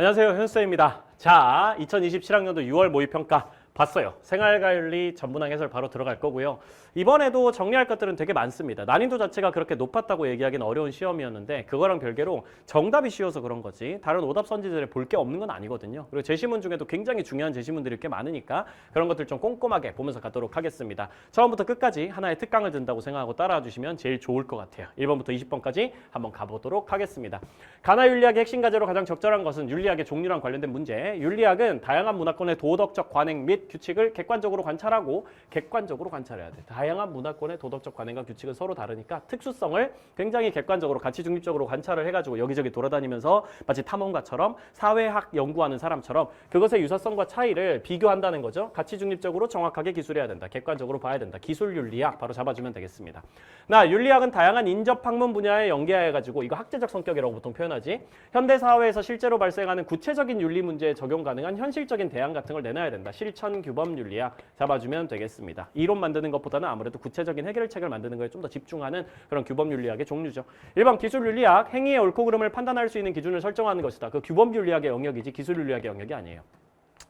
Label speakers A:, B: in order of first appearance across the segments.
A: 안녕하세요, 현수입니다. 자, 2027학년도 6월 모의평가 봤어요. 생활관리 전문항 해설 바로 들어갈 거고요. 이번에도 정리할 것들은 되게 많습니다. 난이도 자체가 그렇게 높았다고 얘기하기는 어려운 시험이었는데 그거랑 별개로 정답이 쉬워서 그런 거지 다른 오답 선지들에 볼 게 없는 건 아니거든요. 그리고 제시문 중에도 굉장히 중요한 제시문들이 꽤 많으니까 그런 것들 좀 꼼꼼하게 보면서 가도록 하겠습니다. 처음부터 끝까지 하나의 특강을 든다고 생각하고 따라와 주시면 제일 좋을 것 같아요. 1번부터 20번까지 한번 가보도록 하겠습니다. 가나 윤리학의 핵심 과제로 가장 적절한 것은 윤리학의 종류랑 관련된 문제. 윤리학은 다양한 문화권의 도덕적 관행 및 규칙을 객관적으로 관찰하고 객관적으로 관찰해야 돼. 다양한 문화권의 도덕적 관행과 규칙은 서로 다르니까 특수성을 굉장히 객관적으로 가치 중립적으로 관찰을 해가지고 여기저기 돌아다니면서 마치 탐험가처럼 사회학 연구하는 사람처럼 그것의 유사성과 차이를 비교한다는 거죠. 가치 중립적으로 정확하게 기술해야 된다. 객관적으로 봐야 된다. 기술 윤리학 바로 잡아주면 되겠습니다. 나 윤리학은 다양한 인접 학문 분야에 연계해가지고 이거 학제적 성격이라고 보통 표현하지. 현대 사회에서 실제로 발생하는 구체적인 윤리 문제에 적용 가능한 현실적인 대안 같은 걸 내놔야 된다. 실천 규범 윤리학 잡아주면 되겠습니다. 이론 만드는 것보다는 아무래도 구체적인 해결책을 만드는 거에 좀 더 집중하는 그런 규범 윤리학의 종류죠. 1번 기술 윤리학, 행위의 옳고 그름을 판단할 수 있는 기준을 설정하는 것이다. 그 규범 윤리학의 영역이지 기술 윤리학의 영역이 아니에요.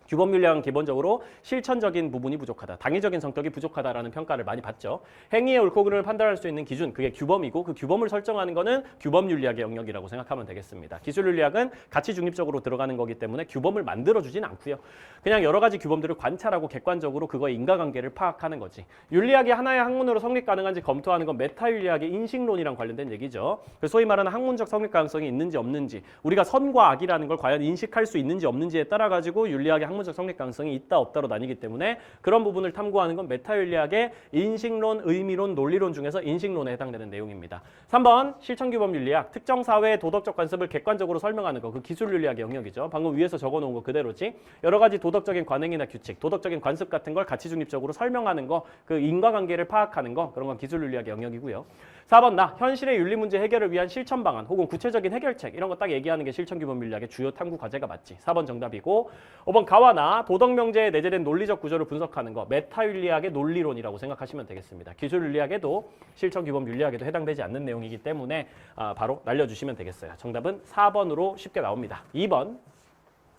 A: 규범 윤리학은 기본적으로 실천적인 부분이 부족하다. 당위적인 성격이 부족하다라는 평가를 많이 받죠. 행위의 옳고 그름을 판단할 수 있는 기준, 그게 규범이고 그 규범을 설정하는 거는 규범 윤리학의 영역이라고 생각하면 되겠습니다. 기술 윤리학은 가치 중립적으로 들어가는 거기 때문에 규범을 만들어주진 않고요. 그냥 여러 가지 규범들을 관찰하고 객관적으로 그거의 인과관계를 파악하는 거지. 윤리학이 하나의 학문으로 성립 가능한지 검토하는 건 메타 윤리학의 인식론이랑 관련된 얘기죠. 소위 말하는 학문적 성립 가능성이 있는지 없는지, 우리가 선과 악이라는 걸 과연 인식할 수 있는지 없는지에 따라 가지고 윤리학의 학문적 성립 가능성이 있다 없다로 나뉘기 때문에 그런 부분을 탐구하는 건 메타윤리학의 인식론, 의미론, 논리론 중에서 인식론에 해당되는 내용입니다. 3번 실천규범 윤리학, 특정 사회의 도덕적 관습을 객관적으로 설명하는 거, 그 기술윤리학의 영역이죠. 방금 위에서 적어놓은 거 그대로지. 여러 가지 도덕적인 관행이나 규칙, 도덕적인 관습 같은 걸 가치 중립적으로 설명하는 거, 그 인과관계를 파악하는 거, 그런 건 기술윤리학의 영역이고요. 4번 나 현실의 윤리 문제 해결을 위한 실천 방안 혹은 구체적인 해결책 이런 거 딱 얘기하는 게 실천규범 윤리학의 주요 탐구 과제가 맞지. 4번 정답이고 5번 가와 나 도덕 명제에 내재된 논리적 구조를 분석하는 거 메타 윤리학의 논리론이라고 생각하시면 되겠습니다. 기술 윤리학에도 실천규범 윤리학에도 해당되지 않는 내용이기 때문에 바로 날려주시면 되겠어요. 정답은 4번으로 쉽게 나옵니다. 2번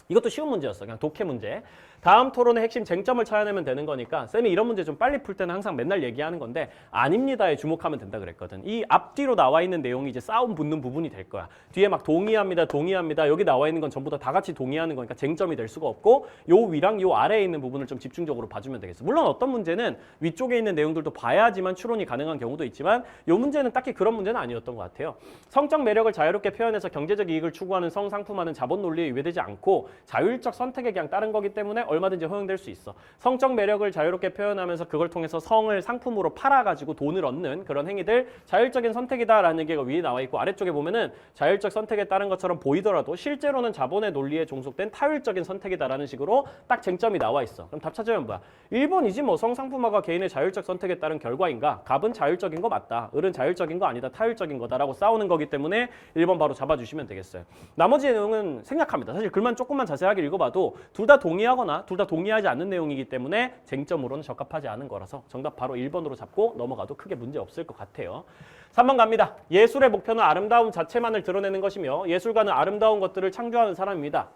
A: 이것도 쉬운 문제였어. 그냥 독해 문제. 다음 토론의 핵심 쟁점을 찾아내면 되는 거니까 쌤이 이런 문제 좀 빨리 풀 때는 항상 맨날 얘기하는 건데 아닙니다에 주목하면 된다 그랬거든. 이 앞뒤로 나와 있는 내용이 이제 싸움 붙는 부분이 될 거야. 뒤에 막 동의합니다, 동의합니다. 여기 나와 있는 건 전부 다 같이 동의하는 거니까 쟁점이 될 수가 없고 요 위랑 요 아래에 있는 부분을 좀 집중적으로 봐주면 되겠어. 물론 어떤 문제는 위쪽에 있는 내용들도 봐야지만 추론이 가능한 경우도 있지만 요 문제는 딱히 그런 문제는 아니었던 것 같아요. 성적 매력을 자유롭게 표현해서 경제적 이익을 추구하는 성상품화는 자본 논리에 위배되지 않고 자율적 선택에 그냥 따른 거기 때문에 얼마든지 허용될 수 있어. 성적 매력을 자유롭게 표현하면서 그걸 통해서 성을 상품으로 팔아가지고 돈을 얻는 그런 행위들 자율적인 선택이다라는 게 위에 나와 있고 아래쪽에 보면은 자율적 선택에 따른 것처럼 보이더라도 실제로는 자본의 논리에 종속된 타율적인 선택이다라는 식으로 딱 쟁점이 나와 있어. 그럼 답 찾으면 뭐야? 1번이지 뭐 성상품화가 개인의 자율적 선택에 따른 결과인가? 갑은 자율적인 거 맞다. 을은 자율적인 거 아니다. 타율적인 거다라고 싸우는 거기 때문에 1번 바로 잡아주시면 되겠어요. 나머지 내용은 생략합니다. 사실 글만 조금만 자세하게 읽어봐도 둘 다 동의하거나 둘 다 동의하지 않는 내용이기 때문에 쟁점으로는 적합하지 않은 거라서 정답 바로 1번으로 잡고 넘어가도 크게 문제 없을 것 같아요. 3번 갑니다. 예술의 목표는 아름다움 자체만을 드러내는 것이며 예술가는 아름다운 것들을 창조하는 사람입니다.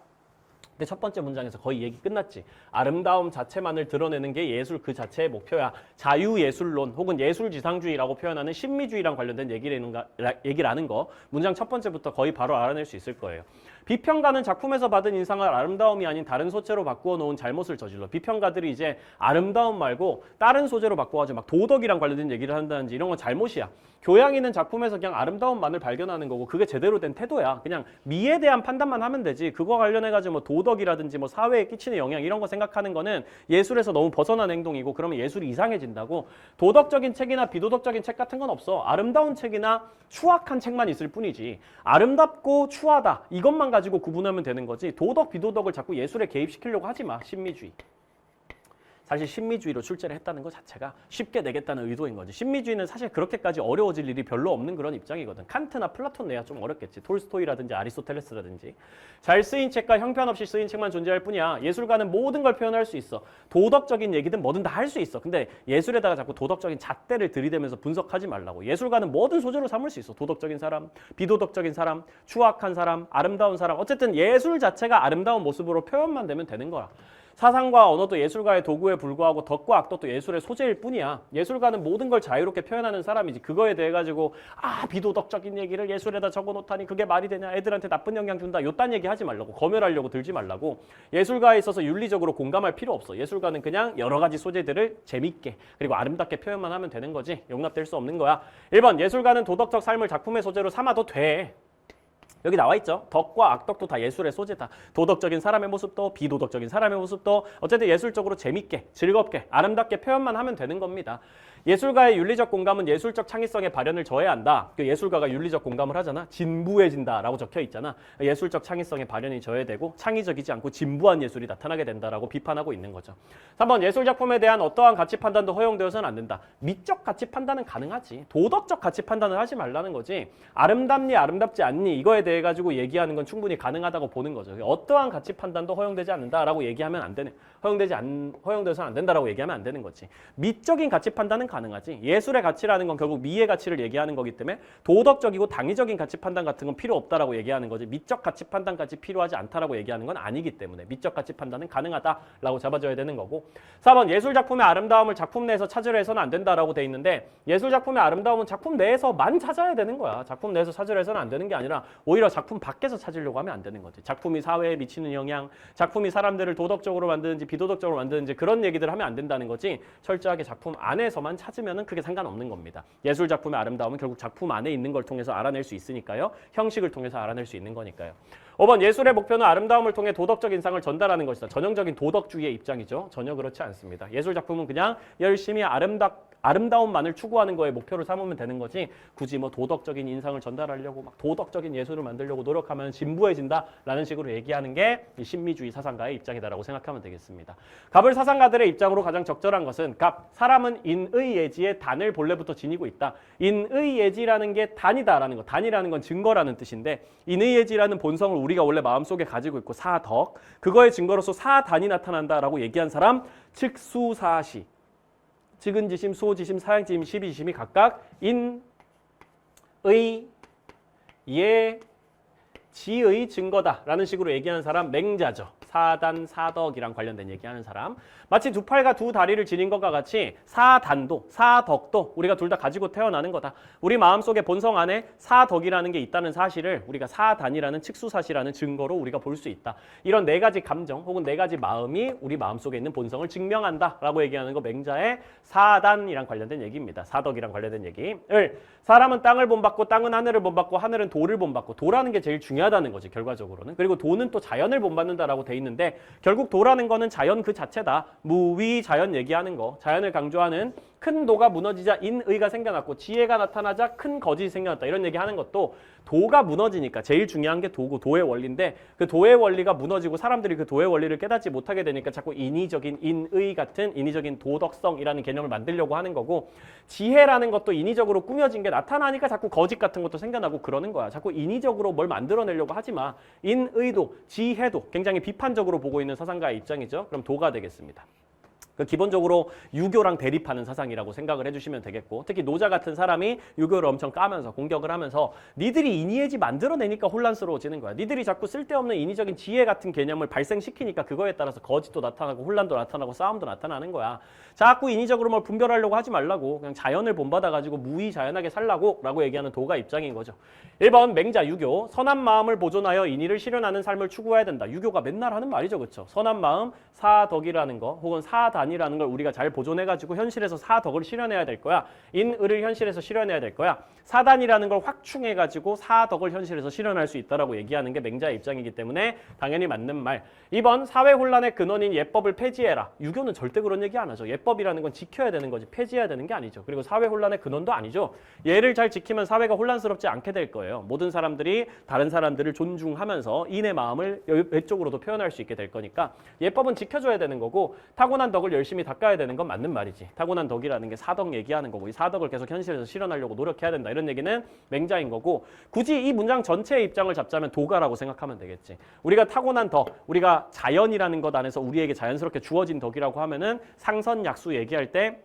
A: 근데 첫 번째 문장에서 거의 얘기 끝났지. 아름다움 자체만을 드러내는 게 예술 그 자체의 목표야. 자유예술론 혹은 예술지상주의라고 표현하는 신미주의랑 관련된 얘기라는 거 문장 첫 번째부터 거의 바로 알아낼 수 있을 거예요. 비평가는 작품에서 받은 인상을 아름다움이 아닌 다른 소재로 바꾸어 놓은 잘못을 저질러. 비평가들이 이제 아름다움 말고 다른 소재로 바꿔가지고 막 도덕이랑 관련된 얘기를 한다든지 이런 건 잘못이야. 교양 있는 작품에서 그냥 아름다움만을 발견하는 거고 그게 제대로 된 태도야. 그냥 미에 대한 판단만 하면 되지. 그거 관련해가지고 뭐 도덕이라든지 뭐 사회에 끼치는 영향 이런 거 생각하는 거는 예술에서 너무 벗어난 행동이고 그러면 예술이 이상해진다고. 도덕적인 책이나 비도덕적인 책 같은 건 없어. 아름다운 책이나 추악한 책만 있을 뿐이지. 아름답고 추하다 이것만 가지고 구분하면 되는 거지. 도덕, 비도덕을 자꾸 예술에 개입시키려고 하지 마. 신미주의. 사실 신미주의로 출제를 했다는 것 자체가 쉽게 내겠다는 의도인 거지. 신미주의는 사실 그렇게까지 어려워질 일이 별로 없는 그런 입장이거든. 칸트나 플라톤 내야 좀 어렵겠지. 톨스토이라든지 아리스토텔레스라든지. 잘 쓰인 책과 형편없이 쓰인 책만 존재할 뿐이야. 예술가는 모든 걸 표현할 수 있어. 도덕적인 얘기든 뭐든 다 할 수 있어. 근데 예술에다가 자꾸 도덕적인 잣대를 들이대면서 분석하지 말라고. 예술가는 모든 소재로 삼을 수 있어. 도덕적인 사람, 비도덕적인 사람, 추악한 사람, 아름다운 사람. 어쨌든 예술 자체가 아름다운 모습으로 표현만 되면 되는 거야. 사상과 언어도 예술가의 도구에 불과하고 덕과 악덕도 예술의 소재일 뿐이야. 예술가는 모든 걸 자유롭게 표현하는 사람이지. 그거에 대해 가지고 비도덕적인 얘기를 예술에다 적어놓다니 그게 말이 되냐. 애들한테 나쁜 영향 준다. 요딴 얘기 하지 말라고. 검열하려고 들지 말라고. 예술가에 있어서 윤리적으로 공감할 필요 없어. 예술가는 그냥 여러 가지 소재들을 재밌게 그리고 아름답게 표현만 하면 되는 거지. 용납될 수 없는 거야. 1번 예술가는 도덕적 삶을 작품의 소재로 삼아도 돼. 여기 나와 있죠. 덕과 악덕도 다 예술의 소재다. 도덕적인 사람의 모습도 비도덕적인 사람의 모습도 어쨌든 예술적으로 재밌게 즐겁게 아름답게 표현만 하면 되는 겁니다. 예술가의 윤리적 공감은 예술적 창의성의 발현을 저해한다. 그 예술가가 윤리적 공감을 하잖아. 진부해진다라고 적혀 있잖아. 예술적 창의성의 발현이 저해되고 창의적이지 않고 진부한 예술이 나타나게 된다라고 비판하고 있는 거죠. 3번 예술 작품에 대한 어떠한 가치 판단도 허용되어서는 안 된다. 미적 가치 판단은 가능하지. 도덕적 가치 판단을 하지 말라는 거지. 아름답니 아름답지 않니 이거에 대해 가지고 얘기하는 건 충분히 가능하다고 보는 거죠. 어떠한 가치 판단도 허용되지 않는다라고 얘기하면 안 되는. 허용돼서는 안 된다라고 얘기하면 안 되는 거지. 미적인 가치 판단은 가능하지. 예술의 가치라는 건 결국 미의 가치를 얘기하는 거기 때문에 도덕적이고 당위적인 가치 판단 같은 건 필요 없다라고 얘기하는 거지. 미적 가치 판단까지 필요하지 않다라고 얘기하는 건 아니기 때문에 미적 가치 판단은 가능하다라고 잡아줘야 되는 거고. 4번 예술 작품의 아름다움을 작품 내에서 찾으려 해서는 안 된다라고 돼 있는데 예술 작품의 아름다움은 작품 내에서만 찾아야 되는 거야. 작품 내에서 찾으려 해서는 안 되는 게 아니라 오히려 작품 밖에서 찾으려고 하면 안 되는 거지. 작품이 사회에 미치는 영향, 작품이 사람들을 도덕적으로 만드는지 비도덕적으로 만드는지 그런 얘기들 하면 안 된다는 거지. 철저하게 작품 안에서만 찾으면은 그게 상관없는 겁니다. 예술 작품의 아름다움은 결국 작품 안에 있는 걸 통해서 알아낼 수 있으니까요. 형식을 통해서 알아낼 수 있는 거니까요. 5번 예술의 목표는 아름다움을 통해 도덕적 인상을 전달하는 것이다. 전형적인 도덕주의의 입장이죠. 전혀 그렇지 않습니다. 예술 작품은 그냥 열심히 아름다움만을 추구하는 거에 목표를 삼으면 되는 거지 굳이 뭐 도덕적인 인상을 전달하려고 막 도덕적인 예술을 만들려고 노력하면 진부해진다라는 식으로 얘기하는 게 신미주의 사상가의 입장이다라고 생각하면 되겠습니다. 갑을 사상가들의 입장으로 가장 적절한 것은 사람은 인의 예지의 단을 본래부터 지니고 있다. 인의 예지라는 게 단이다라는 거. 단이라는 건 증거라는 뜻인데 인의 예지라는 본성을 우리가 원래 마음속에 가지고 있고 사덕 그거의 증거로서 사단이 나타난다라고 얘기한 사람 측수사시 직은지심, 수호지심, 사양지심, 시비지심이 각각 인, 의, 예, 지의 증거다라는 식으로 얘기하는 사람 맹자죠. 사단, 사덕이랑 관련된 얘기하는 사람. 마치 두 팔과 두 다리를 지닌 것과 같이 사단도, 사덕도 우리가 둘 다 가지고 태어나는 거다. 우리 마음속에 본성 안에 사덕이라는 게 있다는 사실을 우리가 사단이라는 측수사시라는 증거로 우리가 볼 수 있다. 이런 네 가지 감정 혹은 네 가지 마음이 우리 마음속에 있는 본성을 증명한다라고 얘기하는 거 맹자의 사단이랑 관련된 얘기입니다. 사덕이랑 관련된 얘기를 사람은 땅을 본받고 땅은 하늘을 본받고 하늘은 도를 본받고 도라는 게 제일 중요하다는 거지 결과적으로는. 그리고 도는 또 자연을 본받는다라고 돼 있는데 결국 도라는 거는 자연 그 자체다. 무위 자연 얘기하는 거. 자연을 강조하는 큰 도가 무너지자 인의가 생겨났고 지혜가 나타나자 큰 거짓이 생겨났다. 이런 얘기하는 것도 도가 무너지니까 제일 중요한 게 도고 도의 원리인데 그 도의 원리가 무너지고 사람들이 그 도의 원리를 깨닫지 못하게 되니까 자꾸 인위적인 인의 같은 인위적인 도덕성이라는 개념을 만들려고 하는 거고 지혜라는 것도 인위적으로 꾸며진 게 나타나니까 자꾸 거짓 같은 것도 생겨나고 그러는 거야. 자꾸 인위적으로 뭘 만들어내려고 하지 마. 인의도 지혜도 굉장히 비판적으로 보고 있는 사상가의 입장이죠. 그럼 도가 되겠습니다. 기본적으로 유교랑 대립하는 사상이라고 생각을 해주시면 되겠고 특히 노자 같은 사람이 유교를 엄청 까면서 공격을 하면서 니들이 인위예지 만들어내니까 혼란스러워지는 거야. 니들이 자꾸 쓸데없는 인위적인 지혜 같은 개념을 발생시키니까 그거에 따라서 거짓도 나타나고 혼란도 나타나고 싸움도 나타나는 거야. 자꾸 인위적으로 뭘 분별하려고 하지 말라고 그냥 자연을 본받아가지고 무의자연하게 살라고 라고 얘기하는 도가 입장인 거죠. 1번 맹자 유교 선한 마음을 보존하여 인의를 실현하는 삶을 추구해야 된다. 유교가 맨날 하는 말이죠. 그렇죠? 선한 마음 사덕이라는 거 혹은 사단이라는 걸 우리가 잘 보존해가지고 현실에서 사덕을 실현해야 될 거야. 인의를 현실에서 실현해야 될 거야. 사단이라는 걸 확충해가지고 사덕을 현실에서 실현할 수 있다라고 얘기하는 게 맹자의 입장이기 때문에 당연히 맞는 말. 2번 사회 혼란의 근원인 예법을 폐지해라. 유교는 절대 그런 얘기 안 하죠. 예법이라는 건 지켜야 되는 거지 폐지해야 되는 게 아니죠. 그리고 사회 혼란의 근원도 아니죠. 예를 잘 지키면 사회가 혼란스럽지 않게 될 거예요. 모든 사람들이 다른 사람들을 존중하면서 인의 마음을 외적으로도 표현할 수 있게 될 거니까 예법은 지켜줘야 되는 거고 타고난 덕을 열심히 닦아야 되는 건 맞는 말이지. 타고난 덕이라는 게 사덕 얘기하는 거고 이 사덕을 계속 현실에서 실현하려고 노력해야 된다. 이런 얘기는 맹자인 거고 굳이 이 문장 전체의 입장을 잡자면 도가라고 생각하면 되겠지. 우리가 타고난 덕, 우리가 자연이라는 것 안에서 우리에게 자연스럽게 주어진 덕이라고 하면은 상선약수 얘기할 때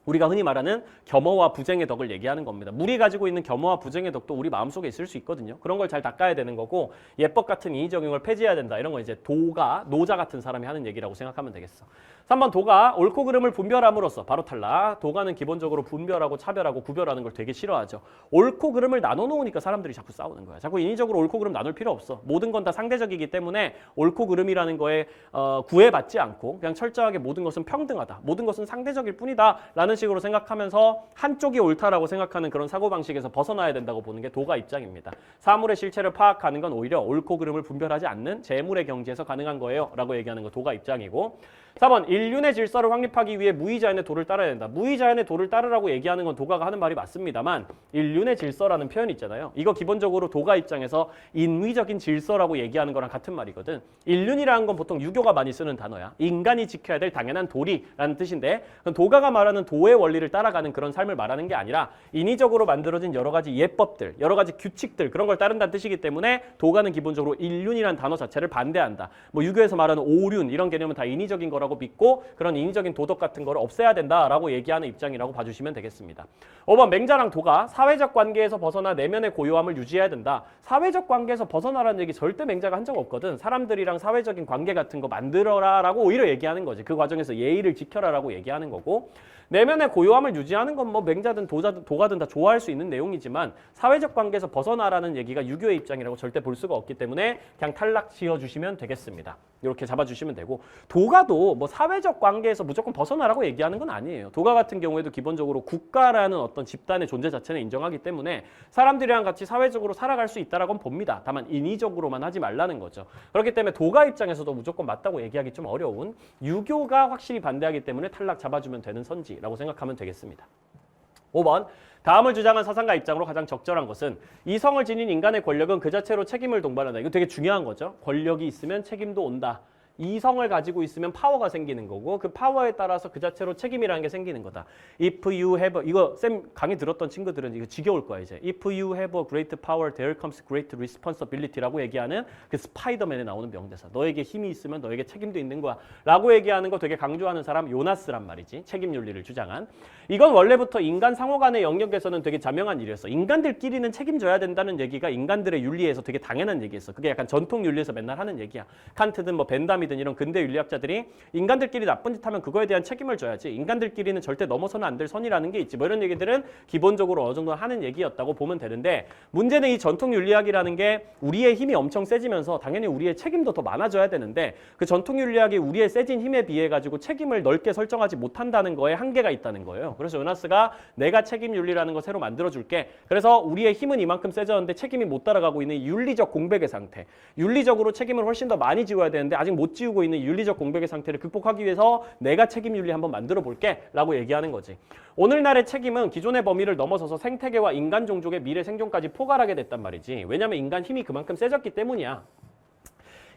A: 우리가 흔히 말하는 겸허와 부쟁의 덕을 얘기하는 겁니다. 물이 가지고 있는 겸허와 부쟁의 덕도 우리 마음속에 있을 수 있거든요. 그런 걸 잘 닦아야 되는 거고 예법 같은 인위적용을 폐지해야 된다. 이런 거 이제 도가, 노자 같은 사람이 하는 얘기라고 생각하면 되겠어. 3번 도가 옳고 그름을 분별함으로써 바로 탈락. 도가는 기본적으로 분별하고 차별하고 구별하는 걸 되게 싫어하죠. 옳고 그름을 나눠 놓으니까 사람들이 자꾸 싸우는 거야. 자꾸 인위적으로 옳고 그름 나눌 필요 없어. 모든 건 다 상대적이기 때문에 옳고 그름이라는 거에 구애받지 않고 그냥 철저하게 모든 것은 평등하다. 모든 것은 상대적일 뿐이다. 라는 식으로 생각하면서 한쪽이 옳다라고 생각하는 그런 사고방식에서 벗어나야 된다고 보는 게 도가 입장입니다. 사물의 실체를 파악하는 건 오히려 옳고 그름을 분별하지 않는 재물의 경지에서 가능한 거예요. 라고 얘기하는 거 도가 입장이고 4번 인륜의 질서를 확립하기 위해 무의자연의 도를 따라야 된다. 무의자연의 도를 따르라고 얘기하는 건 도가가 하는 말이 맞습니다만 인륜의 질서라는 표현 있잖아요. 이거 기본적으로 도가 입장에서 인위적인 질서라고 얘기하는 거랑 같은 말이거든. 인륜이라는 건 보통 유교가 많이 쓰는 단어야. 인간이 지켜야 될 당연한 도리라는 뜻인데 도가가 말하는 도의 원리를 따라가는 그런 삶을 말하는 게 아니라 인위적으로 만들어진 여러 가지 예법들, 여러 가지 규칙들 그런 걸 따른다는 뜻이기 때문에 도가는 기본적으로 인륜이라는 단어 자체를 반대한다. 뭐 유교에서 말하는 오륜 이런 개념은 다 인위적인 거라고 믿고 그런 인위적인 도덕 같은 거를 없애야 된다라고 얘기하는 입장이라고 봐주시면 되겠습니다. 5번 맹자랑 도가 사회적 관계에서 벗어나 내면의 고요함을 유지해야 된다. 사회적 관계에서 벗어나라는 얘기 절대 맹자가 한 적 없거든. 사람들이랑 사회적인 관계 같은 거 만들어라라고 오히려 얘기하는 거지. 그 과정에서 예의를 지켜라라고 얘기하는 거고 내면의 고요함을 유지하는 건 뭐 맹자든 도가든 다 좋아할 수 있는 내용이지만 사회적 관계에서 벗어나라는 얘기가 유교의 입장이라고 절대 볼 수가 없기 때문에 그냥 탈락 지어주시면 되겠습니다. 이렇게 잡아주시면 되고 도가도 뭐 사회적 관계에서 무조건 벗어나라고 얘기하는 건 아니에요. 도가 같은 경우에도 기본적으로 국가라는 어떤 집단의 존재 자체는 인정하기 때문에 사람들이랑 같이 사회적으로 살아갈 수 있다라고는 봅니다. 다만 인위적으로만 하지 말라는 거죠. 그렇기 때문에 도가 입장에서도 무조건 맞다고 얘기하기 좀 어려운 유교가 확실히 반대하기 때문에 탈락 잡아주면 되는 선지라고 생각하면 되겠습니다. 5번 다음을 주장한 사상가 입장으로 가장 적절한 것은 이성을 지닌 인간의 권력은 그 자체로 책임을 동반한다. 이거 되게 중요한 거죠. 권력이 있으면 책임도 온다. 이성을 가지고 있으면 파워가 생기는 거고 그 파워에 따라서 그 자체로 책임이라는 게 생기는 거다. If you have 이거 쌤 강의 들었던 친구들은 이거 지겨울 거야 이제. If you have a great power, there comes great responsibility라고 얘기하는 그 스파이더맨에 나오는 명대사. 너에게 힘이 있으면 너에게 책임도 있는 거야. 라고 얘기하는 거 되게 강조하는 사람 요나스란 말이지. 책임 윤리를 주장한. 이건 원래부터 인간 상호 간의 영역에서는 되게 자명한 일이었어. 인간들끼리는 책임져야 된다는 얘기가 인간들의 윤리에서 되게 당연한 얘기였어. 그게 약간 전통 윤리에서 맨날 하는 얘기야. 칸트든 뭐 벤담이 이런 근대 윤리학자들이 인간들끼리 나쁜 짓 하면 그거에 대한 책임을 져야지 인간들끼리는 절대 넘어서는 안 될 선이라는 게 있지 뭐 이런 얘기들은 기본적으로 어느 정도 하는 얘기였다고 보면 되는데 문제는 이 전통 윤리학이라는 게 우리의 힘이 엄청 세지면서 당연히 우리의 책임도 더 많아져야 되는데 그 전통 윤리학이 우리의 세진 힘에 비해 가지고 책임을 넓게 설정하지 못한다는 거에 한계가 있다는 거예요. 그래서 요나스가 내가 책임 윤리라는 거 새로 만들어 줄게. 그래서 우리의 힘은 이만큼 세졌는데 책임이 못 따라가고 있는 윤리적 공백의 상태. 윤리적으로 책임을 훨씬 더 많이 지워야 되는데 아직 못 지우고 있는 윤리적 공백의 상태를 극복하기 위해서 내가 책임 윤리 한번 만들어 볼게 라고 얘기하는 거지. 오늘날의 책임은 기존의 범위를 넘어서서 생태계와 인간 종족의 미래 생존까지 포괄하게 됐단 말이지. 왜냐하면 인간 힘이 그만큼 세졌기 때문이야.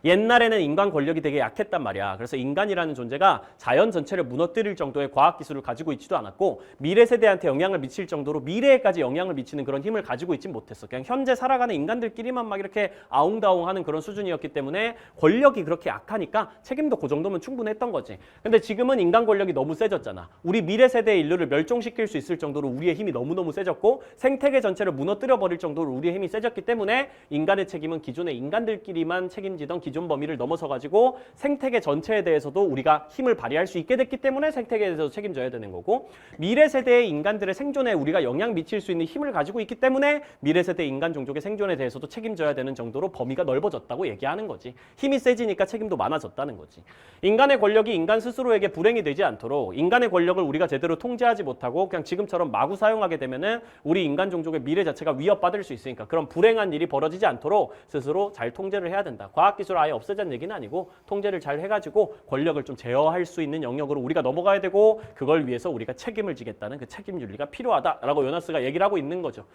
A: 옛날에는 인간 권력이 되게 약했단 말이야. 그래서 인간이라는 존재가 자연 전체를 무너뜨릴 정도의 과학기술을 가지고 있지도 않았고 미래 세대한테 영향을 미칠 정도로 미래에까지 영향을 미치는 그런 힘을 가지고 있진 못했어. 그냥 현재 살아가는 인간들끼리만 막 이렇게 아웅다웅하는 그런 수준이었기 때문에 권력이 그렇게 약하니까 책임도 그 정도면 충분했던 거지. 근데 지금은 인간 권력이 너무 세졌잖아. 우리 미래 세대의 인류를 멸종시킬 수 있을 정도로 우리의 힘이 너무너무 세졌고 생태계 전체를 무너뜨려버릴 정도로 우리의 힘이 세졌기 때문에 인간의 책임은 기존의 인간들끼리만 책임지던 기존 범위를 넘어서가지고 생태계 전체에 대해서도 우리가 힘을 발휘할 수 있게 됐기 때문에 생태계에 대해서 책임져야 되는 거고 미래 세대의 인간들의 생존에 우리가 영향 미칠 수 있는 힘을 가지고 있기 때문에 미래 세대 인간 종족의 생존에 대해서도 책임져야 되는 정도로 범위가 넓어졌다고 얘기하는 거지. 힘이 세지니까 책임도 많아졌다는 거지. 인간의 권력이 인간 스스로에게 불행이 되지 않도록 인간의 권력을 우리가 제대로 통제하지 못하고 그냥 지금처럼 마구 사용하게 되면은 우리 인간 종족의 미래 자체가 위협받을 수 있으니까 그런 불행한 일이 벌어지지 않도록 스스로 잘 통제를 해야 된다. 과학기술 아예 없애자는 얘기는 아니고 통제를 잘 해가지고 권력을 좀 제어할 수 있는 영역으로 우리가 넘어가야 되고 그걸 위해서 우리가 책임을 지겠다는 그 책임 윤리가 필요하다라고 요나스가 얘기를 하고 있는 거죠.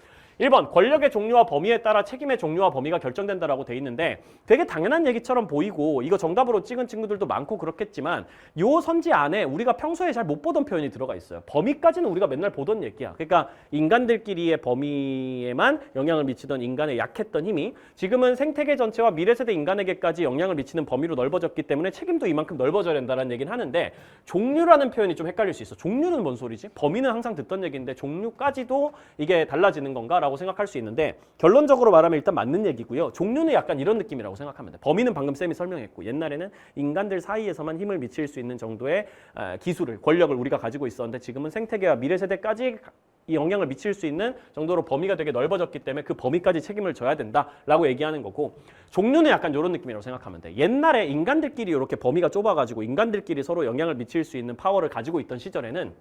A: 1번 권력의 종류와 범위에 따라 책임의 종류와 범위가 결정된다라고 돼 있는데 되게 당연한 얘기처럼 보이고 이거 정답으로 찍은 친구들도 많고 그렇겠지만 요 선지 안에 우리가 평소에 잘 못 보던 표현이 들어가 있어요. 범위까지는 우리가 맨날 보던 얘기야. 그러니까 인간들끼리의 범위에만 영향을 미치던 인간의 약했던 힘이 지금은 생태계 전체와 미래세대 인간에게까지 영향을 미치는 범위로 넓어졌기 때문에 책임도 이만큼 넓어져야 된다는 얘기는 하는데 종류라는 표현이 좀 헷갈릴 수 있어. 종류는 뭔 소리지? 범위는 항상 듣던 얘기인데 종류까지도 이게 달라지는 건가? 라고 생각할 수 있는데 결론적으로 말하면 일단 맞는 얘기고요. 종류는 약간 이런 느낌이라고 생각하면 돼. 범위는 방금 쌤이 설명했고 옛날에는 인간들 사이에서만 힘을 미칠 수 있는 정도의 기술을, 권력을 우리가 가지고 있었는데 지금은 생태계와 미래세대까지 이 영향을 미칠 수 있는 정도로 범위가 되게 넓어졌기 때문에 그 범위까지 책임을 져야 된다라고 얘기하는 거고 종류는 약간 이런 느낌이라고 생각하면 돼. 옛날에 인간들끼리 이렇게 범위가 좁아가지고 인간들끼리 서로 영향을 미칠 수 있는 파워를 가지고 있던 시절에는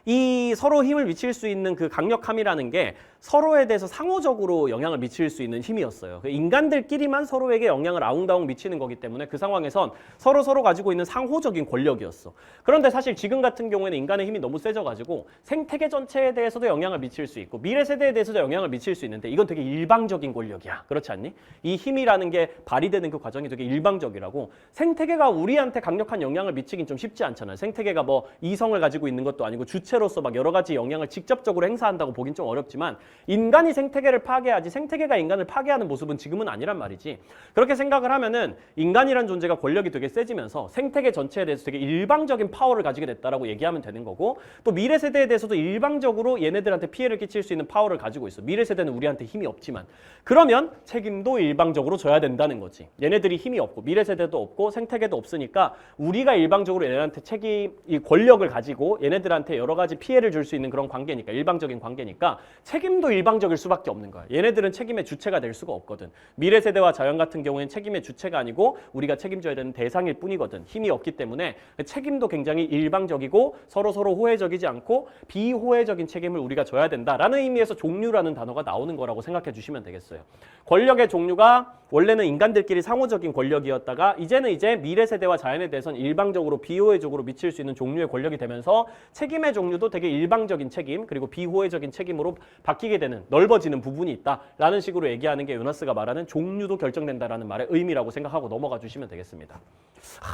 A: 이 서로 힘을 미칠 수 있는 그 강력함이라는 게 서로에 대해서 상호적으로 영향을 미칠 수 있는 힘이었어요. 인간들끼리만 서로에게 영향을 아웅다웅 미치는 거기 때문에 그 상황에선 서로 가지고 있는 상호적인 권력이었어. 그런데 사실 지금 같은 경우에는 인간의 힘이 너무 세져가지고 생태계 전체에 대해서도 영향을 미칠 수 있고 미래 세대에 대해서도 영향을 미칠 수 있는데 이건 되게 일방적인 권력이야. 그렇지 않니? 이 힘이라는 게 발휘되는 그 과정이 되게 일방적이라고 생태계가 우리한테 강력한 영향을 미치긴 좀 쉽지 않잖아요. 생태계가 뭐 이성을 가지고 있는 것도 아니고 주체로서 막 여러 가지 영향을 직접적으로 행사한다고 보긴 좀 어렵지만 인간이 생태계를 파괴하지 생태계가 인간을 파괴하는 모습은 지금은 아니란 말이지. 그렇게 생각을 하면은 인간이란 존재가 권력이 되게 세지면서 생태계 전체에 대해서 되게 일방적인 파워를 가지게 됐다라고 얘기하면 되는 거고 또 미래 세대에 대해서도 일방적으로 얘네들한테 피해를 끼칠 수 있는 파워를 가지고 있어. 미래 세대는 우리한테 힘이 없지만 그러면 책임도 일방적으로 져야 된다는 거지. 얘네들이 힘이 없고 미래 세대도 없고 생태계도 없으니까 우리가 일방적으로 얘네한테 이 권력을 가지고 얘네들한테 여러 가지 피해를 줄 수 있는 그런 관계니까 일방적인 관계니까 책임도 일방적일 수밖에 없는 거야. 얘네들은 책임의 주체가 될 수가 없거든. 미래 세대와 자연 같은 경우에는 책임의 주체가 아니고 우리가 책임져야 되는 대상일 뿐이거든. 힘이 없기 때문에 책임도 굉장히 일방적이고 서로 호혜적이지 않고 비호혜적인 책임을 우리가 져야 된다라는 의미에서 종류라는 단어가 나오는 거라고 생각해 주시면 되겠어요. 권력의 종류가 원래는 인간들끼리 상호적인 권력이었다가 이제는 미래 세대와 자연에 대해서는 일방적으로 비호혜적으로 미칠 수 있는 종류의 권력이 되면서 책임의 종류도 되게 일방적인 책임 그리고 비호혜적인 책임으로 바뀌게 되는 넓어지는 부분이 있다라는 식으로 얘기하는 게 요나스가 말하는 종류도 결정된다라는 말의 의미라고 생각하고 넘어가 주시면 되겠습니다.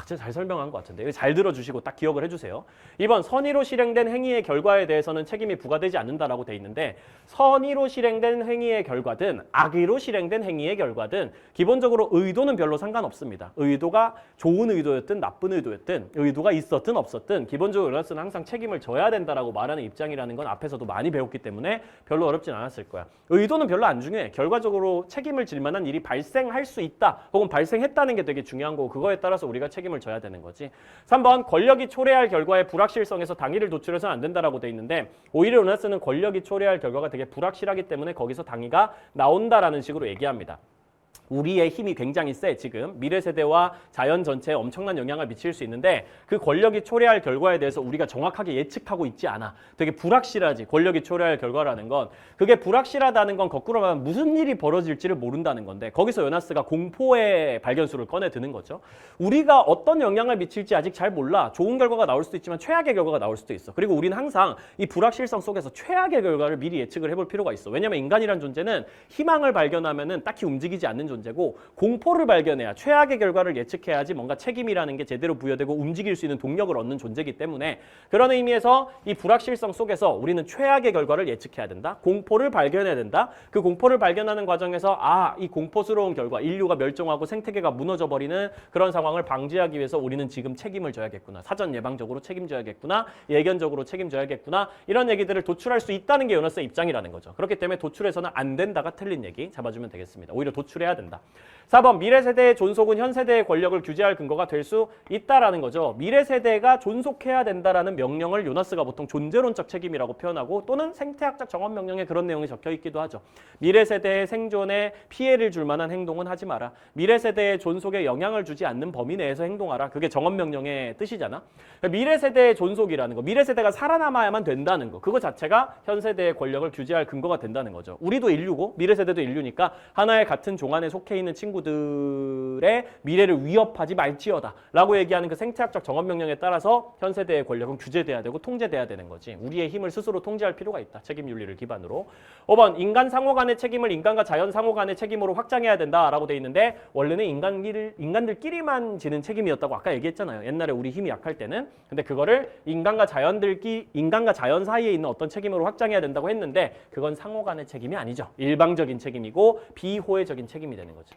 A: 진짜 잘 설명한 것 같은데 잘 들어주시고 딱 기억을 해주세요. 2번 선의로 실행된 행위의 결과에 대해서는 책임이 부과되지 않는다라고 돼 있는데 선의로 실행된 행위의 결과든 악의로 실행된 행위의 결과든 기본적으로 의도는 별로 상관없습니다. 의도가 좋은 의도였든 나쁜 의도였든 의도가 있었든 없었든 기본적으로 요나스는 항상 책임을 져야 된다라고 말하는 입장이라는 건 앞에서도 많이 배웠기 때문에 별로 어렵진 않았을 거야. 의도는 별로 안 중요해. 결과적으로 책임을 질 만한 일이 발생할 수 있다 혹은 발생했다는 게 되게 중요한 거고 그거에 따라서 우리가 책임을 져야 되는 거지. 3번 권력이 초래할 결과의 불확실성에서 당위를 도출해서는 안 된다라고 돼 있는데 오히려 요나스는 권력이 초래할 결과가 되게 불확실하기 때문에 거기서 당위가 나온다라는 식으로 얘기합니다. 우리의 힘이 굉장히 세 지금 미래 세대와 자연 전체에 엄청난 영향을 미칠 수 있는데 그 권력이 초래할 결과에 대해서 우리가 정확하게 예측하고 있지 않아. 되게 불확실하지. 권력이 초래할 결과라는 건 그게 불확실하다는 건 거꾸로 말하면 무슨 일이 벌어질지를 모른다는 건데 거기서 요나스가 공포의 발견수를 꺼내 드는 거죠. 우리가 어떤 영향을 미칠지 아직 잘 몰라. 좋은 결과가 나올 수도 있지만 최악의 결과가 나올 수도 있어. 그리고 우리는 항상 이 불확실성 속에서 최악의 결과를 미리 예측을 해볼 필요가 있어. 왜냐하면 인간이란 존재는 희망을 발견하면은 딱히 움직이지 않는 존재고 공포를 발견해야 최악의 결과를 예측해야지 뭔가 책임이라는 게 제대로 부여되고 움직일 수 있는 동력을 얻는 존재이기 때문에 그런 의미에서 이 불확실성 속에서 우리는 최악의 결과를 예측해야 된다. 공포를 발견해야 된다. 그 공포를 발견하는 과정에서 이 공포스러운 결과 인류가 멸종하고 생태계가 무너져버리는 그런 상황을 방지하기 위해서 우리는 지금 책임을 져야겠구나. 사전 예방적으로 책임져야겠구나. 예견적으로 책임져야겠구나. 이런 얘기들을 도출할 수 있다는 게 요나스의 입장이라는 거죠. 그렇기 때문에 도출해서는 안 된다가 틀린 얘기 잡아주면 되겠습니다. 오히려 도출해야 된다. 4번 미래 세대의 존속은 현 세대의 권력을 규제할 근거가 될 수 있다라는 거죠. 미래 세대가 존속해야 된다라는 명령을 요나스가 보통 존재론적 책임이라고 표현하고 또는 생태학적 정원 명령에 그런 내용이 적혀 있기도 하죠. 미래 세대의 생존에 피해를 줄 만한 행동은 하지 마라. 미래 세대의 존속에 영향을 주지 않는 범위 내에서 행동하라. 그게 정원 명령의 뜻이잖아. 미래 세대의 존속이라는 거, 미래 세대가 살아남아야만 된다는 거, 그거 자체가 현 세대의 권력을 규제할 근거가 된다는 거죠. 우리도 인류고 미래 세대도 인류니까 하나의 같은 종 안에 속해 있는 친구들의 미래를 위협하지 말지어다 라고 얘기하는 그 생태학적 정언명령에 따라서 현 세대의 권력은 규제돼야 되고 통제돼야 되는 거지. 우리의 힘을 스스로 통제할 필요가 있다. 책임 윤리를 기반으로. 5번 인간 상호 간의 책임을 인간과 자연 상호 간의 책임으로 확장해야 된다라고 돼 있는데 원래는 인간들끼리만 지는 책임이었다고 아까 얘기했잖아요. 옛날에 우리 힘이 약할 때는. 근데 그거를 인간과 자연 사이에 있는 어떤 책임으로 확장해야 된다고 했는데 그건 상호 간의 책임이 아니죠. 일방적인 책임이고 비호혜적인 책임이 되는 거죠.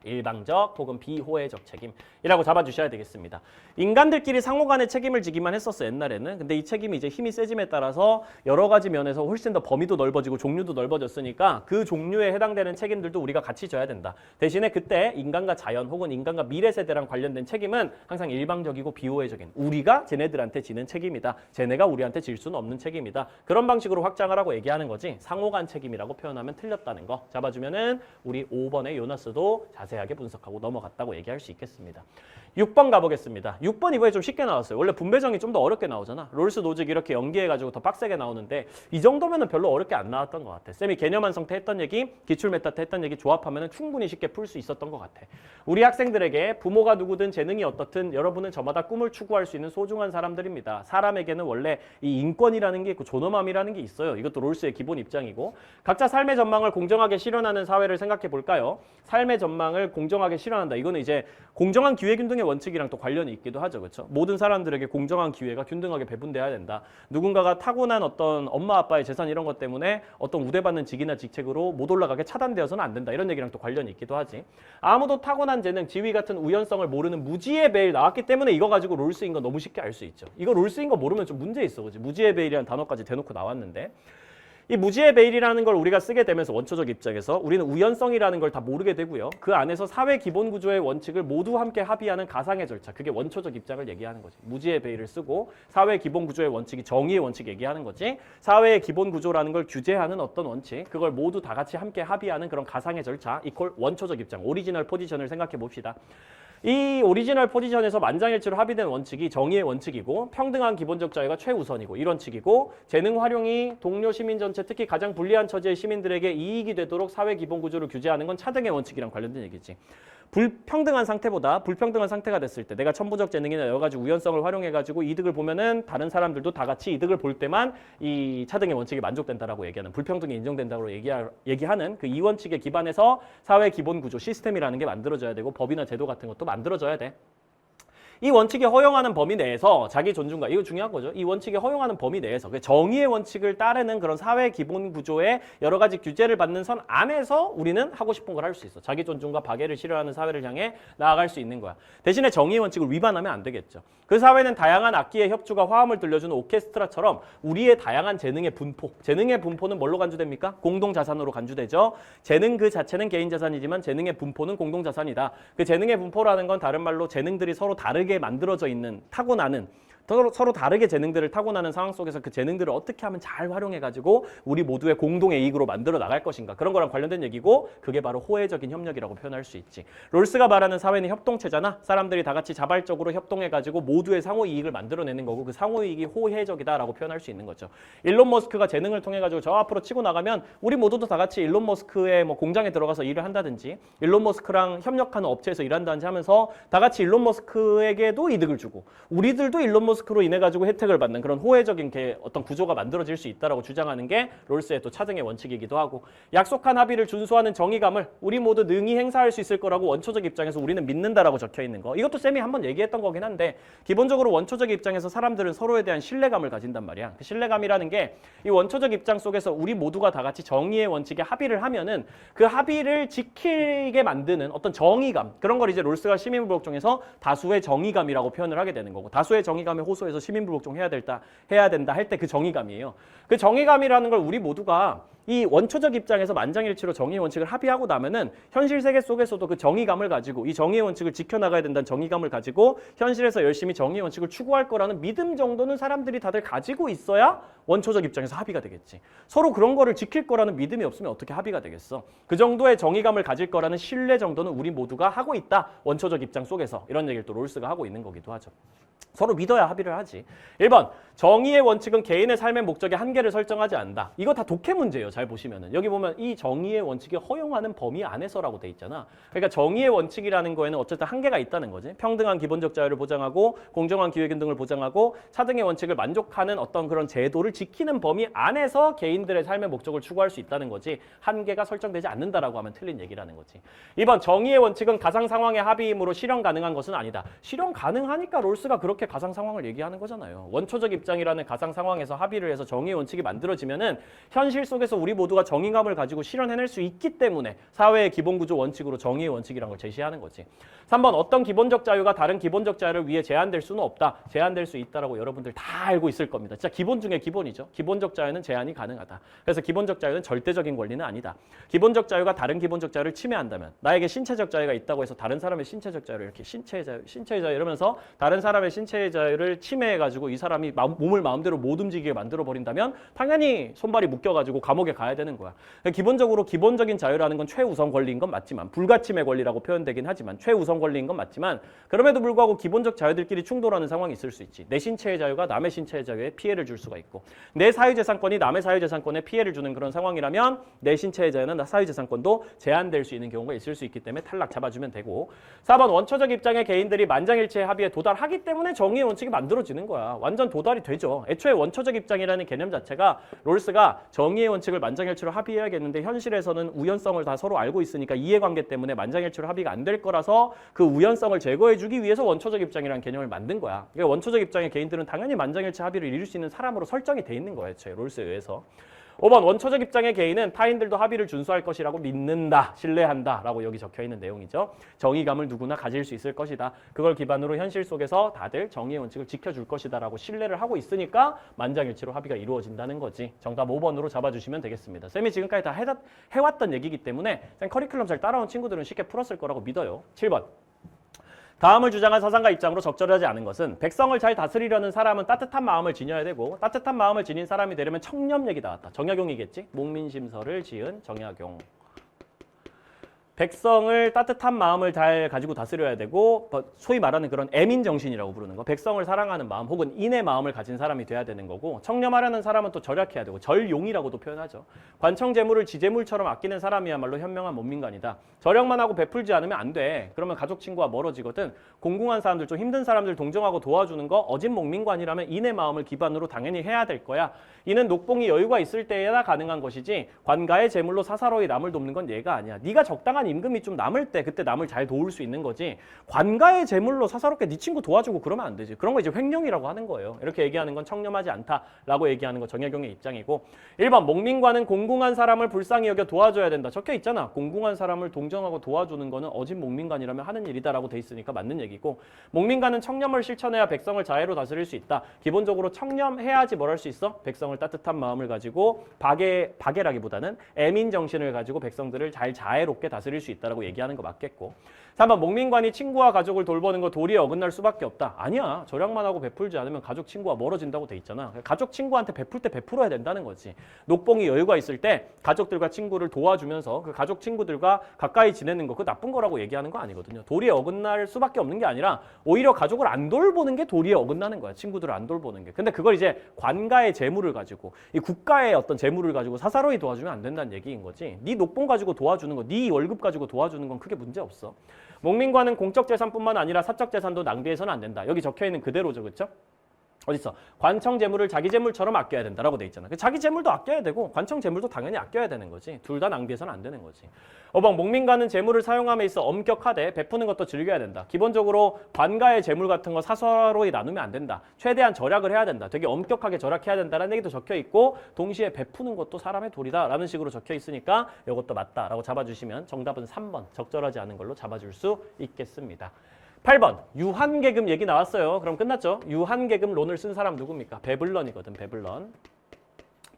A: 일방적 혹은 비호혜적 책임이라고 잡아주셔야 되겠습니다. 인간들끼리 상호 간의 책임을 지기만 했었어 옛날에는. 근데 이 책임이 이제 힘이 세짐에 따라서 여러 가지 면에서 훨씬 더 범위도 넓어지고 종류도 넓어졌으니까 그 종류에 해당되는 책임들도 우리가 같이 져야 된다. 대신에 그때 인간과 자연 혹은 인간과 미래 세대랑 관련된 책임은 항상 일방적이고 비호혜적인 우리가 쟤네들한테 지는 책임이다. 쟤네가 우리한테 질 수는 없는 책임이다. 그런 방식으로 확장하라고 얘기하는 거지 상호 간 책임이라고 표현하면 틀렸다는 거 잡아주면은 우리 5번의 요나스도 자세하게 분석하고 넘어갔다고 얘기할 수 있겠습니다. 6번 가보겠습니다. 6번 이번에 좀 쉽게 나왔어요. 원래 분배정이 좀 더 어렵게 나오잖아. 롤스 노직 이렇게 연계해가지고 더 빡세게 나오는데 이 정도면은 별로 어렵게 안 나왔던 것 같아. 쌤이 개념 완성태 했던 얘기, 기출 메타 때 했던 얘기 조합하면은 충분히 쉽게 풀 수 있었던 것 같아. 우리 학생들에게 부모가 누구든 재능이 어떻든 여러분은 저마다 꿈을 추구할 수 있는 소중한 사람들입니다. 사람에게는 원래 이 인권이라는 게 있고 존엄함이라는 게 있어요. 이것도 롤스의 기본 입장이고 각자 삶의 전망을 공정하게 실현하는 사회를 생각해 볼까요? 삶의 전망을 공정하게 실현한다. 이거는 이제 공정한 기회균등의 원칙이랑 또 관련이 있기도 하죠. 그렇죠? 모든 사람들에게 공정한 기회가 균등하게 배분돼야 된다. 누군가가 타고난 어떤 엄마 아빠의 재산 이런 것 때문에 어떤 우대받는 직이나 직책으로 못 올라가게 차단되어서는 안 된다. 이런 얘기랑 또 관련이 있기도 하지. 아무도 타고난 재능, 지위 같은 우연성을 모르는 무지의 베일 나왔기 때문에 이거 가지고 롤스인 거 너무 쉽게 알 수 있죠. 이거 롤스인 거 모르면 좀 문제 있어. 그렇지? 무지의 베일이라는 단어까지 대놓고 나왔는데 이 무지의 베일이라는 걸 우리가 쓰게 되면서 원초적 입장에서 우리는 우연성이라는 걸 다 모르게 되고요. 그 안에서 사회 기본 구조의 원칙을 모두 함께 합의하는 가상의 절차. 그게 원초적 입장을 얘기하는 거지. 무지의 베일을 쓰고 사회 기본 구조의 원칙이 정의의 원칙 얘기하는 거지. 사회의 기본 구조라는 걸 규제하는 어떤 원칙. 그걸 모두 다 같이 함께 합의하는 그런 가상의 절차. 이퀄 원초적 입장. 오리지널 포지션을 생각해 봅시다. 이 오리지널 포지션에서 만장일치로 합의된 원칙이 정의의 원칙이고 평등한 기본적 자유가 최우선이고 이런 칙이고 재능 활용이 동료 시민 전체 특히 가장 불리한 처지의 시민들에게 이익이 되도록 사회 기본 구조를 규제하는 건 차등의 원칙이랑 관련된 얘기지. 불평등한 상태보다 불평등한 상태가 됐을 때 내가 천부적 재능이나 여러 가지 우연성을 활용해가지고 이득을 보면은 다른 사람들도 다 같이 이득을 볼 때만 이 차등의 원칙이 만족된다라고 얘기하는 불평등이 인정된다고 얘기하는 그 이 원칙에 기반해서 사회 기본 구조 시스템이라는 게 만들어져야 되고 법이나 제도 같은 것도 만들어져야 돼. 이 원칙이 허용하는 범위 내에서 자기 존중과 이거 중요한 거죠. 이 원칙이 허용하는 범위 내에서 정의의 원칙을 따르는 그런 사회 기본 구조의 여러 가지 규제를 받는 선 안에서 우리는 하고 싶은 걸 할 수 있어. 자기 존중과 박애를 실현하는 사회를 향해 나아갈 수 있는 거야. 대신에 정의의 원칙을 위반하면 안 되겠죠. 그 사회는 다양한 악기의 협주가 화음을 들려주는 오케스트라처럼 우리의 다양한 재능의 분포는 뭘로 간주됩니까? 공동자산으로 간주되죠. 재능 그 자체는 개인 자산이지만 재능의 분포는 공동자산이다. 그 재능의 분포라는 건 다른 말로 재능들이 서로 다르게 만들어져 있는 타고나는 서로 다르게 재능들을 타고나는 상황 속에서 그 재능들을 어떻게 하면 잘 활용해가지고 우리 모두의 공동의 이익으로 만들어 나갈 것인가 그런 거랑 관련된 얘기고 그게 바로 호혜적인 협력이라고 표현할 수 있지. 롤스가 말하는 사회는 협동체잖아. 사람들이 다 같이 자발적으로 협동해가지고 모두의 상호 이익을 만들어내는 거고 그 상호 이익이 호혜적이다라고 표현할 수 있는 거죠. 일론 머스크가 재능을 통해가지고 저 앞으로 치고 나가면 우리 모두도 다 같이 일론 머스크의 뭐 공장에 들어가서 일을 한다든지 일론 머스크랑 협력하는 업체에서 일한다든지 하면서 다 같이 일론 머스크에게도 이득을 주고 우리들도 일론 머스크로 인해 가지고 혜택을 받는 그런 호혜적인 어떤 구조가 만들어질 수 있다라고 주장하는 게 롤스의 또 차등의 원칙이기도 하고 약속한 합의를 준수하는 정의감을 우리 모두 능히 행사할 수 있을 거라고 원초적 입장에서 우리는 믿는다라고 적혀 있는 거. 이것도 쌤이 한번 얘기했던 거긴 한데 기본적으로 원초적 입장에서 사람들은 서로에 대한 신뢰감을 가진단 말이야. 그 신뢰감이라는 게 이 원초적 입장 속에서 우리 모두가 다 같이 정의의 원칙에 합의를 하면은 그 합의를 지키게 만드는 어떤 정의감 그런 걸 이제 롤스가 시민불복종에서 다수의 정의감이라고 표현을 하게 되는 거고 다수의 정의감에 호소해서 시민불복종 해야 된다 할 때 그 정의감이에요. 그 정의감이라는 걸 우리 모두가 이 원초적 입장에서 만장일치로 정의의 원칙을 합의하고 나면은 현실 세계 속에서도 그 정의감을 가지고 이 정의의 원칙을 지켜나가야 된다는 정의감을 가지고 현실에서 열심히 정의의 원칙을 추구할 거라는 믿음 정도는 사람들이 다들 가지고 있어야 원초적 입장에서 합의가 되겠지. 서로 그런 거를 지킬 거라는 믿음이 없으면 어떻게 합의가 되겠어. 그 정도의 정의감을 가질 거라는 신뢰 정도는 우리 모두가 하고 있다. 원초적 입장 속에서 이런 얘기를 또 롤스가 하고 있는 거기도 하죠. 서로 믿어야 합의를 하지. 1번 정의의 원칙은 개인의 삶의 목적에 한계를 설정하지 않는다. 이거 다 독해 문제예요. 잘 보시면은 여기 보면 이 정의의 원칙이 허용하는 범위 안에서라고 돼 있잖아. 그러니까 정의의 원칙이라는 거에는 어쨌든 한계가 있다는 거지. 평등한 기본적 자유를 보장하고 공정한 기회균등을 보장하고 차등의 원칙을 만족하는 어떤 그런 제도를 지키는 범위 안에서 개인들의 삶의 목적을 추구할 수 있다는 거지. 한계가 설정되지 않는다라고 하면 틀린 얘기라는 거지. 2번 정의의 원칙은 가상 상황의 합의이므로 실현 가능한 것은 아니다. 실현 가능하니까 롤스가 그렇게 가상 상황을 얘기하는 거잖아요. 원초적 입장이라는 가상 상황에서 합의를 해서 정의의 원칙이 만들어지면은 현실 속에서 우리 모두가 정의감을 가지고 실현해낼 수 있기 때문에 사회의 기본구조 원칙으로 정의의 원칙이라는 걸 제시하는 거지. 3번 어떤 기본적 자유가 다른 기본적 자유를 위해 제한될 수는 없다. 제한될 수 있다라고 여러분들 다 알고 있을 겁니다. 진짜 기본 중에 기본이죠. 기본적 자유는 제한이 가능하다. 그래서 기본적 자유는 절대적인 권리는 아니다. 기본적 자유가 다른 기본적 자유를 침해한다면 나에게 신체적 자유가 있다고 해서 다른 사람의 신체적 자유를 이렇게 신체의 자유 이러면서 다른 사람의 신체의 자유를 침해해가지고 이 사람이 몸을 마음대로 못 움직이게 만들어버린다면 당연히 손발이 묶여가지고 감옥에 가야 되는 거야. 기본적으로 기본적인 자유라는 건 최우선 권리인 건 맞지만 불가침의 권리라고 표현되긴 하지만 최우선 권리인 건 맞지만 그럼에도 불구하고 기본적 자유들끼리 충돌하는 상황이 있을 수 있지. 내 신체의 자유가 남의 신체의 자유에 피해를 줄 수가 있고 내 사유재산권이 남의 사유재산권에 피해를 주는 그런 상황이라면 내 신체의 자유는 사유재산권도 제한될 수 있는 경우가 있을 수 있기 때문에 탈락 잡아주면 되고 4번 원초적 입장의 개인들이 만장일치의 합의에 도달하기 때문에 정의의 원칙이 만들어지는 거야. 완전 도달이 되죠. 애초에 원초적 입장이라는 개념 자체가 롤스가 정의의 원칙을 만장일치로 합의해야겠는데 현실에서는 우연성을 다 서로 알고 있으니까 이해관계 때문에 만장일치로 합의가 안 될 거라서 그 우연성을 제거해주기 위해서 원초적 입장이라는 개념을 만든 거야. 그러니까 원초적 입장의 개인들은 당연히 만장일치 합의를 이룰 수 있는 사람으로 설정이 돼 있는 거야. 애초에 롤스에 의해서. 5번 원초적 입장의 개인은 타인들도 합의를 준수할 것이라고 믿는다, 신뢰한다 라고 여기 적혀있는 내용이죠. 정의감을 누구나 가질 수 있을 것이다. 그걸 기반으로 현실 속에서 다들 정의의 원칙을 지켜줄 것이다 라고 신뢰를 하고 있으니까 만장일치로 합의가 이루어진다는 거지. 정답 5번으로 잡아주시면 되겠습니다. 쌤이 지금까지 다 해왔던 얘기이기 때문에 쌤 커리큘럼 잘 따라온 친구들은 쉽게 풀었을 거라고 믿어요. 7번. 다음을 주장한 사상가 입장으로 적절하지 않은 것은 백성을 잘 다스리려는 사람은 따뜻한 마음을 지녀야 되고 따뜻한 마음을 지닌 사람이 되려면 청렴 얘기 나왔다. 정약용이겠지? 목민심서를 지은 정약용. 백성을 따뜻한 마음을 잘 가지고 다스려야 되고 소위 말하는 그런 애민 정신이라고 부르는 거 백성을 사랑하는 마음 혹은 인의 마음을 가진 사람이 돼야 되는 거고 청렴하려는 사람은 또 절약해야 되고 절용이라고도 표현하죠. 관청 재물을 지재물처럼 아끼는 사람이야말로 현명한 문민관이다. 절약만 하고 베풀지 않으면 안 돼. 그러면 가족 친구와 멀어지거든. 공공한 사람들 좀 힘든 사람들 동정하고 도와주는 거 어진 목민관이라면 인의 마음을 기반으로 당연히 해야 될 거야. 이는 녹봉이 여유가 있을 때에나 가능한 것이지 관가의 재물로 사사로이 남을 돕는 건 얘가 아니야. 네가 적당한 임금이 좀 남을 때 그때 남을 잘 도울 수 있는 거지 관가의 재물로 사사롭게 네 친구 도와주고 그러면 안 되지. 그런 거 이제 횡령이라고 하는 거예요. 이렇게 얘기하는 건 청렴하지 않다라고 얘기하는 거 정약용의 입장이고 1번 목민관은 공공한 사람을 불쌍히 여겨 도와줘야 된다. 적혀 있잖아. 공공한 사람을 동정하고 도와주는 거는 어진 목민관이라면 하는 일이다라고 돼 있으니까 맞는 얘기고 목민관은 청렴을 실천해야 백성을 자애로 다스릴 수 있다. 기본적으로 청렴해야지 뭘 할 수 있어? 백성을 따뜻한 마음을 가지고 박애라기보다는 애민 정신을 가지고 백성들을 잘 자애롭게 다스릴 수 있다라고 얘기하는 거 맞겠고 3번 목민관이 친구와 가족을 돌보는 거 도리에 어긋날 수밖에 없다. 아니야. 절약만 하고 베풀지 않으면 가족 친구와 멀어진다고 돼 있잖아. 가족 친구한테 베풀 때 베풀어야 된다는 거지. 녹봉이 여유가 있을 때 가족들과 친구를 도와주면서 그 가족 친구들과 가까이 지내는 거 그거 나쁜 거라고 얘기하는 거 아니거든요. 도리에 어긋날 수밖에 없는 게 아니라 오히려 가족을 안 돌보는 게 도리에 어긋나는 거야. 친구들을 안 돌보는 게. 근데 그걸 이제 관가의 재물을 가지고 이 국가의 어떤 재물을 가지고 사사로이 도와주면 안 된다는 얘기인 거지. 네 녹봉 가지고 도와주는 거, 네 월급 가지고 도와주는 건 크게 문제 없어. 목민관은 공적 재산뿐만 아니라 사적 재산도 낭비해서는 안 된다. 여기 적혀있는 그대로죠. 그렇죠? 어딨어? 관청 재물을 자기 재물처럼 아껴야 된다라고 돼 있잖아. 자기 재물도 아껴야 되고 관청 재물도 당연히 아껴야 되는 거지. 둘 다 낭비해서는 안 되는 거지. 5번 목민관은 재물을 사용함에 있어 엄격하되 베푸는 것도 즐겨야 된다. 기본적으로 관가의 재물 같은 거 사서로이 나누면 안 된다. 최대한 절약을 해야 된다. 되게 엄격하게 절약해야 된다라는 얘기도 적혀 있고 동시에 베푸는 것도 사람의 도리다라는 식으로 적혀 있으니까 이것도 맞다라고 잡아주시면 정답은 3번 적절하지 않은 걸로 잡아줄 수 있겠습니다. 8번 유한계급 얘기 나왔어요. 그럼 끝났죠? 유한계급론을 쓴 사람 누굽니까? 베블런이거든.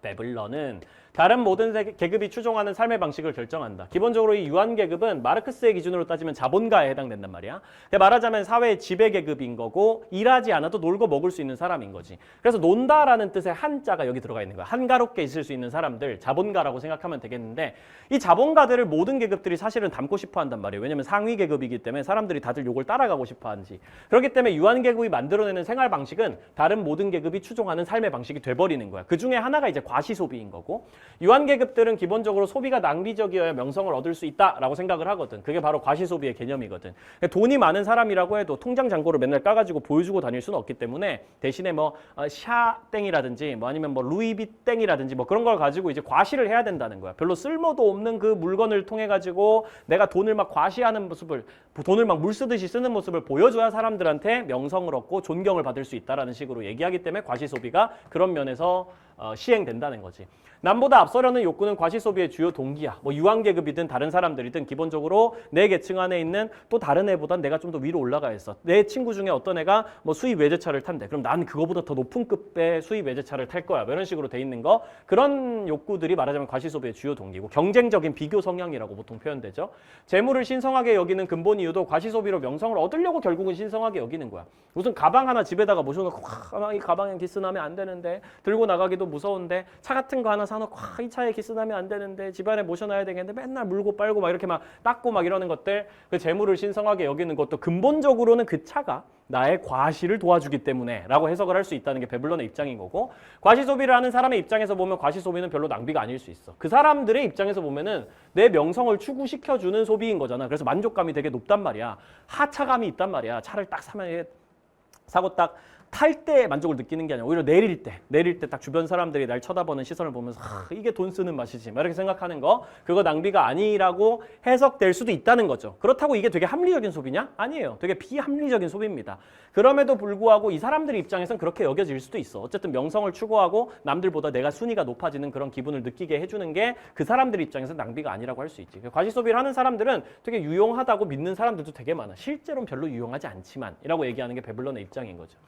A: 베블런은 다른 모든 계급이 추종하는 삶의 방식을 결정한다. 기본적으로 이 유한계급은 마르크스의 기준으로 따지면 자본가에 해당된단 말이야. 말하자면 사회의 지배계급인 거고 일하지 않아도 놀고 먹을 수 있는 사람인 거지. 그래서 논다라는 뜻의 한자가 여기 들어가 있는 거야. 한가롭게 있을 수 있는 사람들, 자본가라고 생각하면 되겠는데 이 자본가들을 모든 계급들이 사실은 닮고 싶어 한단 말이에요. 왜냐면 상위 계급이기 때문에 사람들이 다들 요걸 따라가고 싶어 하는지. 그렇기 때문에 유한계급이 만들어내는 생활 방식은 다른 모든 계급이 추종하는 삶의 방식이 돼버리는 거야. 그 중에 하나가 이제 과시소비인 거고 유한계급들은 기본적으로 소비가 낭비적이어야 명성을 얻을 수 있다라고 생각을 하거든. 그게 바로 과시소비의 개념이거든. 돈이 많은 사람이라고 해도 통장 잔고를 맨날 까가지고 보여주고 다닐 수는 없기 때문에 대신에 뭐 샤땡이라든지 뭐 아니면 뭐 루이비땡이라든지 뭐 그런 걸 가지고 이제 과시를 해야 된다는 거야. 별로 쓸모도 없는 그 물건을 통해 가지고 내가 돈을 막 과시하는 모습을, 돈을 막 물 쓰듯이 쓰는 모습을 보여줘야 사람들한테 명성을 얻고 존경을 받을 수 있다라는 식으로 얘기하기 때문에 과시소비가 그런 면에서 시행된다는 거지. 남보다 앞서려는 욕구는 과시소비의 주요 동기야. 뭐 유한계급이든 다른 사람들이든 기본적으로 내 계층 안에 있는 또 다른 애보단 내가 좀 더 위로 올라가 있어. 내 친구 중에 어떤 애가 뭐 수입 외제차를 탄대. 그럼 난 그거보다 더 높은 급의 수입 외제차를 탈 거야. 뭐 이런 식으로 돼 있는 거. 그런 욕구들이 말하자면 과시소비의 주요 동기고, 경쟁적인 비교 성향이라고 보통 표현되죠. 재물을 신성하게 여기는 근본 이유도 과시소비로 명성을 얻으려고 결국은 신성하게 여기는 거야. 무슨 가방 하나 집에다가 모셔놓고 이 가방에 기스나면 안 되는데, 들고 나가기도 무서운데, 차 같은 거 하나 사놓고 이 차에 기스나면 안 되는데, 집안에 모셔놔야 되겠는데 맨날 물고 빨고 막 이렇게 막 닦고 막 이러는 것들, 그 재물을 신성하게 여기는 것도 근본적으로는 그 차가 나의 과시를 도와주기 때문에 라고 해석을 할 수 있다는 게 베블론의 입장인 거고, 과시소비를 하는 사람의 입장에서 보면 과시소비는 별로 낭비가 아닐 수 있어. 그 사람들의 입장에서 보면은 내 명성을 추구시켜주는 소비인 거잖아. 그래서 만족감이 되게 높단 말이야. 하차감이 있단 말이야. 차를 딱 사고 딱 탈 때 만족을 느끼는 게 아니라 오히려 내릴 때 딱 주변 사람들이 날 쳐다보는 시선을 보면서 이게 돈 쓰는 맛이지 막 이렇게 생각하는 거, 그거 낭비가 아니라고 해석될 수도 있다는 거죠. 그렇다고 이게 되게 합리적인 소비냐? 아니에요. 되게 비합리적인 소비입니다. 그럼에도 불구하고 이 사람들 입장에선 그렇게 여겨질 수도 있어. 어쨌든 명성을 추구하고 남들보다 내가 순위가 높아지는 그런 기분을 느끼게 해주는 게 그 사람들 입장에서 낭비가 아니라고 할 수 있지. 과시소비를 하는 사람들은 되게 유용하다고 믿는 사람들도 되게 많아. 실제로는 별로 유용하지 않지만 이라고 얘기하는 게 베블론의 입장인 거죠.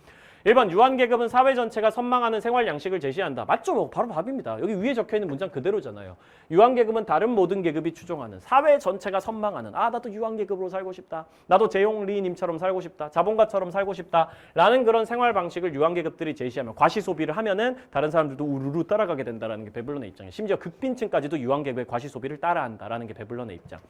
A: 1번, 유한계급은 사회 전체가 선망하는 생활 양식을 제시한다. 맞죠? 뭐 바로 답입니다. 여기 위에 적혀있는 문장 그대로잖아요. 유한계급은 다른 모든 계급이 추종하는, 사회 전체가 선망하는, 나도 유한계급으로 살고 싶다. 나도 재용리님처럼 살고 싶다. 자본가처럼 살고 싶다. 라는 그런 생활 방식을 유한계급들이 제시하면, 과시소비를 하면은 다른 사람들도 우르르 따라가게 된다는 게 베블론의 입장이에요. 심지어 극빈층까지도 유한계급의 과시소비를 따라한다라는 게 베블론의 입장.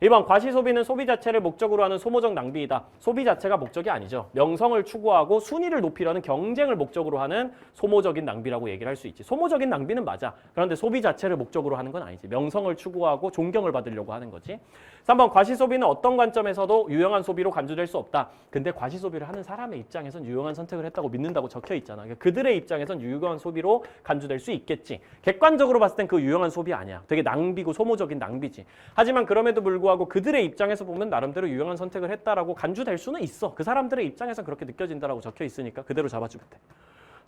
A: 2번, 과시소비는 소비 자체를 목적으로 하는 소모적 낭비이다. 소비 자체가 목적이 아니죠. 명성을 추구하고 순위를 높이려는 경쟁을 목적으로 하는 소모적인 낭비라고 얘기를 할 수 있지. 소모적인 낭비는 맞아. 그런데 소비 자체를 목적으로 하는 건 아니지. 명성을 추구하고 존경을 받으려고 하는 거지. 3번, 과시소비는 어떤 관점에서도 유용한 소비로 간주될 수 없다. 근데 과시소비를 하는 사람의 입장에선 유용한 선택을 했다고 믿는다고 적혀 있잖아. 그러니까 그들의 입장에선 유용한 소비로 간주될 수 있겠지. 객관적으로 봤을 땐 그 유용한 소비 아니야. 되게 낭비고 소모적인 낭비지. 하지만 그럼에도 불구하고 그들의 입장에서 보면 나름대로 유용한 선택을 했다라고 간주될 수는 있어. 그 사람들의 입장에선 그렇게 느껴진다라고 적혀 있으니까 그대로 잡아주면 돼.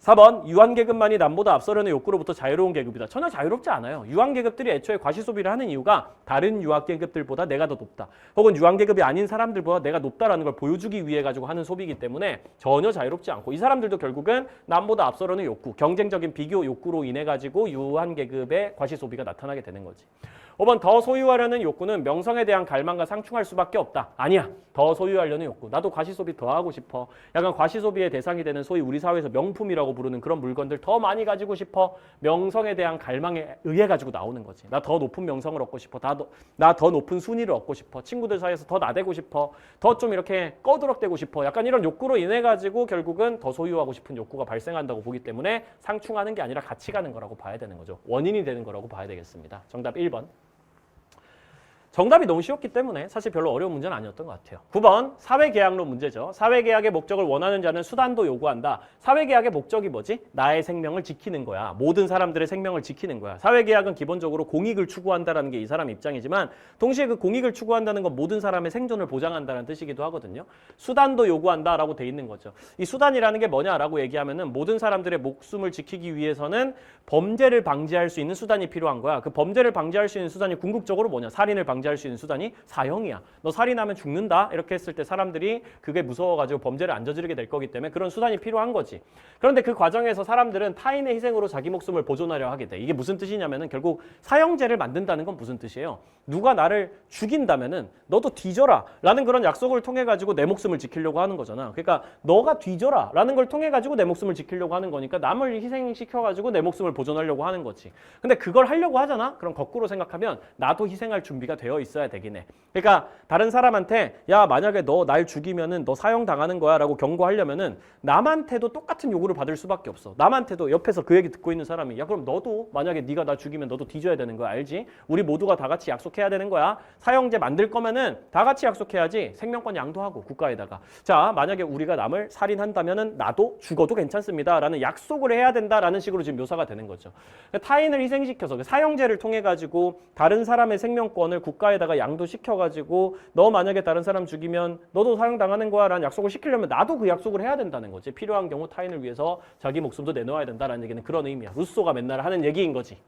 A: 4번, 유한계급만이 남보다 앞서려는 욕구로부터 자유로운 계급이다. 전혀 자유롭지 않아요. 유한계급들이 애초에 과시소비를 하는 이유가 다른 유한계급들보다 내가 더 높다. 혹은 유한계급이 아닌 사람들보다 내가 높다라는 걸 보여주기 위해 가지고 하는 소비이기 때문에 전혀 자유롭지 않고, 이 사람들도 결국은 남보다 앞서려는 욕구, 경쟁적인 비교 욕구로 인해 가지고 유한계급의 과시소비가 나타나게 되는 거지. 5번, 더 소유하려는 욕구는 명성에 대한 갈망과 상충할 수밖에 없다. 아니야. 더 소유하려는 욕구. 나도 과시소비 더 하고 싶어. 약간 과시소비의 대상이 되는 소위 우리 사회에서 명품이라고 부르는 그런 물건들 더 많이 가지고 싶어. 명성에 대한 갈망에 의해 가지고 나오는 거지. 나 더 높은 명성을 얻고 싶어. 나 더 높은 순위를 얻고 싶어. 친구들 사이에서 더 나대고 싶어. 더 좀 이렇게 꺼드럭대고 싶어. 약간 이런 욕구로 인해 가지고 결국은 더 소유하고 싶은 욕구가 발생한다고 보기 때문에 상충하는 게 아니라 같이 가는 거라고 봐야 되는 거죠. 원인이 되는 거라고 봐야 되겠습니다. 정답 1번. 정답이 너무 쉬웠기 때문에 사실 별로 어려운 문제는 아니었던 것 같아요. 9번, 사회계약론 문제죠. 사회계약의 목적을 원하는 자는 수단도 요구한다. 사회계약의 목적이 뭐지? 나의 생명을 지키는 거야. 모든 사람들의 생명을 지키는 거야. 사회계약은 기본적으로 공익을 추구한다는 게 이 사람 입장이지만, 동시에 그 공익을 추구한다는 건 모든 사람의 생존을 보장한다는 뜻이기도 하거든요. 수단도 요구한다라고 돼 있는 거죠. 이 수단이라는 게 뭐냐라고 얘기하면은 모든 사람들의 목숨을 지키기 위해서는 범죄를 방지할 수 있는 수단이 필요한 거야. 그 범죄를 방지할 수 있는 수단이 궁극적으로 뭐냐? 살인을 방지할 수 있는 수단이 사형이야. 너 살인하면 죽는다. 이렇게 했을 때 사람들이 그게 무서워가지고 범죄를 안 저지르게 될 거기 때문에 그런 수단이 필요한 거지. 그런데 그 과정에서 사람들은 타인의 희생으로 자기 목숨을 보존하려 하게 돼. 이게 무슨 뜻이냐면은 결국 사형제를 만든다는 건 무슨 뜻이에요? 누가 나를 죽인다면은 너도 뒤져라 라는 그런 약속을 통해 가지고 내 목숨을 지키려고 하는 거잖아. 그러니까 너가 뒤져라 라는 걸 통해 가지고 내 목숨을 지키려고 하는 거니까 남을 희생시켜 가지고 내 목숨을 보존하려고 하는 거지. 근데 그걸 하려고 하잖아. 그럼 거꾸로 생각하면 나도 희생할 준비가 되어 되어 있어야 되긴 해. 그러니까 다른 사람한테 야 만약에 너 날 죽이면은 너 사형당하는 거야 라고 경고하려면은 남한테도 똑같은 요구를 받을 수밖에 없어. 남한테도 옆에서 그 얘기 듣고 있는 사람이 야 그럼 너도 만약에 네가 나 죽이면 너도 뒤져야 되는 거야 알지? 우리 모두가 다 같이 약속해야 되는 거야. 사형제 만들 거면은 다 같이 약속해야지. 생명권 양도하고 국가에다가 자 만약에 우리가 남을 살인한다면은 나도 죽어도 괜찮습니다 라는 약속을 해야 된다라는 식으로 지금 묘사가 되는 거죠. 타인을 희생시켜서 사형제를 통해 가지고 다른 사람의 생명권을 국가에다가 양도시켜 가지고 너 만약에 다른 사람 죽이면 너도 사형당하는 거야 라는 약속을 시키려면 나도 그 약속을 해야 된다는 거지. 필요한 경우 타인을 위해서 자기 목숨도 내놓아야 된다라는 얘기는 그런 의미야. 루소가 맨날 하는 얘기인 거지.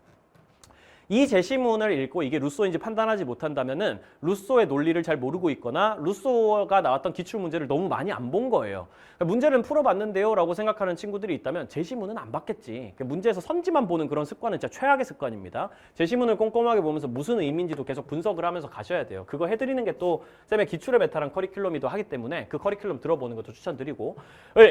A: 이 제시문을 읽고 이게 루소인지 판단하지 못한다면은 루소의 논리를 잘 모르고 있거나 루소가 나왔던 기출문제를 너무 많이 안 본 거예요. 문제는 풀어봤는데요 라고 생각하는 친구들이 있다면 제시문은 안 봤겠지. 문제에서 선지만 보는 그런 습관은 진짜 최악의 습관입니다. 제시문을 꼼꼼하게 보면서 무슨 의미인지도 계속 분석을 하면서 가셔야 돼요. 그거 해드리는 게 또 쌤의 기출에 메타랑 커리큘럼이도 하기 때문에 그 커리큘럼 들어보는 것도 추천드리고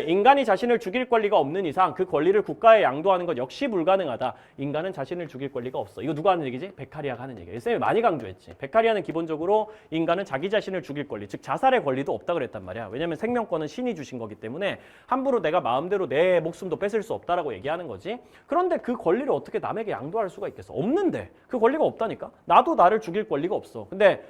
A: 인간이 자신을 죽일 권리가 없는 이상 그 권리를 국가에 양도하는 것 역시 불가능하다. 인간은 자신을 죽일 권리가 없어. 이거 누가 하는 얘기지? 베카리아가 하는 얘기예요. 쌤이 많이 강조했지. 베카리아는 기본적으로 인간은 자기 자신을 죽일 권리, 즉 자살의 권리도 없다 그랬단 말이야. 왜냐하면 생명권은 신이 주신 거기 때문에 함부로 내가 마음대로 내 목숨도 뺏을 수 없다라고 얘기하는 거지. 그런데 그 권리를 어떻게 남에게 양도할 수가 있겠어? 없는데. 그 권리가 없다니까. 나도 나를 죽일 권리가 없어. 근데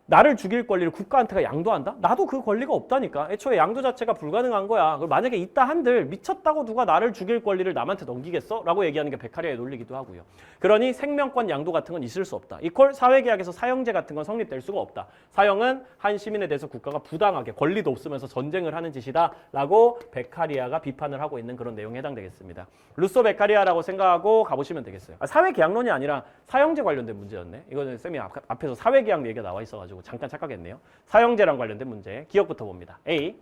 A: 나를 죽일 권리를 국가한테가 양도한다? 나도 그 권리가 없다니까. 애초에 양도 자체가 불가능한 거야. 만약에 있다 한들 미쳤다고 누가 나를 죽일 권리를 남한테 넘기겠어? 라고 얘기하는 게 베카리아의 논리기도 하고요. 그러니 생명권 양도 같은 건 있을 수 없다. 이퀄 사회계약에서 사형제 같은 건 성립될 수가 없다. 사형은 한 시민에 대해서 국가가 부당하게 권리도 없으면서 전쟁을 하는 짓이다 라고 베카리아가 비판을 하고 있는 그런 내용에 해당되겠습니다. 루소 베카리아라고 생각하고 가보시면 되겠어요. 사회계약론이 아니라 사형제 관련된 문제였네. 이거는 쌤이 앞에서 사회계약 얘기가 나와 있어가지고 잠깐 착각했네요. 사형제랑 관련된 문제 기억부터 봅니다. A.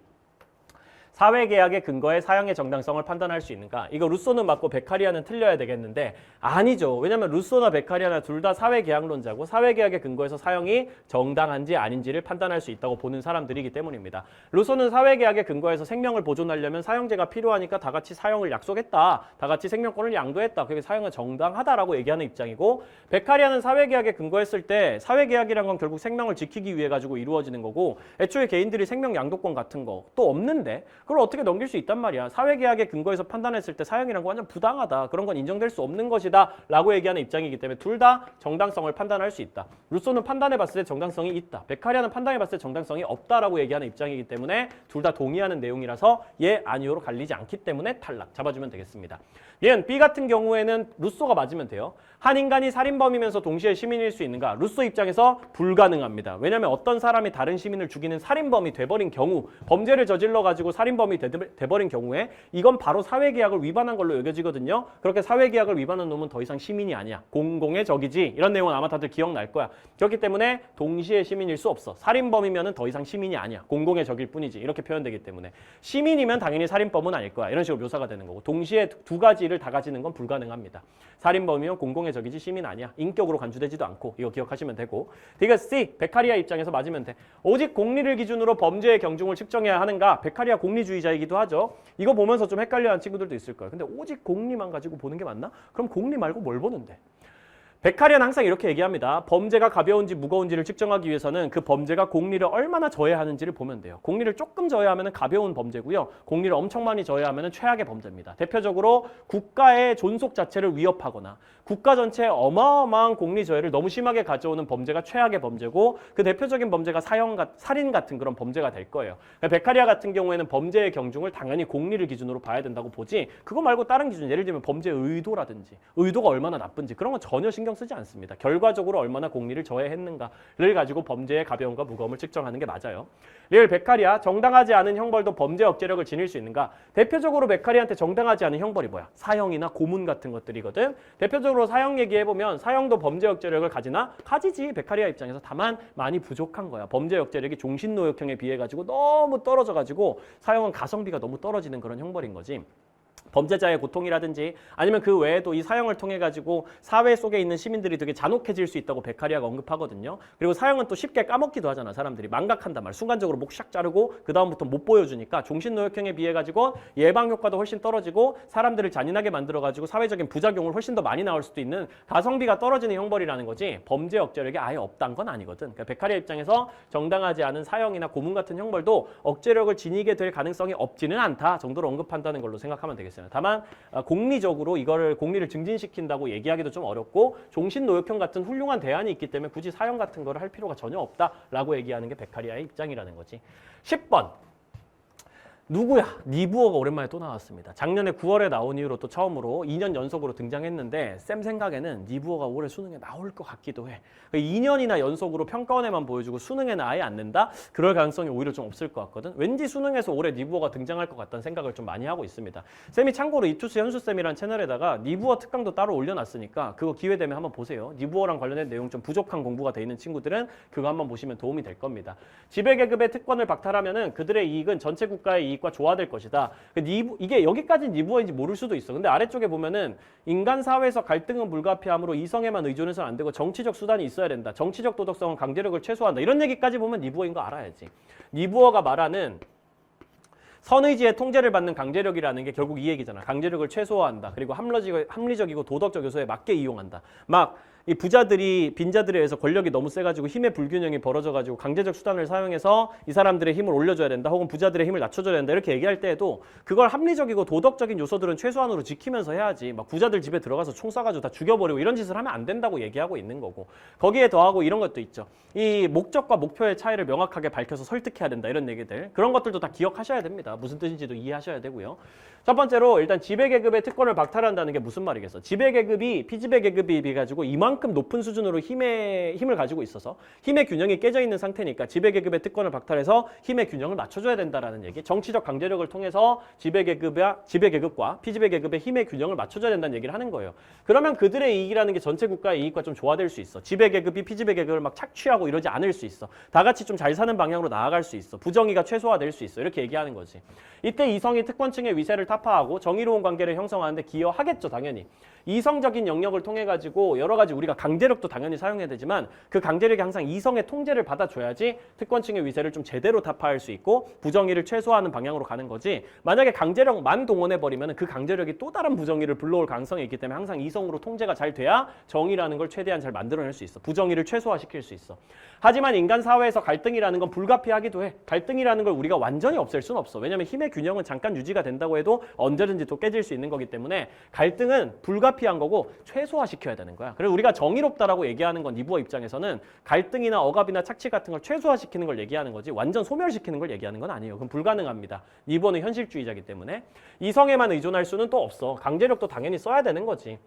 A: 사회계약의 근거에 사형의 정당성을 판단할 수 있는가? 이거 루소는 맞고 베카리아는 틀려야 되겠는데 아니죠. 왜냐하면 루소나 베카리아나 둘 다 사회계약론자고 사회계약의 근거에서 사형이 정당한지 아닌지를 판단할 수 있다고 보는 사람들이기 때문입니다. 루소는 사회계약의 근거에서 생명을 보존하려면 사형제가 필요하니까 다 같이 사형을 약속했다. 다 같이 생명권을 양도했다. 그게 사형은 정당하다라고 얘기하는 입장이고 베카리아는 사회계약에 근거했을 때 사회계약이란 건 결국 생명을 지키기 위해 가지고 이루어지는 거고 애초에 개인들이 생명 양도권 같은 거 또 없는데 그걸 어떻게 넘길 수 있단 말이야. 사회계약의 근거에서 판단했을 때 사형이란 거 완전 부당하다. 그런 건 인정될 수 없는 것이다 라고 얘기하는 입장이기 때문에 둘 다 정당성을 판단할 수 있다. 루소는 판단해봤을 때 정당성이 있다. 베카리아는 판단해봤을 때 정당성이 없다라고 얘기하는 입장이기 때문에 둘 다 동의하는 내용이라서 예, 아니오로 갈리지 않기 때문에 탈락. 잡아주면 되겠습니다. 얘는 B 같은 경우에는 루소가 맞으면 돼요. 한 인간이 살인범이면서 동시에 시민일 수 있는가? 루소 입장에서 불가능합니다. 왜냐하면 어떤 사람이 다른 시민을 죽이는 살인범이 돼버린 경우 범죄를 저질러가지고 살인범이 돼버린 경우에 이건 바로 사회계약을 위반한 걸로 여겨지거든요. 그렇게 사회계약을 위반한 놈은 더 이상 시민이 아니야. 공공의 적이지. 이런 내용은 아마 다들 기억날 거야. 그렇기 때문에 동시에 시민일 수 없어. 살인범이면 더 이상 시민이 아니야. 공공의 적일 뿐이지. 이렇게 표현되기 때문에 시민이면 당연히 살인범은 아닐 거야. 이런 식으로 묘사가 되는 거고 동시에 두 가지를 다 가지는 건 불가능합니다. 살인범이면 공공의 적이지 시민 아니야. 인격으로 간주되지도 않고 이거 기억하시면 되고 그러니까 C, 베카리아 입장에서 맞으면 돼. 오직 공리를 기준으로 범죄의 경중을 측정해야 하는가? 베카리아 공리주의자이기도 하죠. 이거 보면서 좀 헷갈려하는 친구들도 있을 거예요. 근데 오직 공리만 가지고 보는 게 맞나? 그럼 공리 말고 뭘 보는데? 베카리아는 항상 이렇게 얘기합니다. 범죄가 가벼운지 무거운지를 측정하기 위해서는 그 범죄가 공리를 얼마나 저해하는지를 보면 돼요. 공리를 조금 저해하면 가벼운 범죄고요. 공리를 엄청 많이 저해하면 최악의 범죄입니다. 대표적으로 국가의 존속 자체를 위협하거나 국가 전체에 어마어마한 공리 저해를 너무 심하게 가져오는 범죄가 최악의 범죄고 그 대표적인 범죄가 살인 같은 그런 범죄가 될 거예요. 베카리아 같은 경우에는 범죄의 경중을 당연히 공리를 기준으로 봐야 된다고 보지 그거 말고 다른 기준 예를 들면 범죄 의도라든지 의도가 얼마나 나쁜지 그런 건 전혀 신경 쓰지 않습니다. 결과적으로 얼마나 공리를 저해했는가를 가지고 범죄의 가벼움과 무거움을 측정하는 게 맞아요. 리얼 베카리아 정당하지 않은 형벌도 범죄 억제력을 지닐 수 있는가? 대표적으로 베카리아한테 정당하지 않은 형벌이 뭐야? 사형이나 고문 같은 것들이거든. 대표적으로 사형 얘기해보면 사형도 범죄 억제력을 가지나? 가지지. 베카리아 입장에서 다만 많이 부족한 거야. 범죄 억제력이 종신노역형에 비해 가지고 너무 떨어져 가지고 사형은 가성비가 너무 떨어지는 그런 형벌인 거지. 범죄자의 고통이라든지 아니면 그 외에도 이 사형을 통해 가지고 사회 속에 있는 시민들이 되게 잔혹해질 수 있다고 베카리아가 언급하거든요. 그리고 사형은 또 쉽게 까먹기도 하잖아. 사람들이 망각한단 말. 순간적으로 목 샥 자르고 그 다음부터 못 보여주니까 종신노역형에 비해 가지고 예방 효과도 훨씬 떨어지고 사람들을 잔인하게 만들어 가지고 사회적인 부작용을 훨씬 더 많이 나올 수도 있는 가성비가 떨어지는 형벌이라는 거지 범죄 억제력이 아예 없다는 건 아니거든. 그러니까 베카리아 입장에서 정당하지 않은 사형이나 고문 같은 형벌도 억제력을 지니게 될 가능성이 없지는 않다 정도로 언급한다는 걸로 생각하면 되겠습니다. 다만 공리적으로 이거를 공리를 증진시킨다고 얘기하기도 좀 어렵고 종신노역형 같은 훌륭한 대안이 있기 때문에 굳이 사형 같은 거를 할 필요가 전혀 없다라고 얘기하는 게 베카리아의 입장이라는 거지. 10번. 누구야? 니부어가 오랜만에 또 나왔습니다. 작년에 9월에 나온 이후로 또 처음으로 2년 연속으로 등장했는데 쌤 생각에는 니부어가 올해 수능에 나올 것 같기도 해. 2년이나 연속으로 평가원에만 보여주고 수능에는 아예 안 낸다? 그럴 가능성이 오히려 좀 없을 것 같거든. 왠지 수능에서 올해 니부어가 등장할 것 같다는 생각을 좀 많이 하고 있습니다. 쌤이 참고로 이투스 현수쌤이라는 채널에다가 니부어 특강도 따로 올려놨으니까 그거 기회 되면 한번 보세요. 니부어랑 관련된 내용 좀 부족한 공부가 돼 있는 친구들은 그거 한번 보시면 도움이 될 겁니다. 지배계급의 특권을 박탈하면은 그들의 이익은 전체 국가의 이익과 조화될 것이다. 이게 여기까지 니부어인지 모를 수도 있어. 근데 아래쪽에 보면은 인간 사회에서 갈등은 불가피하므로 이성에만 의존해서는 안 되고 정치적 수단이 있어야 된다. 정치적 도덕성은 강제력을 최소화한다. 이런 얘기까지 보면 니부어인 거 알아야지. 니부어가 말하는 선의지의 통제를 받는 강제력이라는 게 결국 이 얘기잖아. 강제력을 최소화한다. 그리고 합리적이고 도덕적 요소에 맞게 이용한다. 막 이 부자들이 빈자들에 의해서 권력이 너무 세가지고 힘의 불균형이 벌어져가지고 강제적 수단을 사용해서 이 사람들의 힘을 올려줘야 된다. 혹은 부자들의 힘을 낮춰줘야 된다. 이렇게 얘기할 때에도 그걸 합리적이고 도덕적인 요소들은 최소한으로 지키면서 해야지. 막 부자들 집에 들어가서 총 쏴가지고 다 죽여버리고 이런 짓을 하면 안 된다고 얘기하고 있는 거고. 거기에 더하고 이런 것도 있죠. 이 목적과 목표의 차이를 명확하게 밝혀서 설득해야 된다. 이런 얘기들. 그런 것들도 다 기억하셔야 됩니다. 무슨 뜻인지도 이해하셔야 되고요. 첫 번째로 일단 지배계급의 특권을 박탈한다는 게 무슨 말이겠어. 지배계급이 피지배계급에 비해 가지고 이만큼 높은 수준으로 힘을 가지고 있어서 힘의 균형이 깨져 있는 상태니까 지배계급의 특권을 박탈해서 힘의 균형을 맞춰줘야 된다라는 얘기. 정치적 강제력을 통해서 지배계급과 피지배계급의 힘의 균형을 맞춰줘야 된다는 얘기를 하는 거예요. 그러면 그들의 이익이라는 게 전체 국가의 이익과 좀 조화될 수 있어. 지배계급이 피지배계급을 막 착취하고 이러지 않을 수 있어. 다 같이 좀 잘 사는 방향으로 나아갈 수 있어. 부정의가 최소화될 수 있어. 이렇게 얘기하는 거지. 이때 이성이 특권층의 위세를 타파하고 정의로운 관계를 형성하는데 기여하겠죠, 당연히. 이성적인 영역을 통해 가지고 여러 가지 우리가 강제력도 당연히 사용해야 되지만 그 강제력이 항상 이성의 통제를 받아줘야지 특권층의 위세를 좀 제대로 타파할 수 있고 부정의를 최소화하는 방향으로 가는 거지. 만약에 강제력만 동원해버리면 그 강제력이 또 다른 부정의를 불러올 가능성이 있기 때문에 항상 이성으로 통제가 잘 돼야 정의라는 걸 최대한 잘 만들어낼 수 있어. 부정의를 최소화시킬 수 있어. 하지만 인간 사회에서 갈등이라는 건 불가피하기도 해. 갈등이라는 걸 우리가 완전히 없앨 수는 없어. 왜냐하면 힘의 균형은 잠깐 유지가 된다고 해도 언제든지 또 깨질 수 있는 거기 때문에 갈등은 불가피한 거고 최소화시켜야 되는 거야. 그래서 우리가 정의롭다라고 얘기하는 건 니부어 입장에서는 갈등이나 억압이나 착취 같은 걸 최소화시키는 걸 얘기하는 거지 완전 소멸시키는 걸 얘기하는 건 아니에요. 그건 불가능합니다. 니부어는 현실주의자이기 때문에 이성에만 의존할 수는 또 없어. 강제력도 당연히 써야 되는 거지.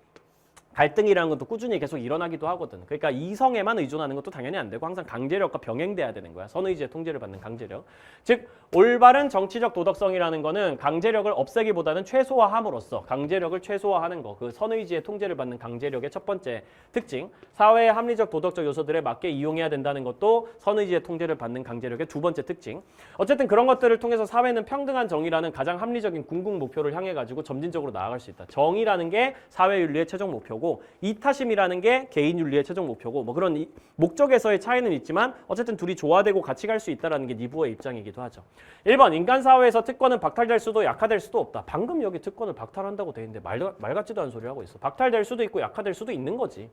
A: 갈등이라는 것도 꾸준히 계속 일어나기도 하거든. 그러니까 이성에만 의존하는 것도 당연히 안 되고 항상 강제력과 병행돼야 되는 거야. 선의지의 통제를 받는 강제력. 즉 올바른 정치적 도덕성이라는 거는 강제력을 없애기보다는 최소화함으로써 강제력을 최소화하는 거. 그 선의지의 통제를 받는 강제력의 첫 번째 특징. 사회의 합리적 도덕적 요소들에 맞게 이용해야 된다는 것도 선의지의 통제를 받는 강제력의 두 번째 특징. 어쨌든 그런 것들을 통해서 사회는 평등한 정의라는 가장 합리적인 궁극 목표를 향해 가지고 점진적으로 나아갈 수 있다. 정의라는 게 사회윤리의 최종 목표고 이타심이라는 게 개인윤리의 최종 목표고 뭐 그런 목적에서의 차이는 있지만 어쨌든 둘이 조화되고 같이 갈 수 있다는 게 니부어의 입장이기도 하죠. 1번 인간 사회에서 특권은 박탈될 수도 약화될 수도 없다. 방금 여기 특권을 박탈한다고 돼 있는데 말 같지도 않은 소리 하고 있어. 박탈될 수도 있고 약화될 수도 있는 거지.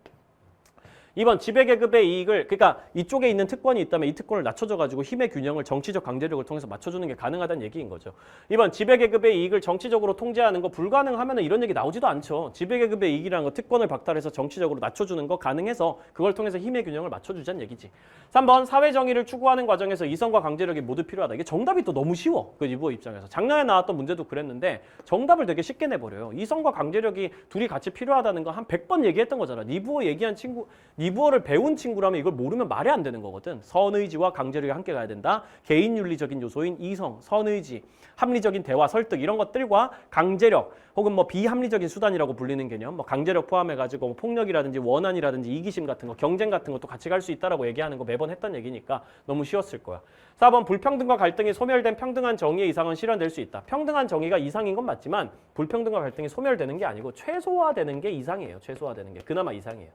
A: 2번 지배계급의 이익을 그러니까 이쪽에 있는 특권이 있다면 이 특권을 낮춰줘가지고 힘의 균형을 정치적 강제력을 통해서 맞춰주는 게 가능하다는 얘기인 거죠. 2번 지배계급의 이익을 정치적으로 통제하는 거 불가능하면 이런 얘기 나오지도 않죠. 지배계급의 이익이라는 거 특권을 박탈해서 정치적으로 낮춰주는 거 가능해서 그걸 통해서 힘의 균형을 맞춰주자는 얘기지. 3번 사회정의를 추구하는 과정에서 이성과 강제력이 모두 필요하다. 이게 정답이 또 너무 쉬워. 그 니부어 입장에서. 작년에 나왔던 문제도 그랬는데 정답을 되게 쉽게 내버려요. 이성과 강제력이 둘이 같이 필요하다는 거 한 100번 얘기했던 거잖아. 니부어 얘기한 친구 리부어를 배운 친구라면 이걸 모르면 말이 안 되는 거거든. 선의지와 강제력이 함께 가야 된다. 개인윤리적인 요소인 이성, 선의지, 합리적인 대화, 설득 이런 것들과 강제력 혹은 뭐 비합리적인 수단이라고 불리는 개념, 뭐 강제력 포함해가지고 뭐 폭력이라든지 원한이라든지 이기심 같은 거, 경쟁 같은 것도 같이 갈 수 있다라고 얘기하는 거 매번 했던 얘기니까 너무 쉬웠을 거야. 4번 불평등과 갈등이 소멸된 평등한 정의의 이상은 실현될 수 있다. 평등한 정의가 이상인 건 맞지만 불평등과 갈등이 소멸되는 게 아니고 최소화되는 게 이상이에요. 최소화되는 게 그나마 이상이에요.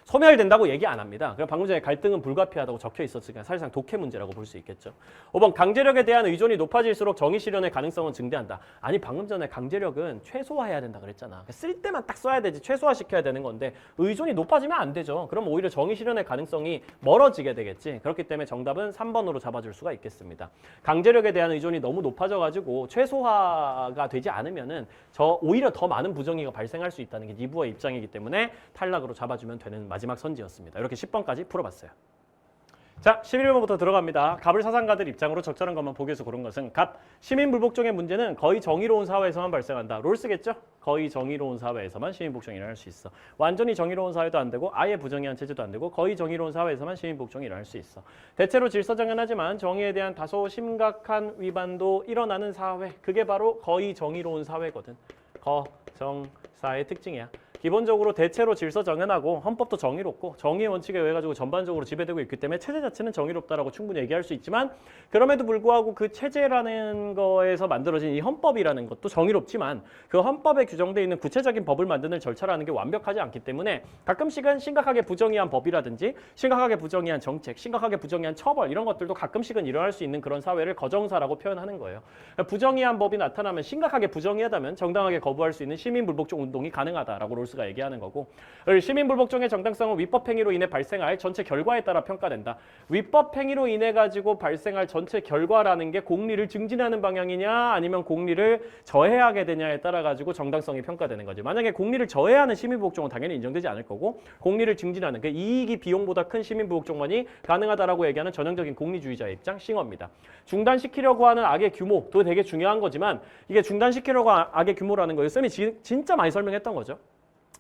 A: 소멸된다고 얘기 안 합니다. 그럼 방금 전에 갈등은 불가피하다고 적혀 있었으니까 사실상 독해 문제라고 볼 수 있겠죠. 5번 강제력에 대한 의존이 높아질수록 정의 실현의 가능성은 증대한다. 아니 방금 전에 강제력은 최소화해야 된다 그랬잖아. 쓸 때만 딱 써야 되지 최소화시켜야 되는 건데 의존이 높아지면 안 되죠. 그럼 오히려 정의 실현의 가능성이 멀어지게 되겠지. 그렇기 때문에 정답은 3번으로 잡아줄 수가 있겠습니다. 강제력에 대한 의존이 너무 높아져가지고 최소화가 되지 않으면은 오히려 더 많은 부정의가 발생할 수 있다는 게 니부의 입장이기 때문에 탈락으로 잡아주면 되는 마지막 선지였습니다. 이렇게 10번까지 풀어봤어요. 자, 11번부터 들어갑니다. 갑을 사상가들 입장으로 적절한 것만 보기 위해서 고른 것은 갑, 시민불복종의 문제는 거의 정의로운 사회에서만 발생한다. 롤스겠죠? 거의 정의로운 사회에서만 시민복종이 일어날 수 있어. 완전히 정의로운 사회도 안 되고 아예 부정의한 체제도 안 되고 거의 정의로운 사회에서만 시민복종이 일어날 수 있어. 대체로 질서정연하지만 정의에 대한 다소 심각한 위반도 일어나는 사회. 그게 바로 거의 정의로운 사회거든. 거정사의 특징이야. 기본적으로 대체로 질서정연하고 헌법도 정의롭고 정의의 원칙에 의해 가지고 전반적으로 지배되고 있기 때문에 체제 자체는 정의롭다라고 충분히 얘기할 수 있지만 그럼에도 불구하고 그 체제라는 거에서 만들어진 이 헌법이라는 것도 정의롭지만 그 헌법에 규정되어 있는 구체적인 법을 만드는 절차라는 게 완벽하지 않기 때문에 가끔씩은 심각하게 부정의한 법이라든지 심각하게 부정의한 정책, 심각하게 부정의한 처벌 이런 것들도 가끔씩은 일어날 수 있는 그런 사회를 거정사라고 표현하는 거예요. 부정의한 법이 나타나면 심각하게 부정의하다면 정당하게 거부할 수 있는 시민불복종 운동이 가능하다라고 롤스가 얘기하는 거고 시민불복종의 정당성은 위법행위로 인해 발생할 전체 결과에 따라 평가된다. 위법행위로 인해 가지고 발생할 전체 결과라는 게 공리를 증진하는 방향이냐 아니면 공리를 저해하게 되냐에 따라 가지고 정당성이 평가되는 거죠. 만약에 공리를 저해하는 시민불복종은 당연히 인정되지 않을 거고 공리를 증진하는 그 이익이 비용보다 큰 시민불복종만이 가능하다라고 얘기하는 전형적인 공리주의자의 입장 싱어입니다. 중단시키려고 하는 악의 규모도 되게 중요한 거지만 이게 중단시키려고 하는 악의 규모라는 거예요. 쌤이 진짜 많이 설명했던 거죠.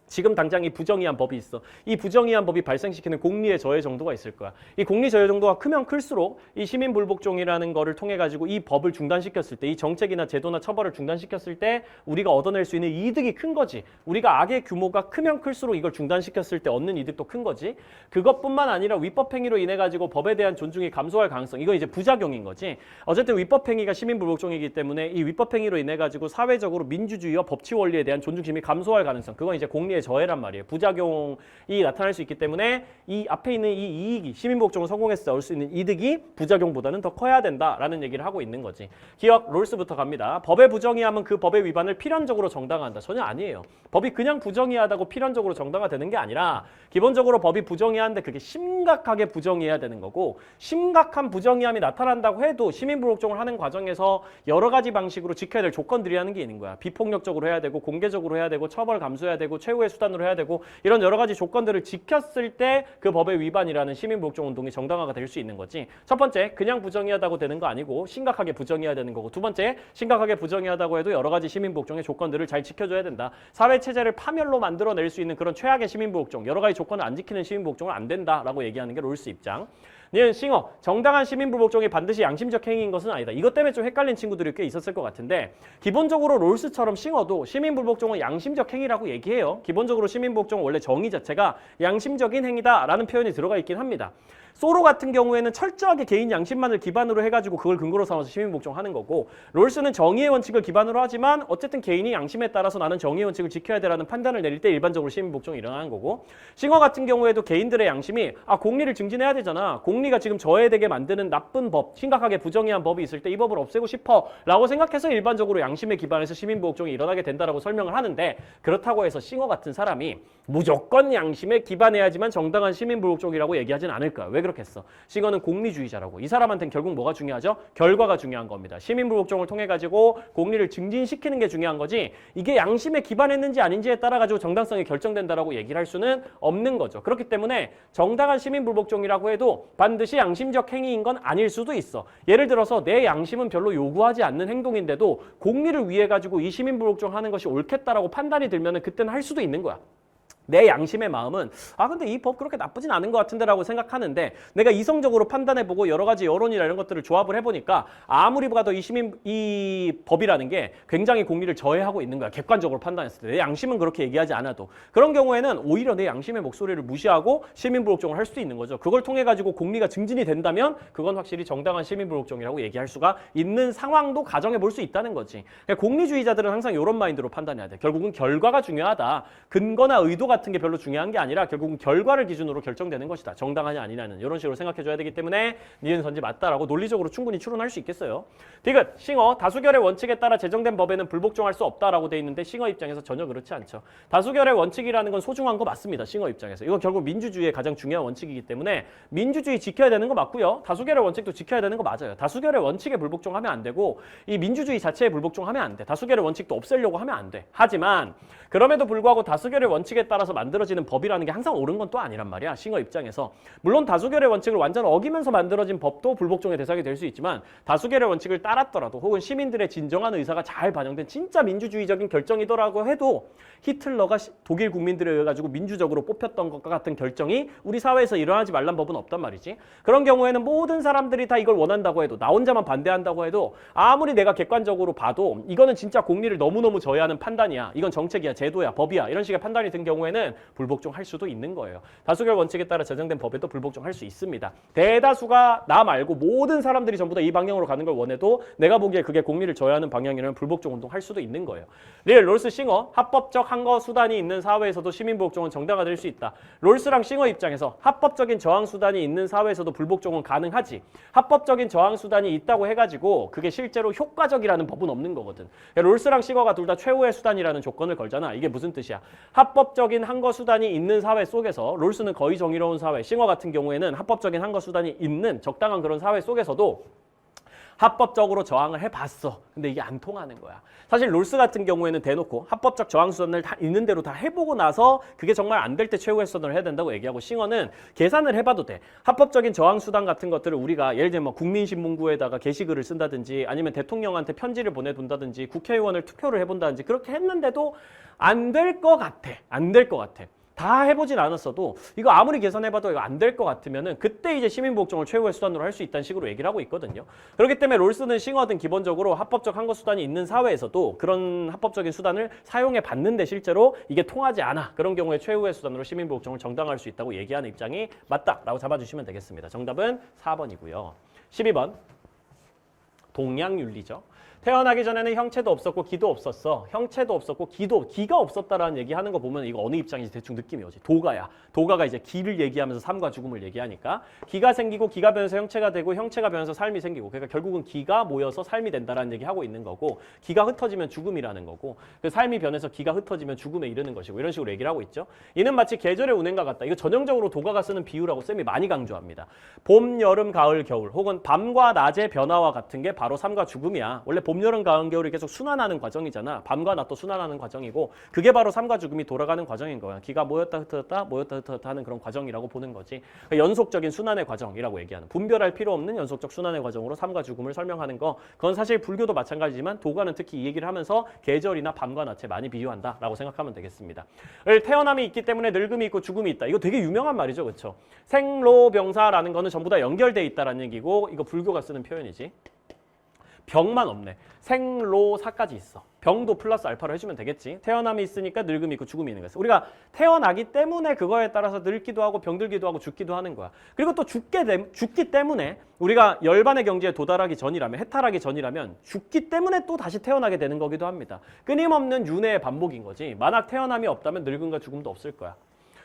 A: 지금 당장 이 부정의한 법이 있어. 이 부정의한 법이 발생시키는 공리의 저해 정도가 있을 거야. 이 공리 저해 정도가 크면 클수록 이 시민불복종이라는 거를 통해 가지고 이 법을 중단시켰을 때 이 정책이나 제도나 처벌을 중단시켰을 때 우리가 얻어낼 수 있는 이득이 큰 거지. 우리가 악의 규모가 크면 클수록 이걸 중단시켰을 때 얻는 이득도 큰 거지. 그것뿐만 아니라 위법행위로 인해 가지고 법에 대한 존중이 감소할 가능성. 이건 이제 부작용인 거지. 어쨌든 위법행위가 시민불복종이기 때문에 이 위법행위로 인해 가지고 사회적으로 민주주의와 법치 원리에 대한 존중심이 감소할 가능성. 그건 이제 공리의 저해란 말이에요. 부작용이 나타날 수 있기 때문에 이 앞에 있는 이 이익이 시민복종을 성공했을 때 얻을 수 있는 이득이 부작용보다는 더 커야 된다라는 얘기를 하고 있는 거지. 기억 롤스부터 갑니다. 법의 부정의함은 그 법의 위반을 필연적으로 정당화한다. 전혀 아니에요. 법이 그냥 부정의하다고 필연적으로 정당화되는 게 아니라 기본적으로 법이 부정의하는데 그게 심각하게 부정의해야 되는 거고 심각한 부정의함이 나타난다고 해도 시민불복종을 하는 과정에서 여러 가지 방식으로 지켜야 될 조건들이라는 게 있는 거야. 비폭력적으로 해야 되고 공개적으로 해야 되고 처벌 감수해야 되고 최후의 수단으로 해야 되고 이런 여러 가지 조건들을 지켰을 때 그 법의 위반이라는 시민불복종 운동이 정당화가 될 수 있는 거지. 첫 번째, 그냥 부정의하다고 되는 거 아니고 심각하게 부정의해야 되는 거고 두 번째, 심각하게 부정의하다고 해도 여러 가지 시민불복종의 조건들을 잘 지켜줘야 된다. 사회체제를 파멸로 만들어낼 수 있는 그런 최악의 시민불복종, 여러 가지 조건을 안 지키는 시민불복종은 안 된다라고 얘기하는 게 롤스 입장. 니은 싱어, 정당한 시민불복종이 반드시 양심적 행위인 것은 아니다. 이것 때문에 좀 헷갈린 친구들이 꽤 있었을 것 같은데 기본적으로 롤스처럼 싱어도 시민불복종은 양심적 행위라고 얘기해요. 기본적으로 시민불복종은 원래 정의 자체가 양심적인 행위다라는 표현이 들어가 있긴 합니다. 소로 같은 경우에는 철저하게 개인 양심만을 기반으로 해가지고 그걸 근거로 삼아서 시민복종하는 거고 롤스는 정의의 원칙을 기반으로 하지만 어쨌든 개인이 양심에 따라서 나는 정의의 원칙을 지켜야 되라는 판단을 내릴 때 일반적으로 시민복종이 일어나는 거고 싱어 같은 경우에도 개인들의 양심이 공리를 증진해야 되잖아. 공리가 지금 저해되게 만드는 나쁜 법, 심각하게 부정의한 법이 있을 때 이 법을 없애고 싶어 라고 생각해서 일반적으로 양심에 기반해서 시민복종이 일어나게 된다라고 설명을 하는데 그렇다고 해서 싱어 같은 사람이 무조건 양심에 기반해야지만 정당한 시민불복종이라고 얘기하진 않을 거야. 왜 그렇겠어? 싱어는 공리주의자라고. 이 사람한테는 결국 뭐가 중요하죠? 결과가 중요한 겁니다. 시민불복종을 통해 가지고 공리를 증진시키는 게 중요한 거지 이게 양심에 기반했는지 아닌지에 따라 가지고 정당성이 결정된다라고 얘기를 할 수는 없는 거죠. 그렇기 때문에 정당한 시민불복종이라고 해도 반드시 양심적 행위인 건 아닐 수도 있어. 예를 들어서 내 양심은 별로 요구하지 않는 행동인데도 공리를 위해 가지고 이 시민불복종 하는 것이 옳겠다라고 판단이 들면은 그때는 할 수도 있는 거야. 내 양심의 마음은 근데 이 법 그렇게 나쁘진 않은 것 같은데 라고 생각하는데 내가 이성적으로 판단해보고 여러 가지 여론이나 이런 것들을 조합을 해보니까 아무리 봐도 이 법이라는 게 굉장히 공리를 저해하고 있는 거야. 객관적으로 판단했을 때. 내 양심은 그렇게 얘기하지 않아도. 그런 경우에는 오히려 내 양심의 목소리를 무시하고 시민불복종을 할 수도 있는 거죠. 그걸 통해 가지고 공리가 증진이 된다면 그건 확실히 정당한 시민불복종이라고 얘기할 수가 있는 상황도 가정해 볼 수 있다는 거지. 그러니까 공리주의자들은 항상 이런 마인드로 판단해야 돼. 결국은 결과가 중요하다. 근거나 의도 같은 게 별로 중요한 게 아니라 결국은 결과를 기준으로 결정되는 것이다. 정당하냐 아니냐는 이런 식으로 생각해줘야 되기 때문에 니은선지 맞다라고 논리적으로 충분히 추론할 수 있겠어요. 디귿, 싱어, 다수결의 원칙에 따라 제정된 법에는 불복종할 수 없다라고 돼 있는데 싱어 입장에서 전혀 그렇지 않죠. 다수결의 원칙이라는 건 소중한 거 맞습니다. 싱어 입장에서. 이건 결국 민주주의의 가장 중요한 원칙이기 때문에 민주주의 지켜야 되는 거 맞고요. 다수결의 원칙도 지켜야 되는 거 맞아요. 다수결의 원칙에 불복종하면 안 되고 이 민주주의 자체에 불복종하면 안 돼. 다수결의 원칙도 없애려고 하면 안 돼. 하지만 그럼에도 불구하고 다수결의 원칙에 따라서 만들어지는 법이라는 게 항상 옳은 건 또 아니란 말이야. 싱어 입장에서. 물론 다수결의 원칙을 완전 어기면서 만들어진 법도 불복종의 대상이 될 수 있지만 다수결의 원칙을 따랐더라도 혹은 시민들의 진정한 의사가 잘 반영된 진짜 민주주의적인 결정이더라고 해도 히틀러가 독일 국민들에 의해 가지고 민주적으로 뽑혔던 것과 같은 결정이 우리 사회에서 일어나지 말란 법은 없단 말이지. 그런 경우에는 모든 사람들이 다 이걸 원한다고 해도 나 혼자만 반대한다고 해도 아무리 내가 객관적으로 봐도 이거는 진짜 공리를 너무너무 저해하는 판단이야. 이건 정책이야, 제도야, 법이야. 이런 식의 판단이 든 경우에는 불복종할 수도 있는 거예요. 다수결 원칙에 따라 제정된 법에도 불복종할 수 있습니다. 대다수가 나 말고 모든 사람들이 전부 다 이 방향으로 가는 걸 원해도 내가 보기에 그게 공리를 저해하는 방향이라면 불복종 운동할 수도 있는 거예요. 롤스 싱어, 합법적 항거 수단이 있는 사회에서도 시민불복종은 정당화될 수 있다. 롤스랑 싱어 입장에서 합법적인 저항 수단이 있는 사회에서도 불복종은 가능하지. 합법적인 저항 수단이 있다고 해가지고 그게 실제로 효과적이라는 법은 없는 거거든. 롤스랑 싱어가 둘 다 최후의 수단이라는 조건을 걸잖아. 이게 무슨 뜻이야? 합법적인 항거 수단이 있는 사회 속에서 롤스는 거의 정의로운 사회, 싱어 같은 경우에는 합법적인 항거 수단이 있는 적당한 그런 사회 속에서도 합법적으로 저항을 해봤어. 근데 이게 안 통하는 거야. 사실 롤스 같은 경우에는 대놓고 합법적 저항 수단을 다 있는 대로 다 해보고 나서 그게 정말 안 될 때 최후의 수단을 해야 된다고 얘기하고 싱어는 계산을 해봐도 돼. 합법적인 저항 수단 같은 것들을 우리가 예를 들면 뭐 국민신문고에다가 게시글을 쓴다든지 아니면 대통령한테 편지를 보내둔다든지 국회의원을 투표를 해본다든지 그렇게 했는데도 안 될 것 같아. 안 될 것 같아. 다 해보진 않았어도 이거 아무리 계산해봐도 이거 안 될 것 같으면은 그때 이제 시민복종을 최후의 수단으로 할 수 있다는 식으로 얘기를 하고 있거든요. 그렇기 때문에 롤스든 싱어든 기본적으로 합법적 항거 수단이 있는 사회에서도 그런 합법적인 수단을 사용해 봤는데 실제로 이게 통하지 않아. 그런 경우에 최후의 수단으로 시민복종을 정당화할 수 있다고 얘기하는 입장이 맞다라고 잡아주시면 되겠습니다. 정답은 4번이고요. 12번 동양윤리죠. 태어나기 전에는 형체도 없었고 기도 없었어. 형체도 없었고 기가 없었다라는 얘기하는 거 보면 이거 어느 입장인지 대충 느낌이 오지. 도가야. 도가가 이제 기를 얘기하면서 삶과 죽음을 얘기하니까 기가 생기고 기가 변해서 형체가 되고 형체가 변해서 삶이 생기고 그러니까 결국은 기가 모여서 삶이 된다라는 얘기하고 있는 거고 기가 흩어지면 죽음이라는 거고 그 삶이 변해서 기가 흩어지면 죽음에 이르는 것이고 이런 식으로 얘기를 하고 있죠. 이는 마치 계절의 운행과 같다. 이거 전형적으로 도가가 쓰는 비유라고 쌤이 많이 강조합니다. 봄, 여름, 가을, 겨울 혹은 밤과 낮의 변화와 같은 게 바로 삶과 죽음이야. 원래 봄, 여름, 가을, 겨울이 계속 순환하는 과정이잖아. 밤과 낮도 순환하는 과정이고 그게 바로 삶과 죽음이 돌아가는 과정인 거야. 기가 모였다 흩어졌다 모였다 흩어졌다 하는 그런 과정이라고 보는 거지. 그러니까 연속적인 순환의 과정이라고 얘기하는 분별할 필요 없는 연속적 순환의 과정으로 삶과 죽음을 설명하는 거 그건 사실 불교도 마찬가지지만 도가는 특히 이 얘기를 하면서 계절이나 밤과 낮에 많이 비유한다라고 생각하면 되겠습니다. 태어남이 있기 때문에 늙음이 있고 죽음이 있다. 이거 되게 유명한 말이죠. 그렇죠? 생로병사라는 거는 전부 다 연결돼 있다라는 얘기고 이거 불교가 쓰는 표현이지. 병만 없네. 생로사까지 있어. 병도 플러스 알파로 해주면 되겠지. 태어남이 있으니까 늙음이 있고 죽음이 있는 거야. 우리가 태어나기 때문에 그거에 따라서 늙기도 하고 병들기도 하고 죽기도 하는 거야. 그리고 또 죽기 때문에 우리가 열반의 경지에 도달하기 전이라면 해탈하기 전이라면 죽기 때문에 또 다시 태어나게 되는 거기도 합니다. 끊임없는 윤회의 반복인 거지. 만약 태어남이 없다면 늙음과 죽음도 없을 거야.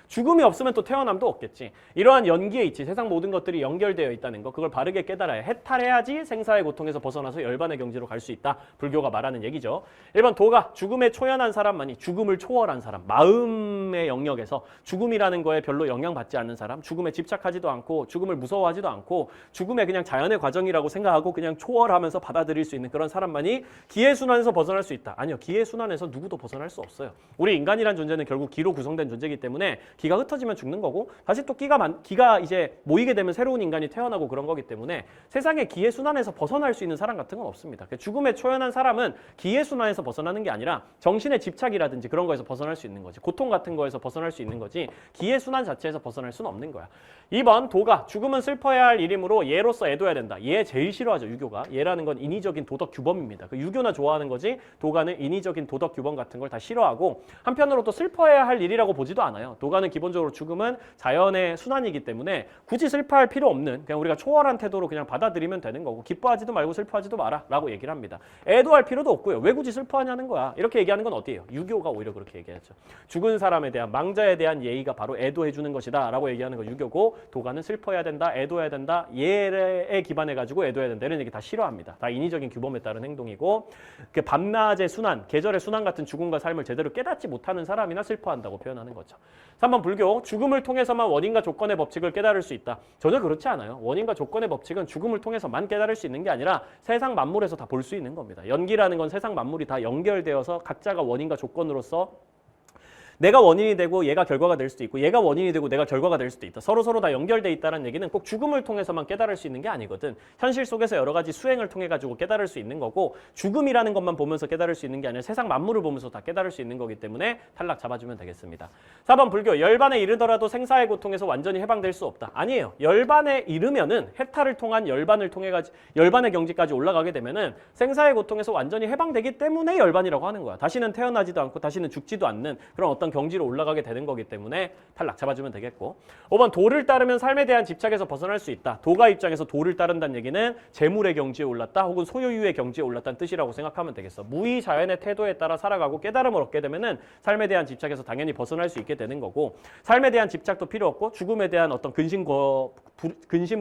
A: 죽음이 없으면 또 태어남도 없겠지. 이러한 연기에 있지. 세상 모든 것들이 연결되어 있다는 거. 그걸 바르게 깨달아야 해탈해야지 생사의 고통에서 벗어나서 열반의 경지로 갈 수 있다. 불교가 말하는 얘기죠. 1번 도가 죽음에 초연한 사람만이 죽음을 초월한 사람. 마음의 영역에서 죽음이라는 거에 별로 영향받지 않는 사람. 죽음에 집착하지도 않고 죽음을 무서워하지도 않고 죽음에 그냥 자연의 과정이라고 생각하고 그냥 초월하면서 받아들일 수 있는 그런 사람만이 기의 순환에서 벗어날 수 있다. 아니요. 기의 순환에서 누구도 벗어날 수 없어요. 우리 인간이란 존재는 결국 기로 구성된 존재이기 때문에 기가 흩어지면 죽는 거고 다시 또 기가 이제 모이게 되면 새로운 인간이 태어나고 그런 거기 때문에 세상의 기의 순환에서 벗어날 수 있는 사람 같은 건 없습니다. 죽음에 초연한 사람은 기의 순환에서 벗어나는 게 아니라 정신의 집착이라든지 그런 거에서 벗어날 수 있는 거지. 고통 같은 거에서 벗어날 수 있는 거지. 기의 순환 자체에서 벗어날 수는 없는 거야. 2번 도가 죽음은 슬퍼해야 할 일이므로 예로서 애도해야 된다. 예 제일 싫어하죠. 유교가. 예라는 건 인위적인 도덕 규범입니다. 그 유교나 좋아하는 거지 도가는 인위적인 도덕 규범 같은 걸 다 싫어하고 한편으로 또 슬퍼해야 할 일이라고 보지도 않아요. 도가는 기본적으로 죽음은 자연의 순환이기 때문에 굳이 슬퍼할 필요 없는 그냥 우리가 초월한 태도로 그냥 받아들이면 되는 거고 기뻐하지도 말고 슬퍼하지도 마라 라고 얘기를 합니다. 애도할 필요도 없고요. 왜 굳이 슬퍼하냐는 거야. 이렇게 얘기하는 건 어디예요? 유교가 오히려 그렇게 얘기하죠. 죽은 사람에 대한 망자에 대한 예의가 바로 애도해 주는 것이다 라고 얘기하는 거 유교고 도가는 슬퍼해야 된다, 애도해야 된다, 예에 기반해가지고 애도해야 된다 이런 얘기 다 싫어합니다. 다 인위적인 규범에 따른 행동이고 그 밤낮의 순환, 계절의 순환 같은 죽음과 삶을 제대로 깨닫지 못하는 사람이나 슬퍼한다고 표현하는 거죠. 3번 불교, 죽음을 통해서만 원인과 조건의 법칙을 깨달을 수 있다. 전혀 그렇지 않아요. 원인과 조건의 법칙은 죽음을 통해서만 깨달을 수 있는 게 아니라 세상 만물에서 다 볼 수 있는 겁니다. 연기라는 건 세상 만물이 다 연결되어서 각자가 원인과 조건으로서 내가 원인이 되고 얘가 결과가 될 수도 있고 얘가 원인이 되고 내가 결과가 될 수도 있다. 서로 다 연결돼 있다는 얘기는 꼭 죽음을 통해서만 깨달을 수 있는 게 아니거든. 현실 속에서 여러 가지 수행을 통해 가지고 깨달을 수 있는 거고 죽음이라는 것만 보면서 깨달을 수 있는 게 아니라 세상 만물을 보면서 다 깨달을 수 있는 거기 때문에 탈락 잡아주면 되겠습니다. 4번 불교, 열반에 이르더라도 생사의 고통에서 완전히 해방될 수 없다. 아니에요. 열반에 이르면은 해탈을 통한 열반을 통해 가지고 열반의 경지까지 올라가게 되면은 생사의 고통에서 완전히 해방되기 때문에 열반이라고 하는 거야. 다시는 태어나지도 않고 다시는 죽지도 않는 그런 어떤 경지로 올라가게 되는 거기 때문에 탈락 잡아주면 되겠고 5번 도를 따르면 삶에 대한 집착에서 벗어날 수 있다. 도가 입장에서 도를 따른다는 얘기는 재물의 경지에 올랐다 혹은 소유의 경지에 올랐다는 뜻이라고 생각하면 되겠어. 무의자연의 태도에 따라 살아가고 깨달음을 얻게 되면은 삶에 대한 집착에서 당연히 벗어날 수 있게 되는 거고 삶에 대한 집착도 필요 없고 죽음에 대한 어떤 근심,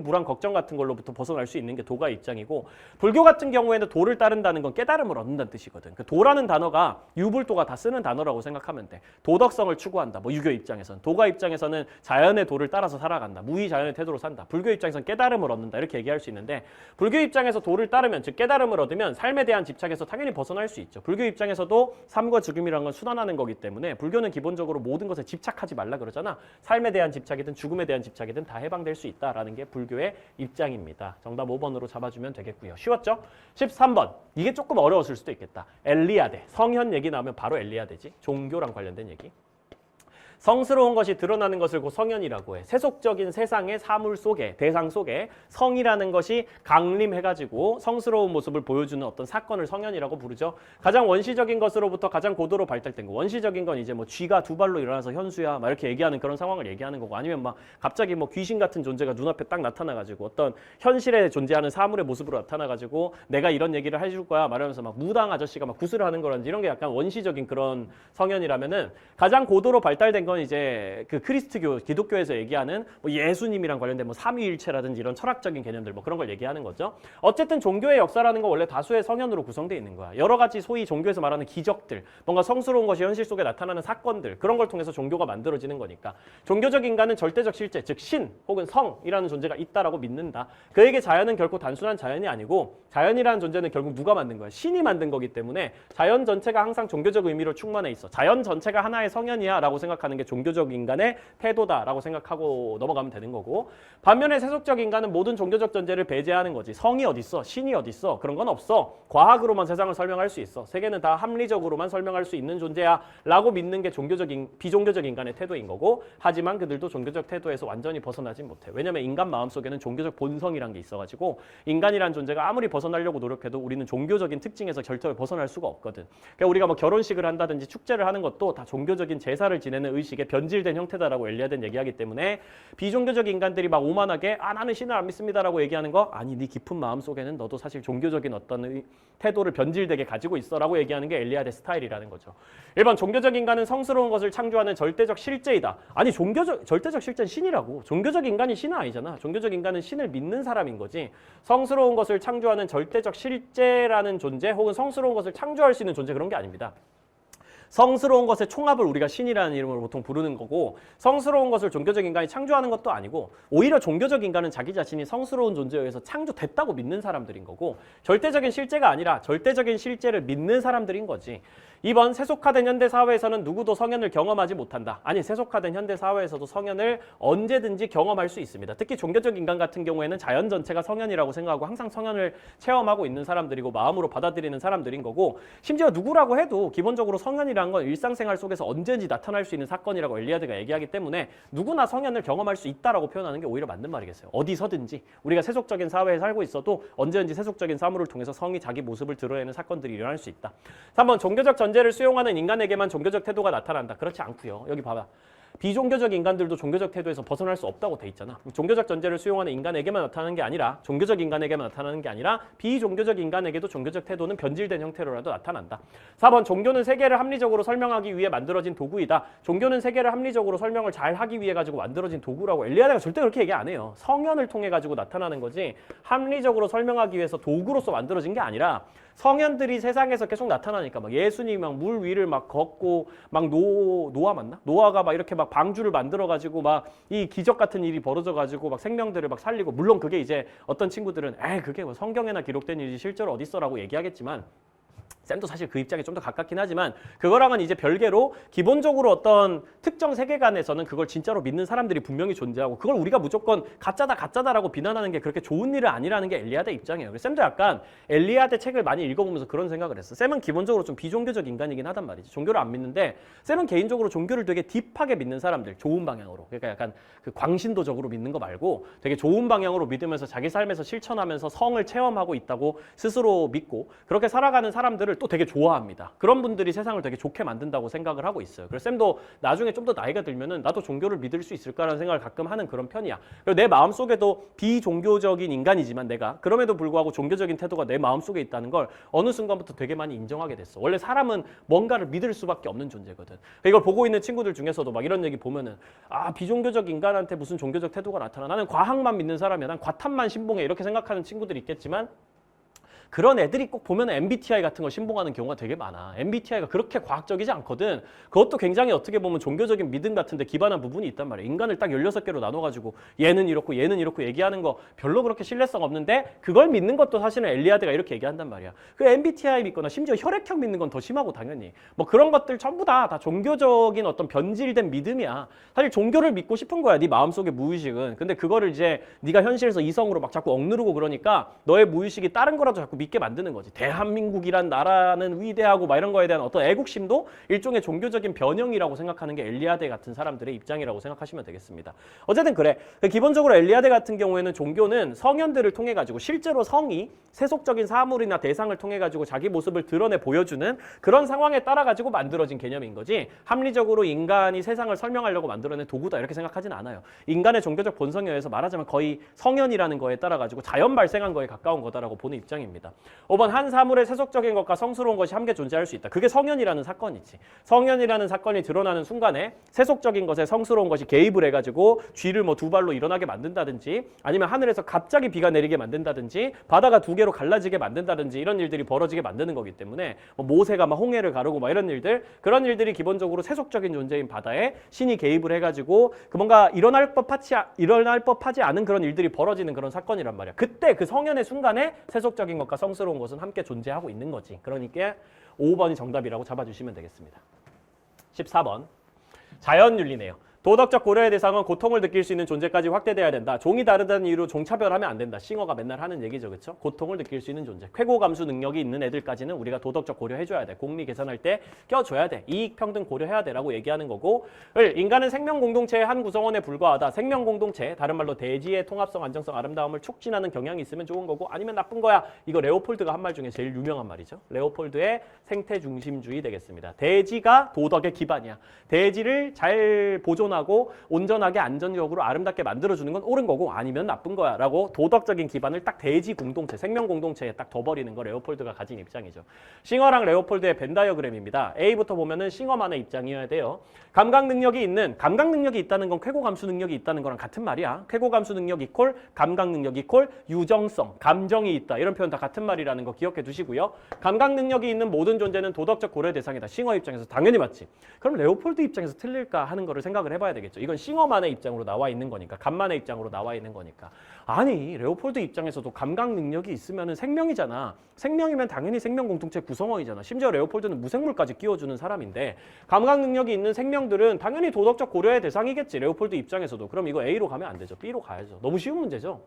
A: 불안, 걱정 같은 걸로부터 벗어날 수 있는 게 도가 입장이고 불교 같은 경우에는 도를 따른다는 건 깨달음을 얻는다는 뜻이거든. 그 도라는 단어가 유불도가 다 쓰는 단어라고 생각하면 돼. 도덕성을 추구한다. 뭐 유교 입장에서는 도가 입장에서는 자연의 도를 따라서 살아간다. 무의자연의 태도로 산다. 불교 입장에서는 깨달음을 얻는다. 이렇게 얘기할 수 있는데 불교 입장에서 도를 따르면 즉 깨달음을 얻으면 삶에 대한 집착에서 당연히 벗어날 수 있죠. 불교 입장에서도 삶과 죽음이라는 건 순환하는 거기 때문에 불교는 기본적으로 모든 것에 집착하지 말라 그러잖아. 삶에 대한 집착이든 죽음에 대한 집착이든 다 해방될 수 있다라는 게 불교의 입장입니다. 정답 5번으로 잡아주면 되겠고요. 쉬웠죠? 13번. 이게 조금 어려웠을 수도 있겠다. 엘리아데. 성현 얘기 나오면 바로 엘리아데지. 종교랑 관련된 얘기. 성스러운 것이 드러나는 것을 곧 성현이라고 해. 세속적인 세상의 사물 속에, 대상 속에 성이라는 것이 강림해가지고 성스러운 모습을 보여주는 어떤 사건을 성현이라고 부르죠. 가장 원시적인 것으로부터 가장 고도로 발달된 거. 원시적인 건 이제 뭐 쥐가 두 발로 일어나서 현수야 막 이렇게 얘기하는 그런 상황을 얘기하는 거고 아니면 막 갑자기 뭐 귀신 같은 존재가 눈앞에 딱 나타나가지고 어떤 현실에 존재하는 사물의 모습으로 나타나가지고 내가 이런 얘기를 해줄 거야 말하면서 막 무당 아저씨가 막 구슬을 하는 거라든지 이런 게 약간 원시적인 그런 성현이라면은 가장 고도로 발달된 건 이제 그 크리스트교, 기독교에서 얘기하는 뭐 예수님이랑 관련된 뭐 삼위일체라든지 이런 철학적인 개념들 뭐 그런 걸 얘기하는 거죠. 어쨌든 종교의 역사라는 건 원래 다수의 성현으로 구성되어 있는 거야. 여러 가지 소위 종교에서 말하는 기적들, 뭔가 성스러운 것이 현실 속에 나타나는 사건들 그런 걸 통해서 종교가 만들어지는 거니까 종교적 인간은 절대적 실제, 즉 신 혹은 성이라는 존재가 있다라고 믿는다. 그에게 자연은 결코 단순한 자연이 아니고 자연이라는 존재는 결국 누가 만든 거야? 신이 만든 거기 때문에 자연 전체가 항상 종교적 의미로 충만해 있어. 자연 전체가 하나의 성현이야 라고 생각하는 게 종교적 인간의 태도다라고 생각하고 넘어가면 되는 거고 반면에 세속적 인간은 모든 종교적 전제를 배제하는 거지. 성이 어딨어? 신이 어딨어? 그런 건 없어. 과학으로만 세상을 설명할 수 있어. 세계는 다 합리적으로만 설명할 수 있는 존재야 라고 믿는 게 비종교적 인간의 태도인 거고 하지만 그들도 종교적 태도에서 완전히 벗어나진 못해. 왜냐면 인간 마음속에는 종교적 본성이란 게 있어가지고 인간이란 존재가 아무리 벗어나려고 노력해도 우리는 종교적인 특징에서 절대 벗어날 수가 없거든. 그러니까 우리가 뭐 결혼식을 한다든지 축제를 하는 것도 다 종교적인 제사를 지내는 의식의 변질된 형태다라고 엘리아드는 얘기하기 때문에 비종교적 인간들이 막 오만하게 나는 신을 안 믿습니다라고 얘기하는 거 아니 네 깊은 마음속에는 너도 사실 종교적인 어떤 태도를 변질되게 가지고 있어라고 얘기하는 게 엘리아드의 스타일이라는 거죠. 1번 종교적 인간은 성스러운 것을 창조하는 절대적 실제이다. 아니 절대적 실제는 신이라고. 종교적 인간이 신은 아니잖아. 종교적 인간은 신을 믿는 사람인 거지. 성스러운 것을 창조하는 절대적 실제라는 존재 혹은 성스러운 것을 창조할 수 있는 존재 그런 게 아닙니다. 성스러운 것의 총합을 우리가 신이라는 이름으로 보통 부르는 거고 성스러운 것을 종교적 인간이 창조하는 것도 아니고 오히려 종교적 인간은 자기 자신이 성스러운 존재에 의해서 창조됐다고 믿는 사람들인 거고 절대적인 실제가 아니라 절대적인 실제를 믿는 사람들인 거지. 2번 세속화된 현대 사회에서는 누구도 성현을 경험하지 못한다. 아니 세속화된 현대 사회에서도 성현을 언제든지 경험할 수 있습니다. 특히 종교적 인간 같은 경우에는 자연 전체가 성현이라고 생각하고 항상 성현을 체험하고 있는 사람들이고 마음으로 받아들이는 사람들인 거고 심지어 누구라고 해도 기본적으로 성현이라는 건 일상생활 속에서 언제든지 나타날 수 있는 사건이라고 엘리아드가 얘기하기 때문에 누구나 성현을 경험할 수 있다라고 표현하는 게 오히려 맞는 말이겠어요. 어디서든지 우리가 세속적인 사회에 살고 있어도 언제든지 세속적인 사물을 통해서 성이 자기 모습을 드러내는 사건들이 일어날 수 있다. 3번 종교적 전제를 수용하는 인간에게만 종교적 태도가 나타난다. 그렇지 않고요. 여기 봐봐. 비종교적 인간들도 종교적 태도에서 벗어날 수 없다고 돼 있잖아. 종교적 전제를 수용하는 인간에게만 나타나는 게 아니라 종교적 인간에게만 나타나는 게 아니라 비종교적 인간에게도 종교적 태도는 변질된 형태로라도 나타난다. 4번 종교는 세계를 합리적으로 설명하기 위해 만들어진 도구이다. 종교는 세계를 합리적으로 설명을 잘 하기 위해 가지고 만들어진 도구라고 엘리아드가 절대 그렇게 얘기 안 해요. 성현을 통해 가지고 나타나는 거지 합리적으로 설명하기 위해서 도구로서 만들어진 게 아니라 성현들이 세상에서 계속 나타나니까 막 예수님이 막 물 위를 막 걷고 막 노아 맞나? 노아가 막 이렇게 막 방주를 만들어 가지고 막 이 기적 같은 일이 벌어져 가지고 막 생명들을 막 살리고 물론 그게 이제 어떤 친구들은 그게 뭐 성경에나 기록된 일이 실제로 어디 있어라고 얘기하겠지만 쌤도 사실 그 입장에 좀 더 가깝긴 하지만 그거랑은 이제 별개로 기본적으로 어떤 특정 세계관에서는 그걸 진짜로 믿는 사람들이 분명히 존재하고 그걸 우리가 무조건 가짜다라고 비난하는 게 그렇게 좋은 일은 아니라는 게 엘리아드의 입장이에요. 그래서 쌤도 약간 엘리아드 책을 많이 읽어보면서 그런 생각을 했어. 쌤은 기본적으로 좀 비종교적 인간이긴 하단 말이지. 종교를 안 믿는데 쌤은 개인적으로 종교를 되게 딥하게 믿는 사람들, 좋은 방향으로. 그러니까 약간 그 광신도적으로 믿는 거 말고 되게 좋은 방향으로 믿으면서 자기 삶에서 실천하면서 성을 체험하고 있다고 스스로 믿고 그렇게 살아가는 사람들을 또 되게 좋아합니다. 그런 분들이 세상을 되게 좋게 만든다고 생각을 하고 있어요. 그래서 쌤도 나중에 좀 더 나이가 들면은 나도 종교를 믿을 수 있을까라는 생각을 가끔 하는 그런 편이야. 그리고 내 마음속에도 비종교적인 인간이지만 내가 그럼에도 불구하고 종교적인 태도가 내 마음속에 있다는 걸 어느 순간부터 되게 많이 인정하게 됐어. 원래 사람은 뭔가를 믿을 수밖에 없는 존재거든. 이걸 보고 있는 친구들 중에서도 막 이런 얘기 보면은 비종교적 인간한테 무슨 종교적 태도가 나타나. 나는 과학만 믿는 사람이야. 난 과탐만 신봉해. 이렇게 생각하는 친구들이 있겠지만 그런 애들이 꼭 보면 MBTI 같은 걸 신봉하는 경우가 되게 많아. MBTI가 그렇게 과학적이지 않거든. 그것도 굉장히 어떻게 보면 종교적인 믿음 같은 데 기반한 부분이 있단 말이야. 인간을 딱 16개로 나눠가지고 얘는 이렇고 얘는 이렇고 얘기하는 거 별로 그렇게 신뢰성 없는데 그걸 믿는 것도 사실은 엘리아드가 이렇게 얘기한단 말이야. 그 MBTI 믿거나 심지어 혈액형 믿는 건 더 심하고 당연히. 뭐 그런 것들 전부 다 종교적인 어떤 변질된 믿음이야. 사실 종교를 믿고 싶은 거야. 네 마음속의 무의식은. 근데 그거를 이제 네가 현실에서 이성으로 막 자꾸 억누르고 그러니까 너의 무의식이 다른 거라도 자꾸 믿게 만드는 거지. 대한민국이란 나라는 위대하고 막 이런 거에 대한 어떤 애국심도 일종의 종교적인 변형이라고 생각하는 게 엘리아드 같은 사람들의 입장이라고 생각하시면 되겠습니다. 어쨌든 그래. 기본적으로 엘리아드 같은 경우에는 종교는 성현들을 통해 가지고 실제로 성이 세속적인 사물이나 대상을 통해 가지고 자기 모습을 드러내 보여주는 그런 상황에 따라 가지고 만들어진 개념인 거지. 합리적으로 인간이 세상을 설명하려고 만들어낸 도구다 이렇게 생각하진 않아요. 인간의 종교적 본성에 의해서 말하자면 거의 성현이라는 거에 따라 가지고 자연 발생한 거에 가까운 거다라고 보는 입장입니다. 5번 한 사물의 세속적인 것과 성스러운 것이 함께 존재할 수 있다. 그게 성현이라는 사건이지. 성현이라는 사건이 드러나는 순간에 세속적인 것에 성스러운 것이 개입을 해가지고 쥐를 뭐 두 발로 일어나게 만든다든지 아니면 하늘에서 갑자기 비가 내리게 만든다든지 바다가 두 개로 갈라지게 만든다든지 이런 일들이 벌어지게 만드는 거기 때문에 뭐 모세가 막 홍해를 가르고 막 이런 일들 그런 일들이 기본적으로 세속적인 존재인 바다에 신이 개입을 해가지고 그 뭔가 일어날 법하지 않은 그런 일들이 벌어지는 그런 사건이란 말이야. 그때 그 성현의 순간에 세속적인 것과 성스러운 것은 함께 존재하고 있는 거지. 그러니까 5번이 정답이라고 잡아주시면 되겠습니다. 14번 자연윤리네요. 도덕적 고려의 대상은 고통을 느낄 수 있는 존재까지 확대돼야 된다. 종이 다르다는 이유로 종차별하면 안 된다. 싱어가 맨날 하는 얘기죠. 그렇죠? 고통을 느낄 수 있는 존재. 쾌고 감수 능력이 있는 애들까지는 우리가 도덕적 고려해줘야 돼. 공리 계산할 때 껴줘야 돼. 이익 평등 고려해야 돼라고 얘기하는 거고 인간은 생명 공동체의 한 구성원에 불과하다. 생명 공동체, 다른 말로 대지의 통합성, 안정성, 아름다움을 촉진하는 경향이 있으면 좋은 거고 아니면 나쁜 거야. 이거 레오폴드가 한 말 중에 제일 유명한 말이죠. 레오폴드의 생태 중심주의 되겠습니다. 대지가 도덕의 기반이야. 대지를 잘 보존하고 온전하게 안전적으로 아름답게 만들어주는 건 옳은 거고 아니면 나쁜 거야 라고 도덕적인 기반을 딱 대지 공동체, 생명 공동체에 딱 둬버리는 거 레오폴드가 가진 입장이죠. 싱어랑 레오폴드의 벤 다이어그램입니다. A부터 보면은 싱어만의 입장이어야 돼요. 감각 능력이 있다는 건 쾌고 감수 능력이 있다는 거랑 같은 말이야. 쾌고 감수 능력 이퀄 감각 능력 이퀄 유정성, 감정이 있다. 이런 표현 다 같은 말이라는 거 기억해 두시고요. 감각 능력이 있는 모든 존재는 도덕적 고려 대상이다. 싱어 입장에서 당연히 맞지. 그럼 레오폴드 입장에서 틀릴까 하는 거를 생각을 해봐야 해봐야 되겠죠. 이건 싱어만의 입장으로 나와 있는 거니까, 감만의 입장으로 나와 있는 거니까. 아니, 레오폴드 입장에서도 감각 능력이 있으면 생명이잖아. 생명이면 당연히 생명 공동체 구성원이잖아. 심지어 레오폴드는 무생물까지 끼워주는 사람인데 감각 능력이 있는 생명들은 당연히 도덕적 고려의 대상이겠지. 레오폴드 입장에서도. 그럼 이거 A로 가면 안 되죠. B로 가야죠. 너무 쉬운 문제죠.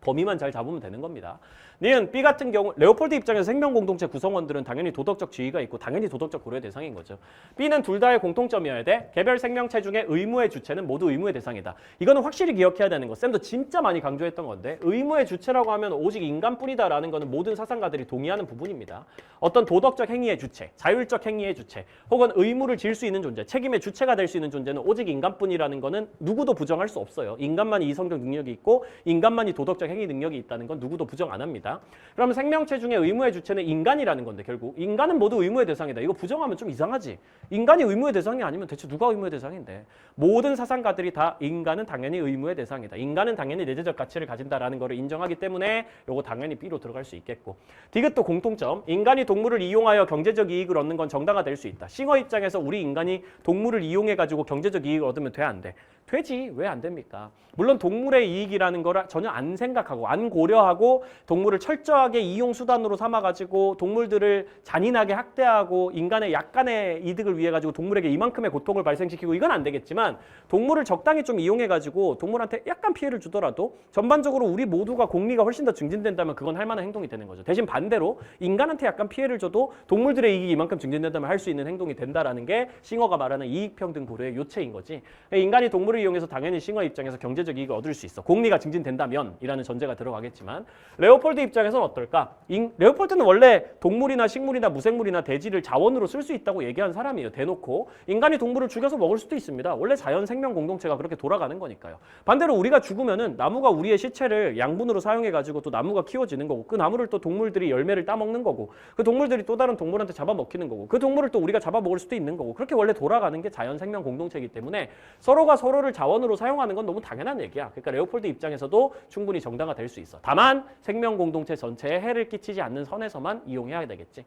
A: 범위만 잘 잡으면 되는 겁니다. 니은 B 같은 경우 레오폴드 입장에서 생명 공동체 구성원들은 당연히 도덕적 지위가 있고 당연히 도덕적 고려의 대상인 거죠. B는 둘 다의 공통점이어야 돼. 개별 생명체 중에 의무의 주체는 모두 의무의 대상이다. 이거는 확실히 기억해야 되는 거. 쌤도 진짜 많이 강조했던 건데 의무의 주체라고 하면 오직 인간뿐이다라는 거는 모든 사상가들이 동의하는 부분입니다. 어떤 도덕적 행위의 주체, 자율적 행위의 주체, 혹은 의무를 질 수 있는 존재, 책임의 주체가 될 수 있는 존재는 오직 인간뿐이라는 거는 누구도 부정할 수 없어요. 인간만이 이성적 능력이 있고 인간만이 도덕적 행위 능력이 있다는 건 누구도 부정 안 합니다. 그러면 생명체 중에 의무의 주체는 인간이라는 건데 결국 인간은 모두 의무의 대상이다. 이거 부정하면 좀 이상하지. 인간이 의무의 대상이 아니면 대체 누가 의무의 대상인데. 모든 사상가들이 다 인간은 당연히 의무의 대상이다. 인간은 당연히 내재적 가치를 가진다라는 거를 인정하기 때문에 이거 당연히 B로 들어갈 수 있겠고. 디귿도 공통점. 인간이 동물을 이용하여 경제적 이익을 얻는 건 정당화될 수 있다. 싱어 입장에서 우리 인간이 동물을 이용해가지고 경제적 이익을 얻으면 돼, 안 돼? 되지. 왜 안 됩니까? 물론 동물의 이익이라는 걸 전혀 안 생각하고 안 고려하고 동물을 철저하게 이용 수단으로 삼아가지고 동물들을 잔인하게 학대하고 인간의 약간의 이득을 위해 가지고 동물에게 이만큼의 고통을 발생시키고 이건 안 되겠지만 동물을 적당히 좀 이용해가지고 동물한테 약간 피해를 주더라도 전반적으로 우리 모두가 공리가 훨씬 더 증진된다면 그건 할 만한 행동이 되는 거죠. 대신 반대로 인간한테 약간 피해를 줘도 동물들의 이익이 이만큼 증진된다면 할 수 있는 행동이 된다라는 게 싱어가 말하는 이익평등 고려의 요체인 거지. 인간이 동물을 이용해서 당연히 싱어 입장에서 경제적 이익을 얻을 수 있어. 공리가 증진된다면 이라는 전제가 들어가겠지만 레오폴드 입장에서는 어떨까? 레오폴드는 원래 동물이나 식물이나 무생물이나 대지를 자원으로 쓸 수 있다고 얘기한 사람이에요. 대놓고. 인간이 동물을 죽여서 먹을 수도 있습니다. 원래 자연 생명 공동체가 그렇게 돌아가는 거니까요. 반대로 우리가 죽으면은 나무가 우리의 시체를 양분으로 사용해가지고 또 나무가 키워지는 거고 그 나무를 또 동물들이 열매를 따먹는 거고 그 동물들이 또 다른 동물한테 잡아먹히는 거고 그 동물을 또 우리가 잡아먹을 수도 있는 거고 그렇게 원래 돌아가는 게 자연 생명 공동체이기 때문에 서로가 서로를 자원으로 사용하는 건 너무 당연한 얘기야. 그러니까 레오폴드 입장에서도 충분히 정당화될 수 있어. 다만 생명 공동체 전체에 해를 끼치지 않는 선에서만 이용해야 되겠지.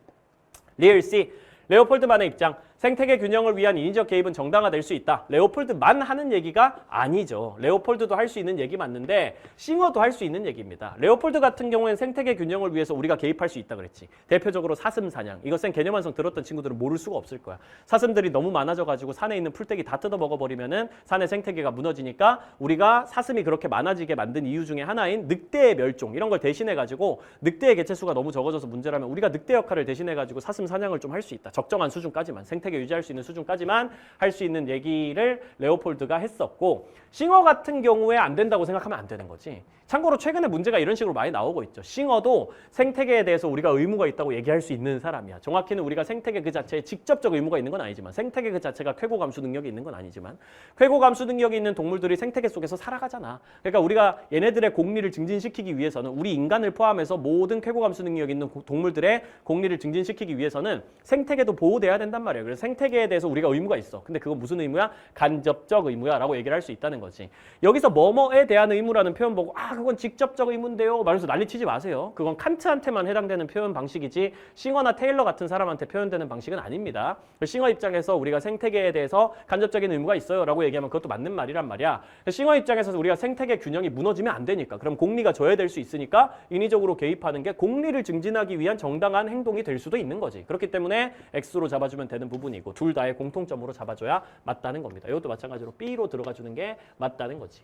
A: 리을 C. 레오폴드만의 입장. 생태계 균형을 위한 인위적 개입은 정당화될 수 있다. 레오폴드만 하는 얘기가 아니죠. 레오폴드도 할 수 있는 얘기 맞는데 싱어도 할 수 있는 얘기입니다. 레오폴드 같은 경우에는 생태계 균형을 위해서 우리가 개입할 수 있다 그랬지. 대표적으로 사슴 사냥. 이거 쌤 개념 완성 들었던 친구들은 모를 수가 없을 거야. 사슴들이 너무 많아져가지고 산에 있는 풀떼기 다 뜯어 먹어버리면은 산의 생태계가 무너지니까 우리가 사슴이 그렇게 많아지게 만든 이유 중에 하나인 늑대의 멸종 이런 걸 대신해가지고 늑대의 개체수가 너무 적어져서 문제라면 우리가 늑대 역할을 대신해가지고 사슴 사냥을 좀 할 수 있다. 적정한 수준까지만 생태계 유지할 수 있는 수준까지만 할 수 있는 얘기를 레오폴드가 했었고 싱어 같은 경우에 안 된다고 생각하면 안 되는 거지. 참고로 최근에 문제가 이런 식으로 많이 나오고 있죠. 싱어도 생태계에 대해서 우리가 의무가 있다고 얘기할 수 있는 사람이야. 정확히는 우리가 생태계 그 자체에 직접적 의무가 있는 건 아니지만 생태계 그 자체가 쾌고 감수 능력이 있는 건 아니지만 쾌고 감수 능력이 있는 동물들이 생태계 속에서 살아가잖아. 그러니까 우리가 얘네들의 공리를 증진시키기 위해서는 우리 인간을 포함해서 모든 쾌고 감수 능력이 있는 동물들의 공리를 증진시키기 위해서는 생태계도 보호돼야 된단 말이에요. 그래서 생태계에 대해서 우리가 의무가 있어. 근데 그건 무슨 의무야? 간접적 의무야 라고 얘기를 할 수 있다는 거지. 여기서 뭐뭐에 대한 의무라는 표현 보고 그건 직접적 의무인데요 말해서 난리치지 마세요. 그건 칸트한테만 해당되는 표현 방식이지 싱어나 테일러 같은 사람한테 표현되는 방식은 아닙니다. 싱어 입장에서 우리가 생태계에 대해서 간접적인 의무가 있어요 라고 얘기하면 그것도 맞는 말이란 말이야. 싱어 입장에서 우리가 생태계 균형이 무너지면 안 되니까 그럼 공리가 저해될 수 있으니까 인위적으로 개입하는 게 공리를 증진하기 위한 정당한 행동이 될 수도 있는 거지. 그렇기 때문에 X로 잡아주면 되는 부분이고 둘 다의 공통점으로 잡아줘야 맞다는 겁니다. 이것도 마찬가지로 B로 들어가주는 게 맞다는 거지.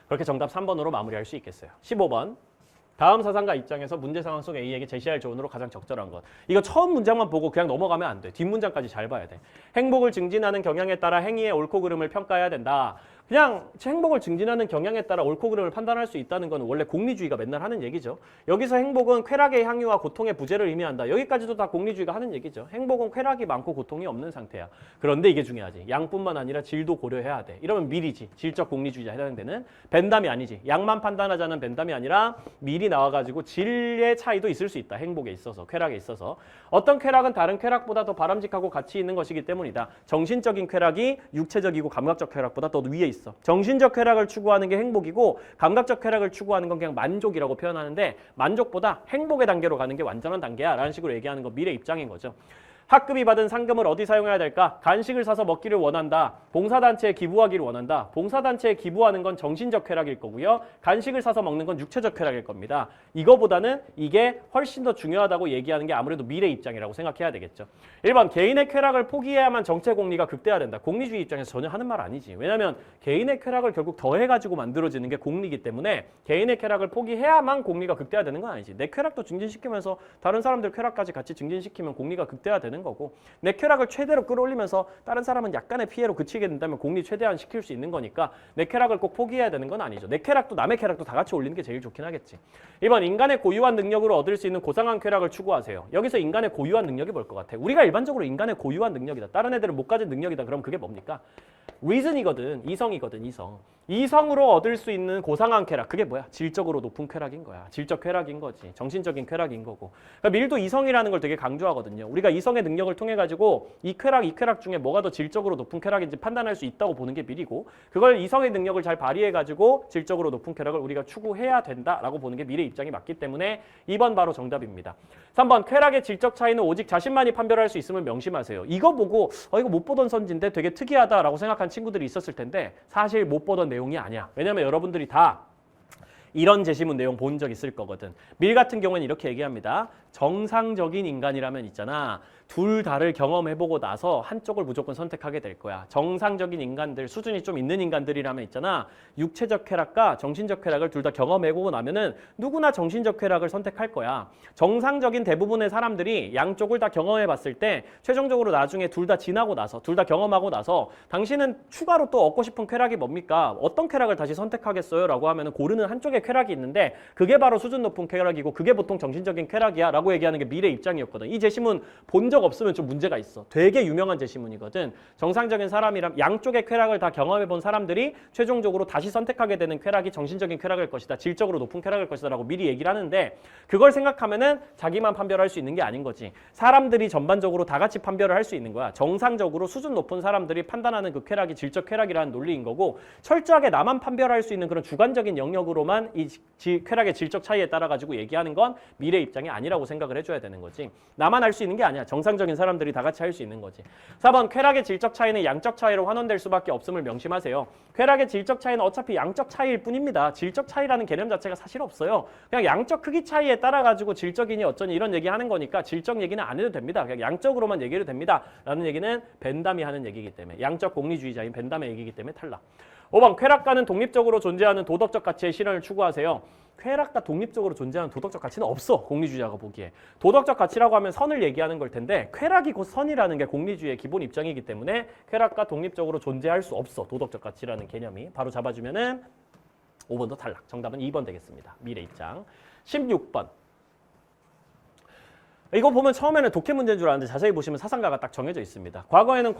A: 그렇게 정답 3번으로 마무리할 수 있겠어요. 15번. 다음 사상가 입장에서 문제 상황 속 A에게 제시할 조언으로 가장 적절한 것. 이거 처음 문장만 보고 그냥 넘어가면 안 돼. 뒷문장까지 잘 봐야 돼. 행복을 증진하는 경향에 따라 행위의 옳고 그름을 평가해야 된다. 그냥 행복을 증진하는 경향에 따라 옳고 그름을 판단할 수 있다는 건 원래 공리주의가 맨날 하는 얘기죠. 여기서 행복은 쾌락의 향유와 고통의 부재를 의미한다. 여기까지도 다 공리주의가 하는 얘기죠. 행복은 쾌락이 많고 고통이 없는 상태야. 그런데 이게 중요하지. 양뿐만 아니라 질도 고려해야 돼. 이러면 밀이지. 질적 공리주의자 해당되는 벤담이 아니지. 양만 판단하자는 벤담이 아니라 밀이 나와가지고 질의 차이도 있을 수 있다. 행복에 있어서, 쾌락에 있어서. 어떤 쾌락은 다른 쾌락보다 더 바람직하고 가치 있는 것이기 때문이다. 정신적인 쾌락이 육체적이고 감각적 쾌락보다 더 위에 있어. 정신적 쾌락을 추구하는 게 행복이고 감각적 쾌락을 추구하는 건 그냥 만족이라고 표현하는데 만족보다 행복의 단계로 가는 게 완전한 단계야 라는 식으로 얘기하는 거 밀의 입장인 거죠. 학급이 받은 상금을 어디 사용해야 될까? 간식을 사서 먹기를 원한다. 봉사단체에 기부하기를 원한다. 봉사단체에 기부하는 건 정신적 쾌락일 거고요. 간식을 사서 먹는 건 육체적 쾌락일 겁니다. 이거보다는 이게 훨씬 더 중요하다고 얘기하는 게 아무래도 미래 입장이라고 생각해야 되겠죠. 1번 개인의 쾌락을 포기해야만 정체 공리가 극대화된다. 공리주의 입장에서 전혀 하는 말 아니지. 왜냐하면 개인의 쾌락을 결국 더해가지고 만들어지는 게 공리이기 때문에 개인의 쾌락을 포기해야만 공리가 극대화되는 건 아니지. 내 쾌락도 증진시키면서 다른 사람들 쾌락까지 같이 증진시키면 공리가 극대화되는 거고, 내 쾌락을 최대로 끌어올리면서 다른 사람은 약간의 피해로 그치게 된다면 공리 최대한 시킬 수 있는 거니까 내 쾌락을 꼭 포기해야 되는 건 아니죠. 내 쾌락도 남의 쾌락도 다 같이 올리는 게 제일 좋긴 하겠지. 1번 인간의 고유한 능력으로 얻을 수 있는 고상한 쾌락을 추구하세요. 여기서 인간의 고유한 능력이 뭘 것 같아? 우리가 일반적으로 인간의 고유한 능력이다. 다른 애들은 못 가진 능력이다. 그럼 그게 뭡니까? reason이거든. 이성이거든. 이성. 이성으로 얻을 수 있는 고상한 쾌락. 그게 뭐야? 질적으로 높은 쾌락인 거야. 질적 쾌락인 거지. 정신적인 쾌락인 거고. 그러니까 밀도 이성이라는 걸 되게 강조하거든요. 우리가 이성의 능력을 통해 가지고 이 쾌락 중에 뭐가 더 질적으로 높은 쾌락인지 판단할 수 있다고 보는 게 밀이고, 그걸 이성의 능력을 잘 발휘해 가지고 질적으로 높은 쾌락을 우리가 추구해야 된다라고 보는 게 미래 입장이 맞기 때문에 2번 바로 정답입니다. 3번 쾌락의 질적 차이는 오직 자신만이 판별할 수 있음을 명심하세요. 이거 보고 이거 못 보던 선지인데 되게 특이하다라고 생각한 친구들이 있었을 텐데 사실 못 보던 내용이 아니야. 왜냐하면 여러분들이 다 이런 제시문 내용 본 적 있을 거거든. 밀 같은 경우는 이렇게 얘기합니다. 정상적인 인간이라면 있잖아. 둘 다를 경험해보고 나서 한쪽을 무조건 선택하게 될 거야. 정상적인 인간들, 수준이 좀 있는 인간들이라면 있잖아. 육체적 쾌락과 정신적 쾌락을 둘 다 경험해보고 나면은 누구나 정신적 쾌락을 선택할 거야. 정상적인 대부분의 사람들이 양쪽을 다 경험해봤을 때 최종적으로 나중에 둘 다 지나고 나서, 둘 다 경험하고 나서 당신은 추가로 또 얻고 싶은 쾌락이 뭡니까? 어떤 쾌락을 다시 선택하겠어요? 라고 하면은 고르는 한쪽의 쾌락이 있는데 그게 바로 수준 높은 쾌락이고 그게 보통 정신적인 쾌락이야 라고 얘기하는 게 미래 입장이었거든. 이 제시문 본 적 없으면 좀 문제가 있어. 되게 유명한 제시문이거든. 정상적인 사람이란 양쪽의 쾌락을 다 경험해 본 사람들이 최종적으로 다시 선택하게 되는 쾌락이 정신적인 쾌락일 것이다. 질적으로 높은 쾌락일 것이다 라고 미리 얘기를 하는데 그걸 생각하면은 자기만 판별할 수 있는 게 아닌 거지. 사람들이 전반적으로 다 같이 판별을 할 수 있는 거야. 정상적으로 수준 높은 사람들이 판단하는 그 쾌락이 질적 쾌락이라는 논리인 거고, 철저하게 나만 판별할 수 있는 그런 주관적인 영역으로만 이 쾌락의 질적 차이에 따라 가지고 얘기하는 건 미래 입장이 아니라고 생각을 해줘야 되는 거지. 나만 할 수 있는 게 아니야. 정상적인 사람들이 다 같이 할 수 있는 거지. 4번 쾌락의 질적 차이는 양적 차이로 환원될 수밖에 없음을 명심하세요. 쾌락의 질적 차이는 어차피 양적 차이일 뿐입니다. 질적 차이라는 개념 자체가 사실 없어요. 그냥 양적 크기 차이에 따라 가지고 질적이니 어쩌니 이런 얘기하는 거니까 질적 얘기는 안 해도 됩니다. 그냥 양적으로만 얘기해도 됩니다. 라는 얘기는 벤담이 하는 얘기이기 때문에, 양적 공리주의자인 벤담의 얘기이기 때문에 탈락. 5번 쾌락과는 독립적으로 존재하는 도덕적 가치의 실현을 추구하세요. 쾌락과 독립적으로 존재하는 도덕적 가치는 없어. 공리주의자가 보기에. 도덕적 가치라고 하면 선을 얘기하는 걸 텐데 쾌락이 곧 선이라는 게 공리주의의 기본 입장이기 때문에 쾌락과 독립적으로 존재할 수 없어. 도덕적 가치라는 개념이. 바로 잡아주면은 5번도 탈락. 정답은 2번 되겠습니다. 미래 입장. 16번. 이거 보면 처음에는 독해 문제인 줄 알았는데 자세히 보시면 사상가가 딱 정해져 있습니다. 과거에는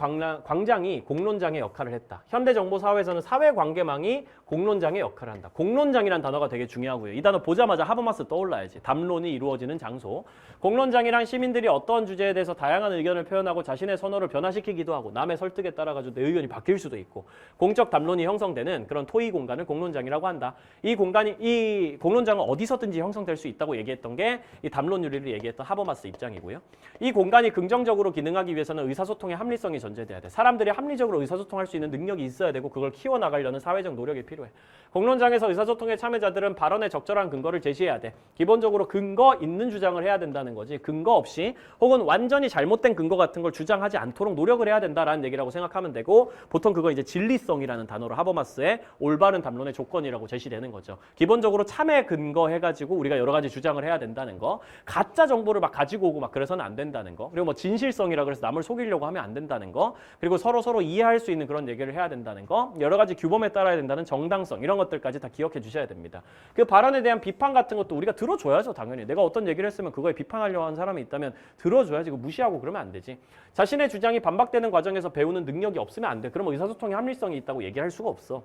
A: 광장이 공론장의 역할을 했다. 현대정보사회에서는 사회관계망이 공론장의 역할을 한다. 공론장이란 단어가 되게 중요하고요. 이 단어 보자마자 하버마스 떠올라야지. 담론이 이루어지는 장소. 공론장이란 시민들이 어떤 주제에 대해서 다양한 의견을 표현하고 자신의 선호를 변화시키기도 하고 남의 설득에 따라 가지고 내 의견이 바뀔 수도 있고 공적 담론이 형성되는 그런 토의 공간을 공론장이라고 한다. 이 공론장은 어디서든지 형성될 수 있다고 얘기했던 게 이 담론윤리를 얘기했던 하버마스 입장이고요. 이 공간이 긍정적으로 기능하기 위해서는 의사소통의 합리성이 전제돼야 돼. 사람들이 합리적으로 의사소통할 수 있는 능력이 있어야 되고 그걸 키워나가려는 사회적 노력이 필요해. 공론장에서 의사소통의 참여자들은 발언에 적절한 근거를 제시해야 돼. 기본적으로 근거 있는 주장을 해야 된다는 거지. 근거 없이 혹은 완전히 잘못된 근거 같은 걸 주장하지 않도록 노력을 해야 된다라는 얘기라고 생각하면 되고, 보통 그거 이제 진리성이라는 단어로 하버마스의 올바른 담론의 조건이라고 제시되는 거죠. 기본적으로 참에 근거해가지고 우리가 여러 가지 주장을 해야 된다는 거, 가짜 정보를 막 가지고 오고 막 그래서는 안 된다는 거, 그리고 뭐 진실성이라 그래서 남을 속이려고 하면 안 된다는 거, 그리고 서로 이해할 수 있는 그런 얘기를 해야 된다는 거, 여러 가지 규범에 따라야 된다는 정당성, 이런 것들까지 다 기억해 주셔야 됩니다. 그 발언에 대한 비판 같은 것도 우리가 들어줘야죠. 당연히 내가 어떤 얘기를 했으면 그거에 비판하려고 하는 사람이 있다면 들어줘야지. 그거 무시하고 그러면 안 되지. 자신의 주장이 반박되는 과정에서 배우는 능력이 없으면 안 돼. 그러면 의사소통의 합리성이 있다고 얘기할 수가 없어.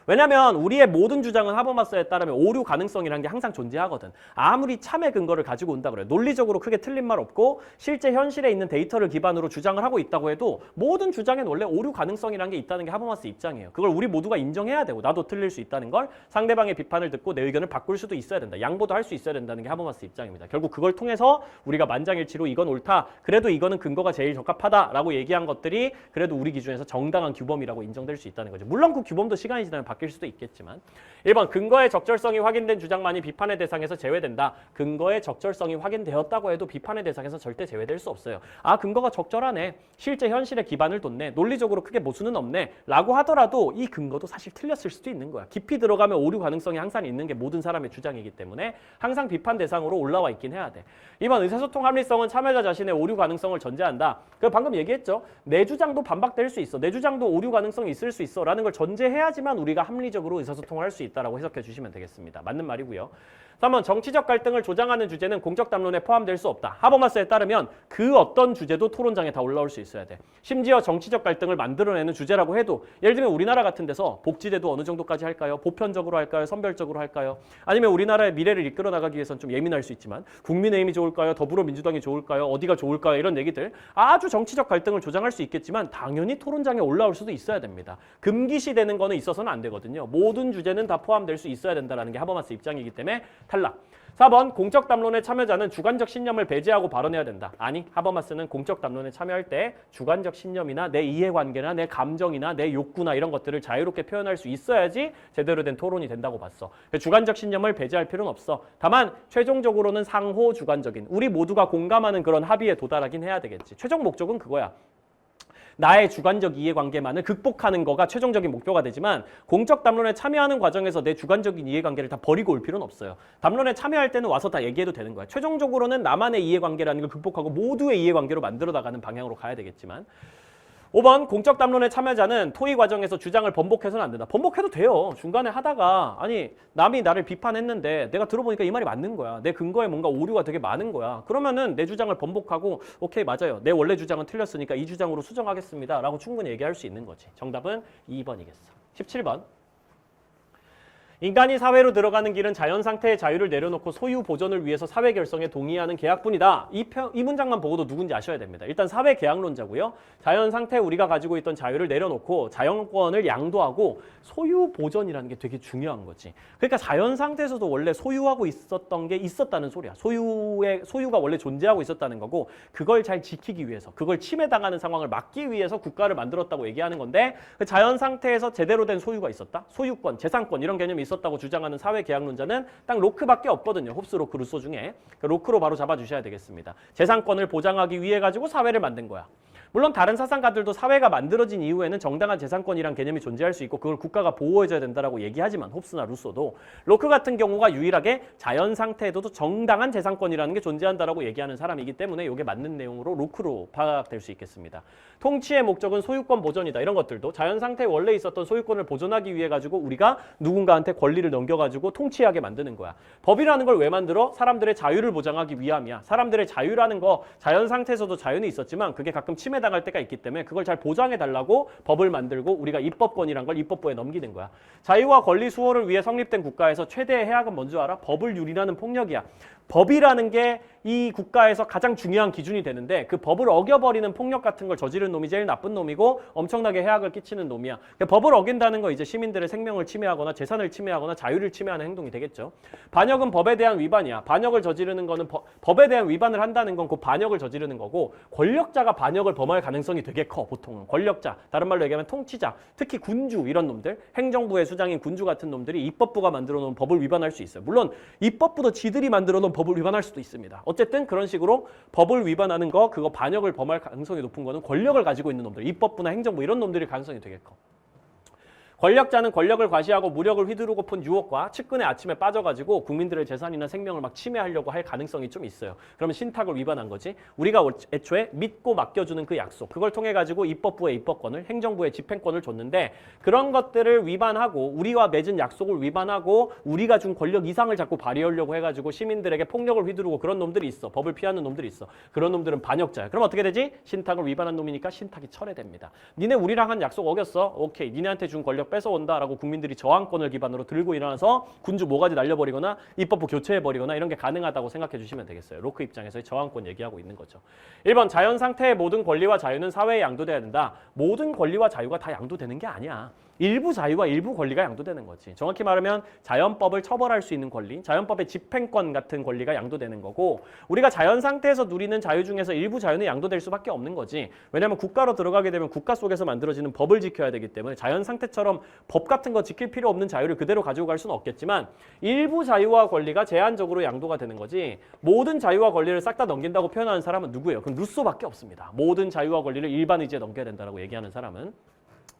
A: 왜냐면 우리의 모든 주장은 하버마스에 따르면 오류 가능성이라는 게 항상 존재하거든. 아무리 참의 근거를 가지고 온다 그래. 논리적으로 크게 틀린 말 없고 실제 현실에 있는 데이터를 기반으로 주장을 하고 있다고 해도 모든 주장엔 원래 오류 가능성이라는 게 있다는 게 하버마스 입장이에요. 그걸 우리 모두가 인정해야 되고 나도 틀릴 수 있다는 걸 상대방의 비판을 듣고 내 의견을 바꿀 수도 있어야 된다. 양보도 할 수 있어야 된다는 게 하버마스 입장입니다. 결국 그걸 통해서 우리가 만장일치로 이건 옳다. 그래도 이거는 근거가 제일 적합하다라고 얘기한 것들이 그래도 우리 기준에서 정당한 규범이라고 인정될 수 있다는 거죠. 물론 그 규범도 시간이 지나면 바뀔 수도 있겠지만 1번 근거의 적절성이 확인된 주장만이 비판의 대상에서 제외된다. 근거의 적절성이 확인되었다고 해도 비판의 대상에서 절대 제외될 수 없어요. 아 근거가 적절하네. 실제 현실에 기반을 뒀네. 논리적으로 크게 모순은 없네. 라고 하더라도 이 근거도 사실 틀렸을 수도 있는 거야. 깊이 들어가면 오류 가능성이 항상 있는 게 모든 사람의 주장이기 때문에 항상 비판 대상으로 올라와 있긴 해야 돼. 2번 의사소통 합리성은 참여자 자신의 오류 가능성을 전제한다. 그 방금 얘기했죠. 내 주장도 반박될 수 있어. 내 주장도 오류 가능성이 있을 수 있어. 라는 걸 전제해야지만 우리가 합리적으로 의사소통을 할 수 있다라고 해석해 주시면 되겠습니다. 맞는 말이고요. 3번 정치적 갈등을 조장하는 주제는 공적 담론에 포함될 수 없다. 하버마스에 따르면 그 어떤 주제도 토론장에 다 올라올 수 있어야 돼. 심지어 정치적 갈등을 만들어내는 주제라고 해도 예를 들면 우리나라 같은 데서 복지제도 어느 정도까지 할까요? 보편적으로 할까요? 선별적으로 할까요? 아니면 우리나라의 미래를 이끌어 나가기 위해서는 좀 예민할 수 있지만 국민의힘이 좋을까요? 더불어민주당이 좋을까요? 어디가 좋을까요? 이런 얘기들 아주 정치적 갈등을 조장할 수 있겠지만 당연히 토론장에 올라올 수도 있어야 됩니다. 금기시되는 거는 있어서는 안 되거든요. 모든 주제는 다 포함될 수 있어야 된다는 게 하버마스 입장이기 때문에 탈락. 4번 공적 담론의 참여자는 주관적 신념을 배제하고 발언해야 된다. 아니 하버마스는 공적 담론에 참여할 때 주관적 신념이나 내 이해관계나 내 감정이나 내 욕구나 이런 것들을 자유롭게 표현할 수 있어야지 제대로 된 토론이 된다고 봤어. 주관적 신념을 배제할 필요는 없어. 다만 최종적으로는 상호 주관적인 우리 모두가 공감하는 그런 합의에 도달하긴 해야 되겠지. 최종 목적은 그거야. 나의 주관적 이해관계만을 극복하는 거가 최종적인 목표가 되지만 공적 담론에 참여하는 과정에서 내 주관적인 이해관계를 다 버리고 올 필요는 없어요. 담론에 참여할 때는 와서 다 얘기해도 되는 거야. 최종적으로는 나만의 이해관계라는 걸 극복하고 모두의 이해관계로 만들어 나가는 방향으로 가야 되겠지만 5번 공적 담론의 참여자는 토의 과정에서 주장을 번복해서는 안 된다. 번복해도 돼요. 중간에 하다가 아니 남이 나를 비판했는데 내가 들어보니까 이 말이 맞는 거야. 내 근거에 뭔가 오류가 되게 많은 거야. 그러면은 내 주장을 번복하고 오케이 맞아요. 내 원래 주장은 틀렸으니까 이 주장으로 수정하겠습니다. 라고 충분히 얘기할 수 있는 거지. 정답은 2번이겠어. 17번. 인간이 사회로 들어가는 길은 자연 상태의 자유를 내려놓고 소유 보존을 위해서 사회 결성에 동의하는 계약뿐이다. 이 문장만 보고도 누군지 아셔야 됩니다. 일단 사회 계약론자고요. 자연 상태에 우리가 가지고 있던 자유를 내려놓고 자연권을 양도하고 소유 보존이라는 게 되게 중요한 거지. 그러니까 자연 상태에서도 원래 소유하고 있었던 게 있었다는 소리야. 소유가 원래 존재하고 있었다는 거고 그걸 잘 지키기 위해서 그걸 침해당하는 상황을 막기 위해서 국가를 만들었다고 얘기하는 건데 그 자연 상태에서 제대로 된 소유가 있었다. 소유권, 재산권 이런 개념이 있었다고 주장하는 사회 계약론자는 딱 로크밖에 없거든요. 홉스, 로크, 루소 중에. 로크로 바로 잡아주셔야 되겠습니다. 재산권을 보장하기 위해 가지고 사회를 만든 거야. 물론 다른 사상가들도 사회가 만들어진 이후에는 정당한 재산권이란 개념이 존재할 수 있고 그걸 국가가 보호해줘야 된다라고 얘기하지만 홉스나 루소도 로크 같은 경우가 유일하게 자연 상태에도 정당한 재산권이라는 게 존재한다라고 얘기하는 사람이기 때문에 이게 맞는 내용으로 로크로 파악될 수 있겠습니다. 통치의 목적은 소유권 보존이다. 이런 것들도 자연 상태에 원래 있었던 소유권을 보존하기 위해 가지고 우리가 누군가한테 권리를 넘겨가지고 통치하게 만드는 거야. 법이라는 걸 왜 만들어? 사람들의 자유를 보장하기 위함이야. 사람들의 자유라는 거 자연 상태에서도 자유는 있었지만 그게 가끔 침해당할 때가 있기 때문에 그걸 잘 보장해달라고 법을 만들고 우리가 입법권이란 걸 입법부에 넘기는 거야. 자유와 권리 수호를 위해 성립된 국가에서 최대의 해악은 뭔지 알아? 법을 유린하는 폭력이야. 법이라는 게 이 국가에서 가장 중요한 기준이 되는데 그 법을 어겨버리는 폭력 같은 걸 저지른 놈이 제일 나쁜 놈이고 엄청나게 해악을 끼치는 놈이야. 그러니까 법을 어긴다는 거 이제 시민들의 생명을 침해하거나 재산을 침해하거나 자유를 침해하는 행동이 되겠죠. 반역은 법에 대한 위반이야. 반역을 저지르는 거는 법에 대한 위반을 한다는 건 그 반역을 저지르는 거고 권력자가 반역을 범할 가능성이 되게 커. 보통은 권력자, 다른 말로 얘기하면 통치자, 특히 군주 이런 놈들, 행정부의 수장인 군주 같은 놈들이 입법부가 만들어 놓은 법을 위반할 수 있어요. 물론 입법부도 지들이 만들어 놓은 법을 위반할 수도 있습니다. 어쨌든 그런 식으로 법을 위반하는 거 그거 반역을 범할 가능성이 높은 거는 권력을 가지고 있는 놈들, 입법부나 행정부 이런 놈들이 가능성이 되게 커. 권력자는 권력을 과시하고 무력을 휘두르고픈 유혹과 측근의 아침에 빠져가지고 국민들의 재산이나 생명을 막 침해하려고 할 가능성이 좀 있어요. 그러면 신탁을 위반한 거지. 우리가 애초에 믿고 맡겨주는 그 약속, 그걸 통해 가지고 입법부의 입법권을, 행정부의 집행권을 줬는데 그런 것들을 위반하고 우리와 맺은 약속을 위반하고 우리가 준 권력 이상을 자꾸 발휘하려고 해가지고 시민들에게 폭력을 휘두르고 그런 놈들이 있어. 법을 피하는 놈들이 있어. 그런 놈들은 반역자야. 그럼 어떻게 되지? 신탁을 위반한 놈이니까 신탁이 철회됩니다. 니네 우리랑 한 약속 어겼어? 오케이. 니네한테 준 권력 뺏어온다라고 국민들이 저항권을 기반으로 들고 일어나서 군주 모가지 날려버리거나 입법부 교체해버리거나 이런 게 가능하다고 생각해 주시면 되겠어요. 로크 입장에서의 저항권 얘기하고 있는 거죠. 1번 자연 상태의 모든 권리와 자유는 사회에 양도돼야 된다. 모든 권리와 자유가 다 양도되는 게 아니야. 일부 자유와 일부 권리가 양도되는 거지. 정확히 말하면 자연법을 처벌할 수 있는 권리, 자연법의 집행권 같은 권리가 양도되는 거고 우리가 자연 상태에서 누리는 자유 중에서 일부 자유는 양도될 수밖에 없는 거지. 왜냐하면 국가로 들어가게 되면 국가 속에서 만들어지는 법을 지켜야 되기 때문에 자연 상태처럼 법 같은 거 지킬 필요 없는 자유를 그대로 가지고 갈 수는 없겠지만 일부 자유와 권리가 제한적으로 양도가 되는 거지 모든 자유와 권리를 싹 다 넘긴다고 표현하는 사람은 누구예요? 그럼 루소밖에 없습니다. 모든 자유와 권리를 일반 의지에 넘겨야 된다고 얘기하는 사람은.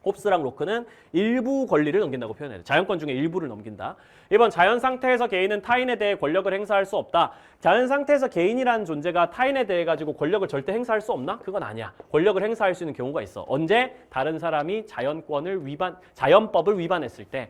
A: 홉스랑 로크는 일부 권리를 넘긴다고 표현해요. 자연권 중에 일부를 넘긴다. 1번 자연 상태에서 개인은 타인에 대해 권력을 행사할 수 없다. 자연 상태에서 개인이라는 존재가 타인에 대해 가지고 권력을 절대 행사할 수 없나? 그건 아니야. 권력을 행사할 수 있는 경우가 있어. 언제? 다른 사람이 자연법을 위반했을 때.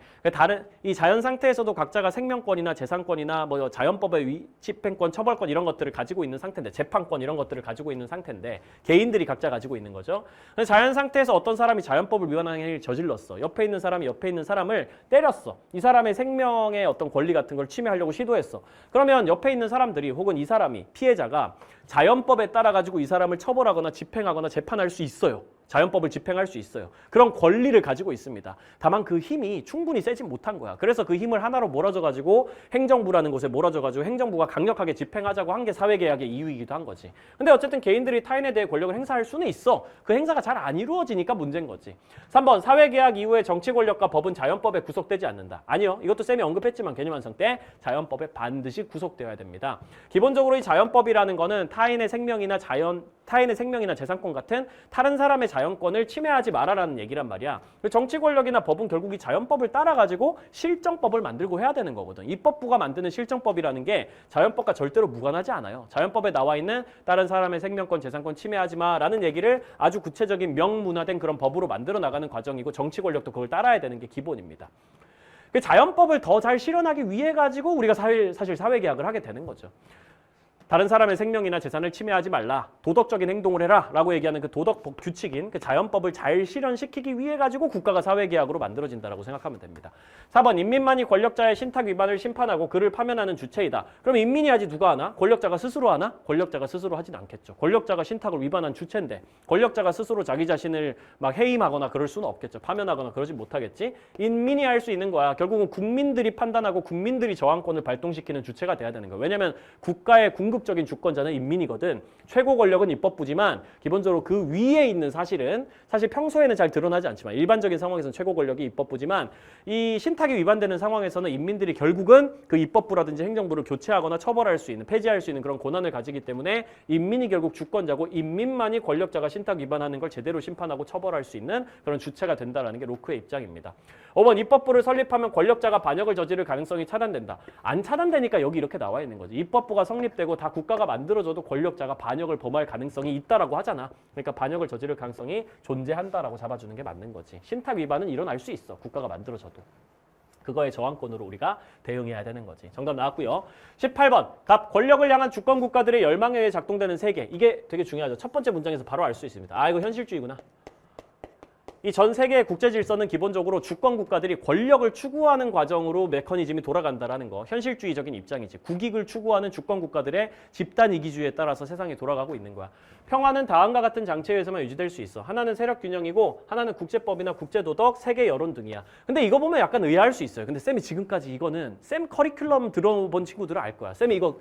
A: 이 자연 상태에서도 각자가 생명권이나 재산권이나 뭐 자연법의 집행권, 처벌권 이런 것들을 가지고 있는 상태인데, 재판권 이런 것들을 가지고 있는 상태인데, 개인들이 각자 가지고 있는 거죠. 자연 상태에서 어떤 사람이 자연법을 위반하는 행위를 저질렀어. 옆에 있는 사람이 옆에 있는 사람을 때렸어. 이 사람의 생명의 어떤 권리 같은 걸 침해하려고 시도했어. 그러면 옆에 있는 사람들이 혹은 이 사람이 피해자가 자연법에 따라 가지고 이 사람을 처벌하거나 집행하거나 재판할 수 있어요. 자연법을 집행할 수 있어요. 그런 권리를 가지고 있습니다. 다만 그 힘이 충분히 세진 못한 거야. 그래서 그 힘을 하나로 몰아줘가지고 행정부라는 곳에 몰아줘가지고 행정부가 강력하게 집행하자고 한 게 사회계약의 이유이기도 한 거지. 근데 어쨌든 개인들이 타인에 대해 권력을 행사할 수는 있어. 그 행사가 잘 안 이루어지니까 문제인 거지. 3번 사회계약 이후에 정치 권력과 법은 자연법에 구속되지 않는다. 아니요. 이것도 쌤이 언급했지만 개념 완성 때 자연법에 반드시 구속되어야 됩니다. 기본적으로 이 자연법이라는 거는 타인의 생명이나 재산권 같은 다른 사람의 자연권을 침해하지 말아라는 얘기란 말이야. 정치 권력이나 법은 결국 이 자연법을 따라가지고 실정법을 만들고 해야 되는 거거든. 입법부가 만드는 실정법이라는 게 자연법과 절대로 무관하지 않아요. 자연법에 나와 있는 다른 사람의 생명권, 재산권 침해하지 마라는 얘기를 아주 구체적인 명문화된 그런 법으로 만들어 나가는 과정이고 정치 권력도 그걸 따라야 되는 게 기본입니다. 그 자연법을 더 잘 실현하기 위해 가지고 우리가 사실 사회계약을 하게 되는 거죠. 다른 사람의 생명이나 재산을 침해하지 말라. 도덕적인 행동을 해라. 라고 얘기하는 그 도덕 규칙인 그 자연법을 잘 실현시키기 위해 가지고 국가가 사회계약으로 만들어진다라고 생각하면 됩니다. 4번 인민만이 권력자의 신탁 위반을 심판하고 그를 파면하는 주체이다. 그럼 인민이 하지 누가 하나? 권력자가 스스로 하나? 권력자가 스스로 하진 않겠죠. 권력자가 신탁을 위반한 주체인데 권력자가 스스로 자기 자신을 막 해임하거나 그럴 수는 없겠죠. 파면하거나 그러지 못하겠지. 인민이 할 수 있는 거야. 결국은 국민들이 판단하고 국민들이 저항권을 발동시키는 주체가 돼야 되는 거야. 왜냐하면 국가의 궁극적인 주권자는 인민이거든. 최고 권력은 입법부지만 기본적으로 그 위에 있는 사실 평소에는 잘 드러나지 않지만 일반적인 상황에서는 최고 권력이 입법부지만 이 신탁이 위반되는 상황에서는 인민들이 결국은 그 입법부라든지 행정부를 교체하거나 처벌할 수 있는, 폐지할 수 있는 그런 권한을 가지기 때문에 인민이 결국 주권자고 인민만이 권력자가 신탁 위반하는 걸 제대로 심판하고 처벌할 수 있는 그런 주체가 된다는 게 로크의 입장입니다. 5번 입법부를 설립하면 권력자가 반역을 저지를 가능성이 차단된다. 안 차단되니까 여기 이렇게 나와 있는 거지. 입법부가 성립되고 다 국가가 만들어져도 권력자가 반역을 범할 가능성이 있다라고 하잖아. 그러니까 반역을 저지를 가능성이 존재한다라고 잡아주는 게 맞는 거지. 신탁 위반은 일어날 수 있어. 국가가 만들어져도. 그거의 저항권으로 우리가 대응해야 되는 거지. 정답 나왔고요. 18번. 권력을 향한 주권 국가들의 열망에 의해 작동되는 세계. 이게 되게 중요하죠. 첫 번째 문장에서 바로 알 수 있습니다. 아, 이거 현실주의구나. 이 전 세계의 국제 질서는 기본적으로 주권 국가들이 권력을 추구하는 과정으로 메커니즘이 돌아간다라는 거. 현실주의적인 입장이지. 국익을 추구하는 주권 국가들의 집단 이기주의에 따라서 세상이 돌아가고 있는 거야. 평화는 다음과 같은 장치에 의해서만 유지될 수 있어. 하나는 세력 균형이고 하나는 국제법이나 국제도덕, 세계 여론 등이야. 근데 이거 보면 약간 의아할 수 있어요. 근데 쌤이 지금까지 이거는 쌤 커리큘럼 들어본 친구들은 알 거야. 쌤이 이거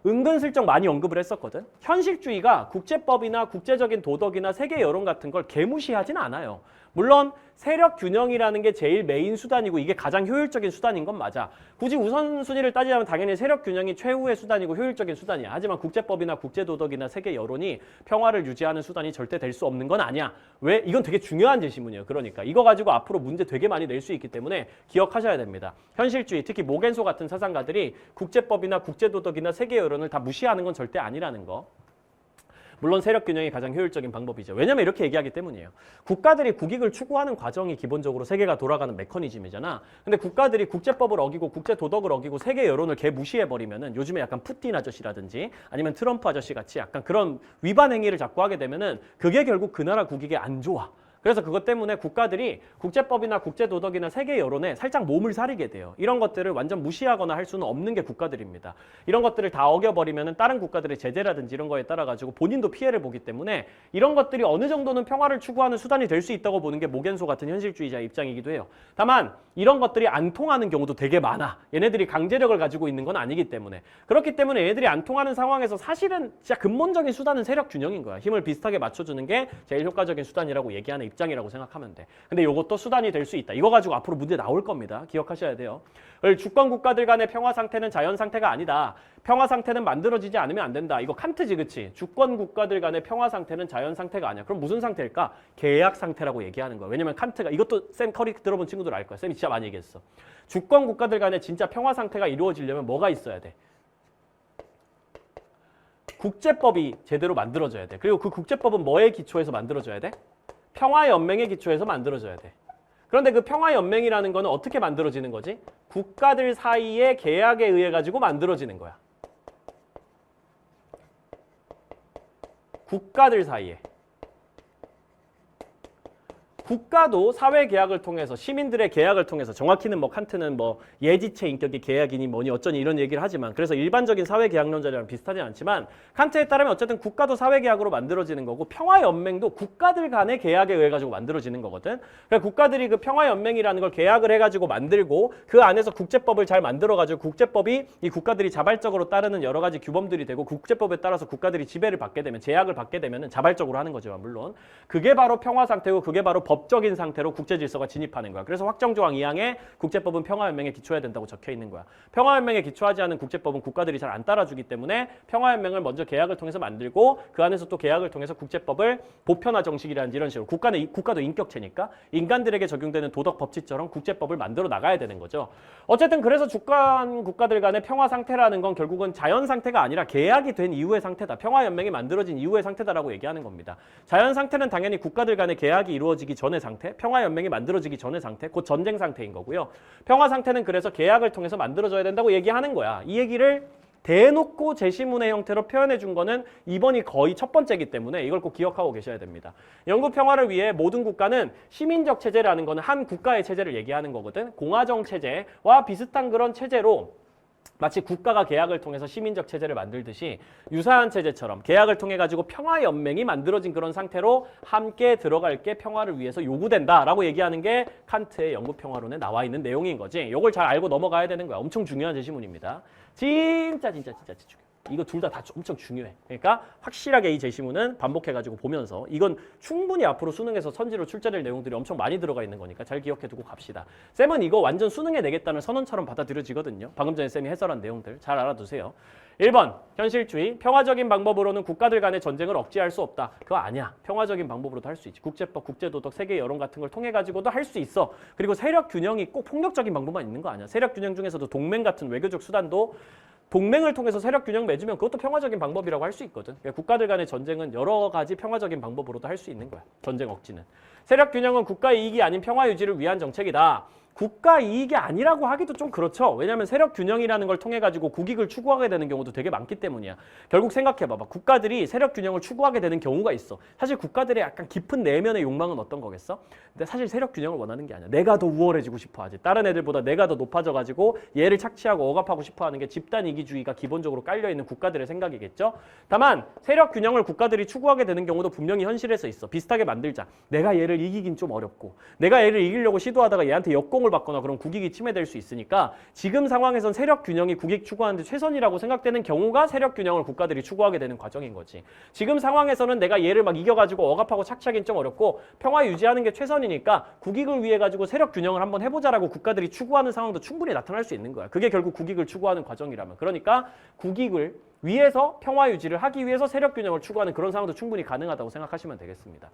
A: 은근슬쩍 많이 언급을 했었거든. 현실주의가 국제법이나 국제적인 도덕이나 세계 여론 같은 걸 개무시하진 않아요. 물론 세력 균형이라는 게 제일 메인 수단이고 이게 가장 효율적인 수단인 건 맞아. 굳이 우선순위를 따지자면 당연히 세력 균형이 최후의 수단이고 효율적인 수단이야. 하지만 국제법이나 국제도덕이나 세계 여론이 평화를 유지하는 수단이 절대 될 수 없는 건 아니야. 왜? 이건 되게 중요한 제시문이에요. 그러니까 이거 가지고 앞으로 문제 되게 많이 낼 수 있기 때문에 기억하셔야 됩니다. 현실주의, 특히 모겐소 같은 사상가들이 국제법이나 국제도덕이나 세계 여론을 다 무시하는 건 절대 아니라는 거. 물론 세력 균형이 가장 효율적인 방법이죠. 왜냐면 이렇게 얘기하기 때문이에요. 국가들이 국익을 추구하는 과정이 기본적으로 세계가 돌아가는 메커니즘이잖아. 근데 국가들이 국제법을 어기고 국제도덕을 어기고 세계 여론을 개무시해버리면은 요즘에 약간 푸틴 아저씨라든지 아니면 트럼프 아저씨 같이 약간 그런 위반 행위를 자꾸 하게 되면은 그게 결국 그 나라 국익에 안 좋아. 그래서 그것 때문에 국가들이 국제법이나 국제도덕이나 세계 여론에 살짝 몸을 사리게 돼요. 이런 것들을 완전 무시하거나 할 수는 없는 게 국가들입니다. 이런 것들을 다 어겨버리면 다른 국가들의 제재라든지 이런 거에 따라 가지고 본인도 피해를 보기 때문에 이런 것들이 어느 정도는 평화를 추구하는 수단이 될 수 있다고 보는 게 모겐소 같은 현실주의자 입장이기도 해요. 다만 이런 것들이 안 통하는 경우도 되게 많아. 얘네들이 강제력을 가지고 있는 건 아니기 때문에. 그렇기 때문에 얘네들이 안 통하는 상황에서 사실은 진짜 근본적인 수단은 세력 균형인 거야. 힘을 비슷하게 맞춰주는 게 제일 효과적인 수단이라고 얘기하는 입장이라고 생각하면 돼. 근데 이것도 수단이 될 수 있다. 이거 가지고 앞으로 문제 나올 겁니다. 기억하셔야 돼요. 주권 국가들 간의 평화 상태는 자연 상태가 아니다. 평화 상태는 만들어지지 않으면 안 된다. 이거 칸트지, 그치? 주권 국가들 간의 평화 상태는 자연 상태가 아니야. 그럼 무슨 상태일까? 계약 상태라고 얘기하는 거야. 왜냐면 칸트가 이것도 샘 커리 들어본 친구들 알 거야. 쌤이 진짜 많이 얘기했어. 주권 국가들 간의 진짜 평화 상태가 이루어지려면 뭐가 있어야 돼? 국제법이 제대로 만들어져야 돼. 그리고 그 국제법은 뭐에 기초해서 만들어져야 돼? 평화연맹에 기초해서 만들어져야 돼. 그런데 그 평화연맹이라는 거는 어떻게 만들어지는 거지? 국가들 사이의 계약에 의해 가지고 만들어지는 거야. 국가들 사이에. 국가도 사회 계약을 통해서 시민들의 계약을 통해서 정확히는 뭐 칸트는 뭐 예지체 인격의 계약이니 뭐니 어쩌니 이런 얘기를 하지만 그래서 일반적인 사회 계약론자들이랑 비슷하진 않지만 칸트에 따르면 어쨌든 국가도 사회 계약으로 만들어지는 거고 평화연맹도 국가들 간의 계약에 의해 가지고 만들어지는 거거든. 그러니까 국가들이 그 평화연맹이라는 걸 계약을 해가지고 만들고 그 안에서 국제법을 잘 만들어가지고 국제법이 이 국가들이 자발적으로 따르는 여러 가지 규범들이 되고 국제법에 따라서 국가들이 지배를 받게 되면 제약을 받게 되면 자발적으로 하는 거지만 물론 그게 바로 평화 상태고 그게 바로 법적인 상태로 국제 질서가 진입하는 거야. 그래서 확정조항 2항에 국제법은 평화연맹에 기초해야 된다고 적혀 있는 거야. 평화연맹에 기초하지 않은 국제법은 국가들이 잘 안 따라주기 때문에 평화연맹을 먼저 계약을 통해서 만들고 그 안에서 또 계약을 통해서 국제법을 보편화 정식이라든지 이런 식으로 국가도 인격체니까 인간들에게 적용되는 도덕 법칙처럼 국제법을 만들어 나가야 되는 거죠. 어쨌든 그래서 주권 국가들 간의 평화 상태라는 건 결국은 자연 상태가 아니라 계약이 된 이후의 상태다. 평화연맹이 만들어진 이후의 상태다라고 얘기하는 겁니다. 자연 상태는 당연히 국가들 간의 계약이 이루어지기 전의 상태, 평화연맹이 만들어지기 전의 상태, 곧 전쟁 상태인 거고요. 평화 상태는 그래서 계약을 통해서 만들어져야 된다고 얘기하는 거야. 이 얘기를 대놓고 제시문의 형태로 표현해 준 거는 이번이 거의 첫 번째이기 때문에 이걸 꼭 기억하고 계셔야 됩니다. 영구 평화를 위해 모든 국가는 시민적 체제라는 거는 한 국가의 체제를 얘기하는 거거든. 공화정 체제와 비슷한 그런 체제로 마치 국가가 계약을 통해서 시민적 체제를 만들듯이 유사한 체제처럼 계약을 통해 가지고 평화연맹이 만들어진 그런 상태로 함께 들어갈 게 평화를 위해서 요구된다라고 얘기하는 게 칸트의 영구 평화론에 나와 있는 내용인 거지. 이걸 잘 알고 넘어가야 되는 거야. 엄청 중요한 제시문입니다. 진짜 중요해. 이거 둘 다 엄청 중요해. 그러니까 확실하게 이 제시문은 반복해가지고 보면서 이건 충분히 앞으로 수능에서 선지로 출제될 내용들이 엄청 많이 들어가 있는 거니까 잘 기억해두고 갑시다. 쌤은 이거 완전 수능에 내겠다는 선언처럼 받아들여지거든요. 방금 전에 쌤이 해설한 내용들 잘 알아두세요. 1번 현실주의. 평화적인 방법으로는 국가들 간의 전쟁을 억제할 수 없다. 그거 아니야. 평화적인 방법으로도 할 수 있지. 국제법, 국제도덕, 세계 여론 같은 걸 통해 가지고도 할 수 있어. 그리고 세력 균형이 꼭 폭력적인 방법만 있는 거 아니야. 세력 균형 중에서도 동맹 같은 외교적 수단도 동맹을 통해서 세력 균형 맺으면 그것도 평화적인 방법이라고 할 수 있거든. 그러니까 국가들 간의 전쟁은 여러 가지 평화적인 방법으로도 할 수 있는 거야. 전쟁 억지는. 세력 균형은 국가 이익이 아닌 평화 유지를 위한 정책이다. 국가 이익이 아니라고 하기도 좀 그렇죠. 왜냐하면 세력 균형이라는 걸 통해 가지고 국익을 추구하게 되는 경우도 되게 많기 때문이야. 결국 생각해봐봐. 국가들이 세력 균형을 추구하게 되는 경우가 있어. 사실 국가들의 약간 깊은 내면의 욕망은 어떤 거겠어? 근데 사실 세력 균형을 원하는 게 아니야. 내가 더 우월해지고 싶어 하지. 다른 애들보다 내가 더 높아져 가지고 얘를 착취하고 억압하고 싶어 하는 게 집단 이기주의가 기본적으로 깔려있는 국가들의 생각이겠죠. 다만 세력 균형을 국가들이 추구하게 되는 경우도 분명히 현실에서 있어. 비슷하게 만들자. 내가 얘를 이기긴 좀 어렵고 내가 얘를 이기려고 시도하다가 얘한테 역공을 받거나 그런 국익이 침해될 수 있으니까 지금 상황에선 세력 균형이 국익 추구하는데 최선이라고 생각되는 경우가 세력 균형을 국가들이 추구하게 되는 과정인 거지. 지금 상황에서는 내가 얘를 막 이겨가지고 억압하고 착취하기는 좀 어렵고 평화 유지하는 게 최선이니까 국익을 위해 가지고 세력 균형을 한번 해보자라고 국가들이 추구하는 상황도 충분히 나타날 수 있는 거야. 그게 결국 국익을 추구하는 과정이라면. 그러니까 국익을 위해서 평화 유지를 하기 위해서 세력 균형을 추구하는 그런 상황도 충분히 가능하다고 생각하시면 되겠습니다.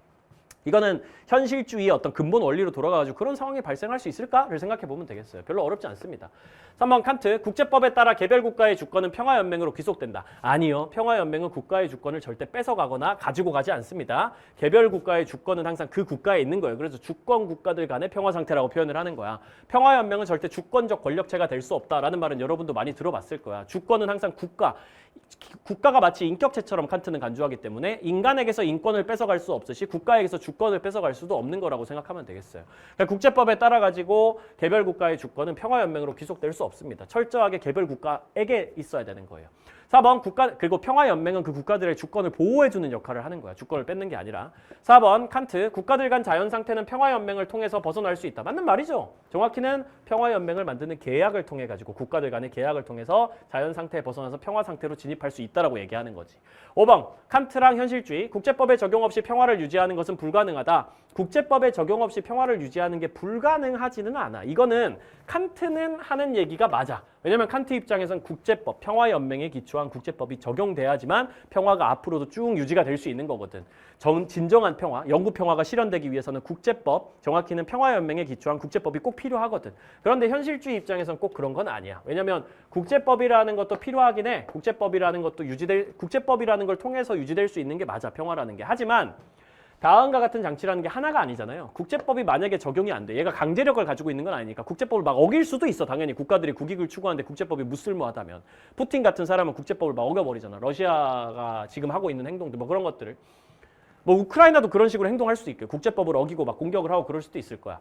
A: 이거는 현실주의의 어떤 근본 원리로 돌아가가지고 그런 상황이 발생할 수 있을까를 생각해 보면 되겠어요. 별로 어렵지 않습니다. 3번 칸트. 국제법에 따라 개별 국가의 주권은 평화연맹으로 귀속된다. 아니요. 평화연맹은 국가의 주권을 절대 뺏어가거나 가지고 가지 않습니다. 개별 국가의 주권은 항상 그 국가에 있는 거예요. 그래서 주권 국가들 간의 평화 상태라고 표현을 하는 거야. 평화연맹은 절대 주권적 권력체가 될 수 없다라는 말은 여러분도 많이 들어봤을 거야. 주권은 항상 국가가 마치 인격체처럼 칸트는 간주하기 때문에 인간에게서 인권을 뺏어갈 수 없듯이 국가에게서 주권 주권을 뺏어갈 수도 없는 거라고 생각하면 되겠어요. 그러니까 국제법에 따라 가지고 개별 국가의 주권은 평화연맹으로 귀속될 수 없습니다. 철저하게 개별 국가에게 있어야 되는 거예요. 4번 그리고 평화연맹은 그 국가들의 주권을 보호해주는 역할을 하는 거야. 주권을 뺏는 게 아니라. 4번 칸트 국가들 간 자연 상태는 평화연맹을 통해서 벗어날 수 있다. 맞는 말이죠. 정확히는 평화연맹을 만드는 계약을 통해 가지고 국가들 간의 계약을 통해서 자연 상태에 벗어나서 평화 상태로 진입할 수 있다라고 얘기하는 거지. 5번 칸트랑 현실주의 국제법에 적용 없이 평화를 유지하는 것은 불가능하다. 국제법에 적용 없이 평화를 유지하는 게 불가능하지는 않아. 이거는 칸트는 하는 얘기가 맞아. 왜냐면 칸트 입장에선 국제법, 평화연맹에 기초한 국제법이 적용돼야지만 평화가 앞으로도 쭉 유지가 될 수 있는 거거든. 진정한 평화, 영구 평화가 실현되기 위해서는 국제법, 정확히는 평화연맹에 기초한 국제법이 꼭 필요하거든. 그런데 현실주의 입장에선 꼭 그런 건 아니야. 왜냐면 국제법이라는 것도 필요하긴 해. 국제법이라는 걸 통해서 유지될 수 있는 게 맞아, 평화라는 게. 하지만 다음과 같은 장치라는 게 하나가 아니잖아요. 국제법이 만약에 적용이 안 돼. 얘가 강제력을 가지고 있는 건 아니니까 국제법을 막 어길 수도 있어. 당연히 국가들이 국익을 추구하는데 국제법이 무쓸모하다면. 푸틴 같은 사람은 국제법을 막 어겨버리잖아. 러시아가 지금 하고 있는 행동들 뭐 그런 것들을. 뭐 우크라이나도 그런 식으로 행동할 수도 있고요. 국제법을 어기고 막 공격을 하고 그럴 수도 있을 거야.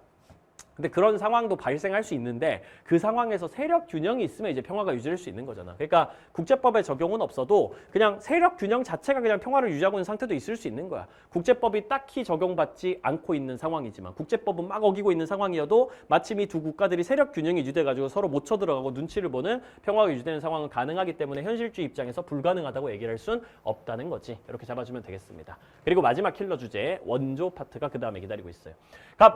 A: 근데 그런 상황도 발생할 수 있는데 그 상황에서 세력 균형이 있으면 이제 평화가 유지될 수 있는 거잖아. 그러니까 국제법의 적용은 없어도 그냥 세력 균형 자체가 그냥 평화를 유지하고 있는 상태도 있을 수 있는 거야. 국제법이 딱히 적용받지 않고 있는 상황이지만 국제법은 막 어기고 있는 상황이어도 마침 이 두 국가들이 세력 균형이 유지돼가지고 서로 못 쳐들어가고 눈치를 보는 평화가 유지되는 상황은 가능하기 때문에 현실주의 입장에서 불가능하다고 얘기를 할 순 없다는 거지. 이렇게 잡아주면 되겠습니다. 그리고 마지막 킬러 주제 원조 파트가 그 다음에 기다리고 있어요.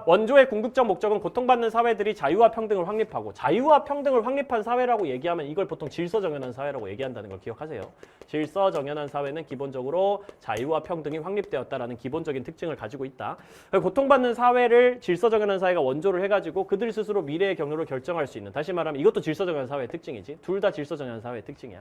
A: 원조의 궁극적 목적은 고통받는 사회들이 자유와 평등을 확립하고 자유와 평등을 확립한 사회라고 얘기하면 이걸 보통 질서정연한 사회라고 얘기한다는 걸 기억하세요. 질서정연한 사회는 기본적으로 자유와 평등이 확립되었다라는 기본적인 특징을 가지고 있다. 고통받는 사회를 질서정연한 사회가 원조를 해가지고 그들 스스로 미래의 경로를 결정할 수 있는, 다시 말하면 이것도 질서정연한 사회의 특징이지. 둘 다 질서정연한 사회의 특징이야.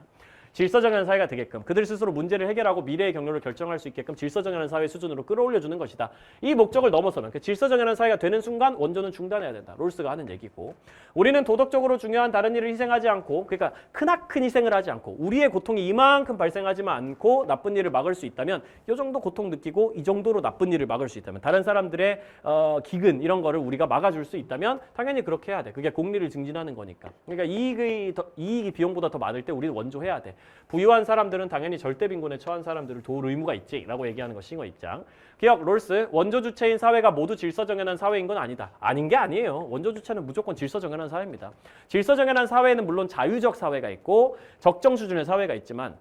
A: 질서정연한 사회가 되게끔 그들 스스로 문제를 해결하고 미래의 경로를 결정할 수 있게끔 질서정연한 사회 수준으로 끌어올려주는 것이다. 이 목적을 넘어서는 그 질서정연한 사회가 되는 순간 원조는 중단해야 된다. 롤스가 하는 얘기고, 우리는 도덕적으로 중요한 다른 일을 희생하지 않고, 그러니까 크나큰 희생을 하지 않고 우리의 고통이 이만큼 발생하지만 않고 나쁜 일을 막을 수 있다면, 이 정도 고통 느끼고 이 정도로 나쁜 일을 막을 수 있다면, 다른 사람들의 기근 이런 거를 우리가 막아줄 수 있다면 당연히 그렇게 해야 돼. 그게 공리를 증진하는 거니까. 그러니까 이익이 비용보다 더 많을 때 우리는 원조해야 돼. 부유한 사람들은 당연히 절대 빈곤에 처한 사람들을 도울 의무가 있지 라고 얘기하는 거 싱어 입장. 기억 롤스, 원조 주체인 사회가 모두 질서정연한 사회인 건 아니다. 아닌 게 아니에요. 원조 주체는 무조건 질서정연한 사회입니다. 질서정연한 사회에는 물론 자유적 사회가 있고 적정 수준의 사회가 있지만,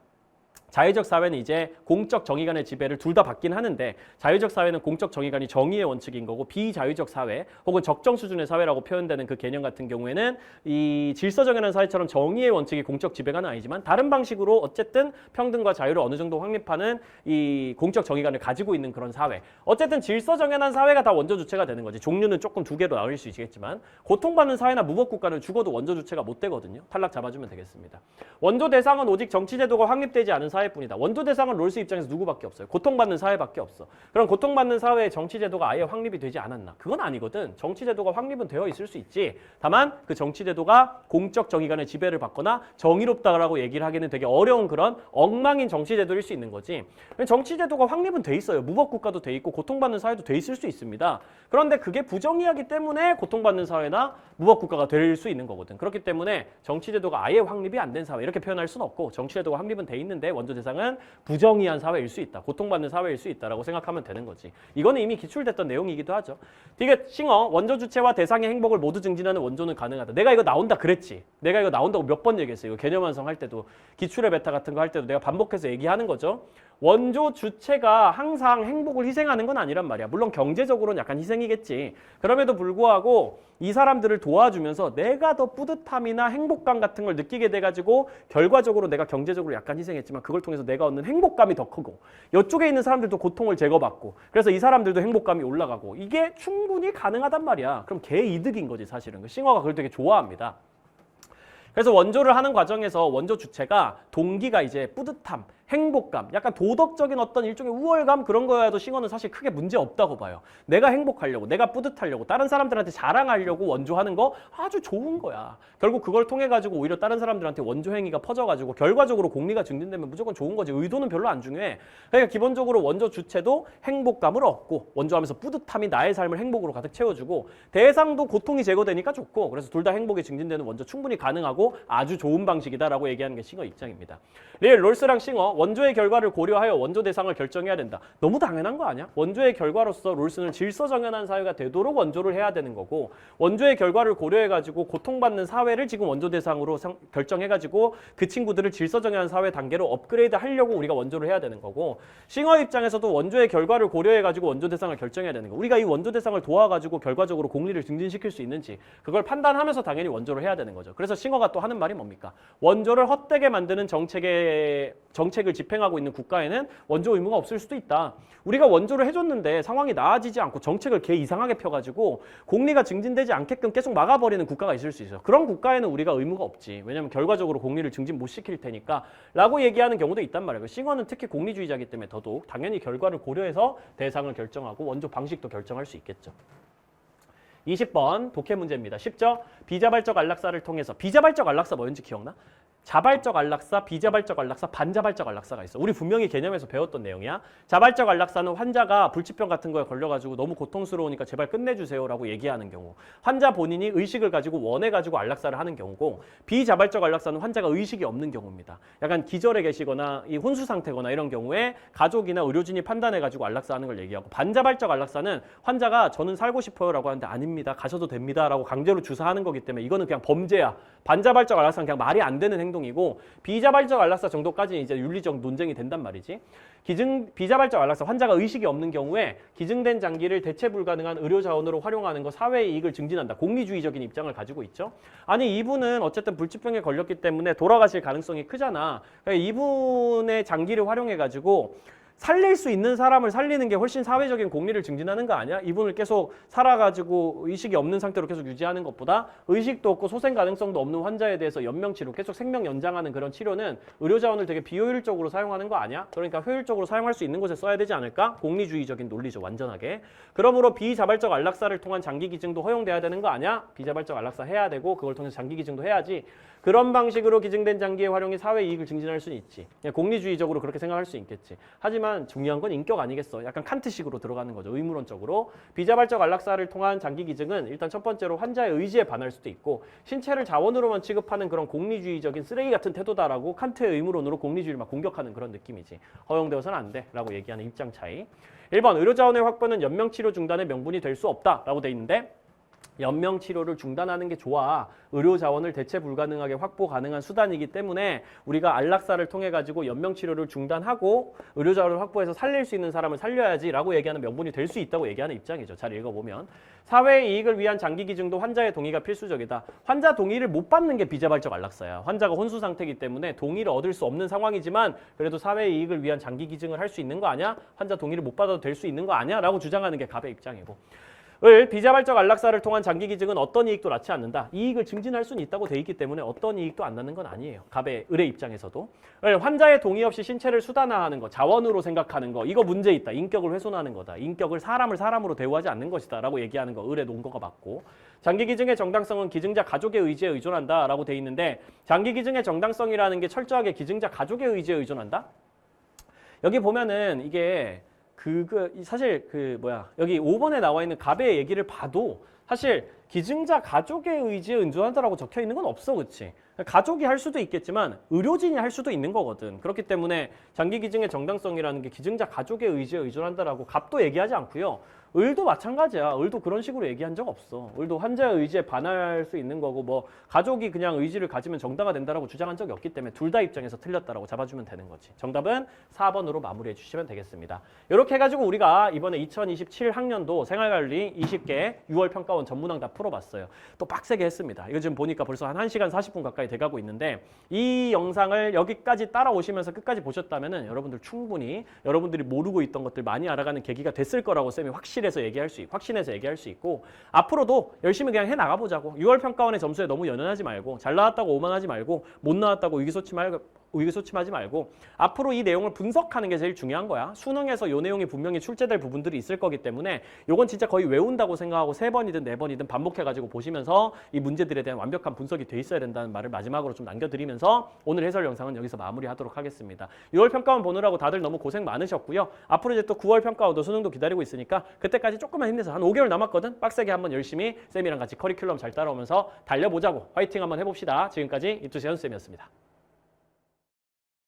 A: 자유적 사회는 이제 공적 정의관의 지배를 둘 다 받긴 하는데, 자유적 사회는 공적 정의관이 정의의 원칙인 거고, 비자유적 사회 혹은 적정 수준의 사회라고 표현되는 그 개념 같은 경우에는 이 질서정연한 사회처럼 정의의 원칙이 공적 지배관은 아니지만 다른 방식으로 어쨌든 평등과 자유를 어느 정도 확립하는 이 공적 정의관을 가지고 있는 그런 사회. 어쨌든 질서정연한 사회가 다 원조 주체가 되는 거지. 종류는 조금 두 개로 나눌 수 있겠지만 고통받는 사회나 무법국가는 죽어도 원조 주체가 못 되거든요. 탈락 잡아주면 되겠습니다. 원조 대상은 오직 정치제도가 확립되지 않은 사회뿐이다. 원조 대상은 롤스 입장에서 누구밖에 없어요. 고통받는 사회밖에 없어. 그럼 고통받는 사회에 정치제도가 아예 확립이 되지 않았나? 그건 아니거든. 정치제도가 확립은 되어 있을 수 있지. 다만 그 정치제도가 공적 정의관의 지배를 받거나 정의롭다라고 얘기를 하기는 되게 어려운 그런 엉망인 정치제도일 수 있는 거지. 정치제도가 확립은 돼 있어요. 무법국가도 돼 있고 고통받는 사회도 돼 있을 수 있습니다. 그런데 그게 부정의하기 때문에 고통받는 사회나 무법국가가 될 수 있는 거거든. 그렇기 때문에 정치제도가 아예 확립이 안 된 사회 이렇게 표현할 수는 없고, 정치제도가 확립은 돼 있는데 원조 대상은 부정의한 사회일 수 있다. 고통받는 사회일 수 있다라고 생각하면 되는 거지. 이거는 이미 기출됐던 내용이기도 하죠. 되게 싱어, 원조 주체와 대상의 행복을 모두 증진하는 원조는 가능하다. 내가 이거 나온다 그랬지. 내가 이거 나온다고 몇 번 얘기했어요. 이거 개념 완성할 때도, 기출의 베타 같은 거 할 때도 내가 반복해서 얘기하는 거죠. 원조 주체가 항상 행복을 희생하는 건 아니란 말이야. 물론 경제적으로는 약간 희생이겠지. 그럼에도 불구하고 이 사람들을 도와주면서 내가 더 뿌듯함이나 행복감 같은 걸 느끼게 돼가지고 결과적으로 내가 경제적으로 약간 희생했지만 그걸 통해서 내가 얻는 행복감이 더 크고, 이쪽에 있는 사람들도 고통을 제거받고, 그래서 이 사람들도 행복감이 올라가고, 이게 충분히 가능하단 말이야. 그럼 개이득인 거지 사실은. 싱어가 그걸 되게 좋아합니다. 그래서 원조를 하는 과정에서 원조 주체가 동기가 이제 뿌듯함, 행복감, 약간 도덕적인 어떤 일종의 우월감 그런 거여도 싱어는 사실 크게 문제 없다고 봐요. 내가 행복하려고, 내가 뿌듯하려고, 다른 사람들한테 자랑하려고 원조하는 거 아주 좋은 거야. 결국 그걸 통해 가지고 오히려 다른 사람들한테 원조 행위가 퍼져가지고 결과적으로 공리가 증진되면 무조건 좋은 거지. 의도는 별로 안 중요해. 그러니까 기본적으로 원조 주체도 행복감을 얻고 원조하면서 뿌듯함이 나의 삶을 행복으로 가득 채워주고 대상도 고통이 제거되니까 좋고 그래서 둘 다 행복이 증진되는 원조 충분히 가능하고 아주 좋은 방식이다라고 얘기하는 게 싱어 입장입니다. 롤스랑 싱어 원조의 결과를 고려하여 원조 대상을 결정해야 된다. 너무 당연한 거 아니야? 원조의 결과로서 롤스는 질서정연한 사회가 되도록 원조를 해야 되는 거고 원조의 결과를 고려해가지고 고통받는 사회를 지금 원조 대상으로 결정해가지고 그 친구들을 질서정연한 사회 단계로 업그레이드 하려고 우리가 원조를 해야 되는 거고 싱어 입장에서도 원조의 결과를 고려해가지고 원조 대상을 결정해야 되는 거. 우리가 이 원조 대상을 도와가지고 결과적으로 공리를 증진시킬 수 있는지 그걸 판단하면서 당연히 원조를 해야 되는 거죠. 그래서 싱어가 또 하는 말이 뭡니까? 원조를 헛되게 만드는 정책을 집행하고 있는 국가에는 원조 의무가 없을 수도 있다. 우리가 원조를 해줬는데 상황이 나아지지 않고 정책을 개 이상하게 펴가지고 공리가 증진되지 않게끔 계속 막아버리는 국가가 있을 수 있어요. 그런 국가에는 우리가 의무가 없지. 왜냐하면 결과적으로 공리를 증진 못 시킬 테니까 라고 얘기하는 경우도 있단 말이에요. 싱어는 특히 공리주의자이기 때문에 더더욱 당연히 결과를 고려해서 대상을 결정하고 원조 방식도 결정할 수 있겠죠. 20번 독해 문제입니다. 쉽죠? 비자발적 안락사를 통해서 비자발적 안락사 뭐였는지 기억나? 자발적 안락사, 비자발적 안락사, 반자발적 안락사가 있어. 우리 분명히 개념에서 배웠던 내용이야. 자발적 안락사는 환자가 불치병 같은 거에 걸려가지고 너무 고통스러우니까 제발 끝내주세요라고 얘기하는 경우. 환자 본인이 의식을 가지고 원해가지고 안락사를 하는 경우고 비자발적 안락사는 환자가 의식이 없는 경우입니다. 약간 기절해 계시거나 이 혼수 상태거나 이런 경우에 가족이나 의료진이 판단해가지고 안락사하는 걸 얘기하고 반자발적 안락사는 환자가 저는 살고 싶어요라고 하는데 아닙니다. 가셔도 됩니다라고 강제로 주사하는 거기 때문에 이거는 그냥 범죄야. 반자발적 안락사는 그냥 말이 안 되는 행동이고 비자발적 안락사 정도까지는 이제 윤리적 논쟁이 된단 말이지. 비자발적 안락사 환자가 의식이 없는 경우에 기증된 장기를 대체 불가능한 의료 자원으로 활용하는 거 사회의 이익을 증진한다. 공리주의적인 입장을 가지고 있죠. 아니 이분은 어쨌든 불치병에 걸렸기 때문에 돌아가실 가능성이 크잖아. 그러니까 이분의 장기를 활용해 가지고 살릴 수 있는 사람을 살리는 게 훨씬 사회적인 공리를 증진하는 거 아니야? 이분을 계속 살아가지고 의식이 없는 상태로 계속 유지하는 것보다 의식도 없고 소생 가능성도 없는 환자에 대해서 연명치료, 계속 생명 연장하는 그런 치료는 의료자원을 되게 비효율적으로 사용하는 거 아니야? 그러니까 효율적으로 사용할 수 있는 곳에 써야 되지 않을까? 공리주의적인 논리죠, 완전하게. 그러므로 비자발적 안락사를 통한 장기 기증도 허용돼야 되는 거 아니야? 비자발적 안락사 해야 되고 그걸 통해서 장기 기증도 해야지. 그런 방식으로 기증된 장기의 활용이 사회 이익을 증진할 수는 있지. 공리주의적으로 그렇게 생각할 수 있겠지. 하지만 중요한 건 인격 아니겠어. 약간 칸트식으로 들어가는 거죠. 의무론적으로. 비자발적 안락사를 통한 장기 기증은 일단 첫 번째로 환자의 의지에 반할 수도 있고 신체를 자원으로만 취급하는 그런 공리주의적인 쓰레기 같은 태도다라고 칸트의 의무론으로 공리주의를 막 공격하는 그런 느낌이지. 허용되어서는 안 돼 라고 얘기하는 입장 차이. 1번 의료자원의 확보는 연명치료 중단의 명분이 될 수 없다 라고 돼 있는데 연명치료를 중단하는 게 좋아. 의료자원을 대체 불가능하게 확보 가능한 수단이기 때문에 우리가 안락사를 통해 가지고 연명치료를 중단하고 의료자원을 확보해서 살릴 수 있는 사람을 살려야지 라고 얘기하는 명분이 될 수 있다고 얘기하는 입장이죠. 잘 읽어보면. 사회의 이익을 위한 장기 기증도 환자의 동의가 필수적이다. 환자 동의를 못 받는 게 비자발적 안락사야. 환자가 혼수 상태이기 때문에 동의를 얻을 수 없는 상황이지만 그래도 사회의 이익을 위한 장기 기증을 할 수 있는 거 아니야? 환자 동의를 못 받아도 될 수 있는 거 아니야? 라고 주장하는 게 갑의 입장이고. 비자발적 안락사를 통한 장기 기증은 어떤 이익도 낳지 않는다. 이익을 증진할 수는 있다고 돼 있기 때문에 어떤 이익도 안 낳는 건 아니에요. 갑의 을의 입장에서도. 환자의 동의 없이 신체를 수단화하는 거, 자원으로 생각하는 거, 이거 문제 있다. 인격을 훼손하는 거다. 인격을 사람을 사람으로 대우하지 않는 것이다 라고 얘기하는 거 을의 논거가 맞고 장기 기증의 정당성은 기증자 가족의 의지에 의존한다 라고 돼 있는데 장기 기증의 정당성이라는 게 철저하게 기증자 가족의 의지에 의존한다? 여기 보면은 이게 사실 여기 5번에 나와 있는 갑의 얘기를 봐도 사실 기증자 가족의 의지에 의존한다라고 적혀 있는 건 없어, 그렇지? 가족이 할 수도 있겠지만 의료진이 할 수도 있는 거거든. 그렇기 때문에 장기 기증의 정당성이라는 게 기증자 가족의 의지에 의존한다라고 갑도 얘기하지 않고요. 을도 마찬가지야. 을도 그런 식으로 얘기한 적 없어. 을도 환자의 의지에 반할 수 있는 거고 뭐 가족이 그냥 의지를 가지면 정당화 된다라고 주장한 적이 없기 때문에 둘 다 입장에서 틀렸다라고 잡아주면 되는 거지. 정답은 4번으로 마무리해 주시면 되겠습니다. 이렇게 해가지고 우리가 이번에 2027 학년도 생활관리 20개 6월 평가원 전문항 다 풀어봤어요. 또 빡세게 했습니다. 이거 지금 보니까 벌써 한 1시간 40분 가까이 돼가고 있는데 이 영상을 여기까지 따라오시면서 끝까지 보셨다면은 여러분들 충분히 여러분들이 모르고 있던 것들 많이 알아가는 계기가 됐을 거라고 쌤이 확신해서 얘기할 수 있고 앞으로도 열심히 그냥 해 나가보자고. 6월 평가원의 점수에 너무 연연하지 말고 잘 나왔다고 오만하지 말고 못 나왔다고 의기소침하지 의기소침하지 말고 앞으로 이 내용을 분석하는 게 제일 중요한 거야. 수능에서 요 내용이 분명히 출제될 부분들이 있을 거기 때문에 요건 진짜 거의 외운다고 생각하고 3번이든 4번이든 반복해가지고 보시면서 이 문제들에 대한 완벽한 분석이 돼 있어야 된다는 말을 마지막으로 좀 남겨드리면서 오늘 해설 영상은 여기서 마무리하도록 하겠습니다. 6월 평가원 보느라고 다들 너무 고생 많으셨고요. 앞으로 이제 또 9월 평가원도 수능도 기다리고 있으니까 그때까지 조금만 힘내서 한 5개월 남았거든. 빡세게 한번 열심히 쌤이랑 같이 커리큘럼 잘 따라오면서 달려보자고 화이팅 한번 해봅시다. 지금까지 이투시 현수쌤이었습니다.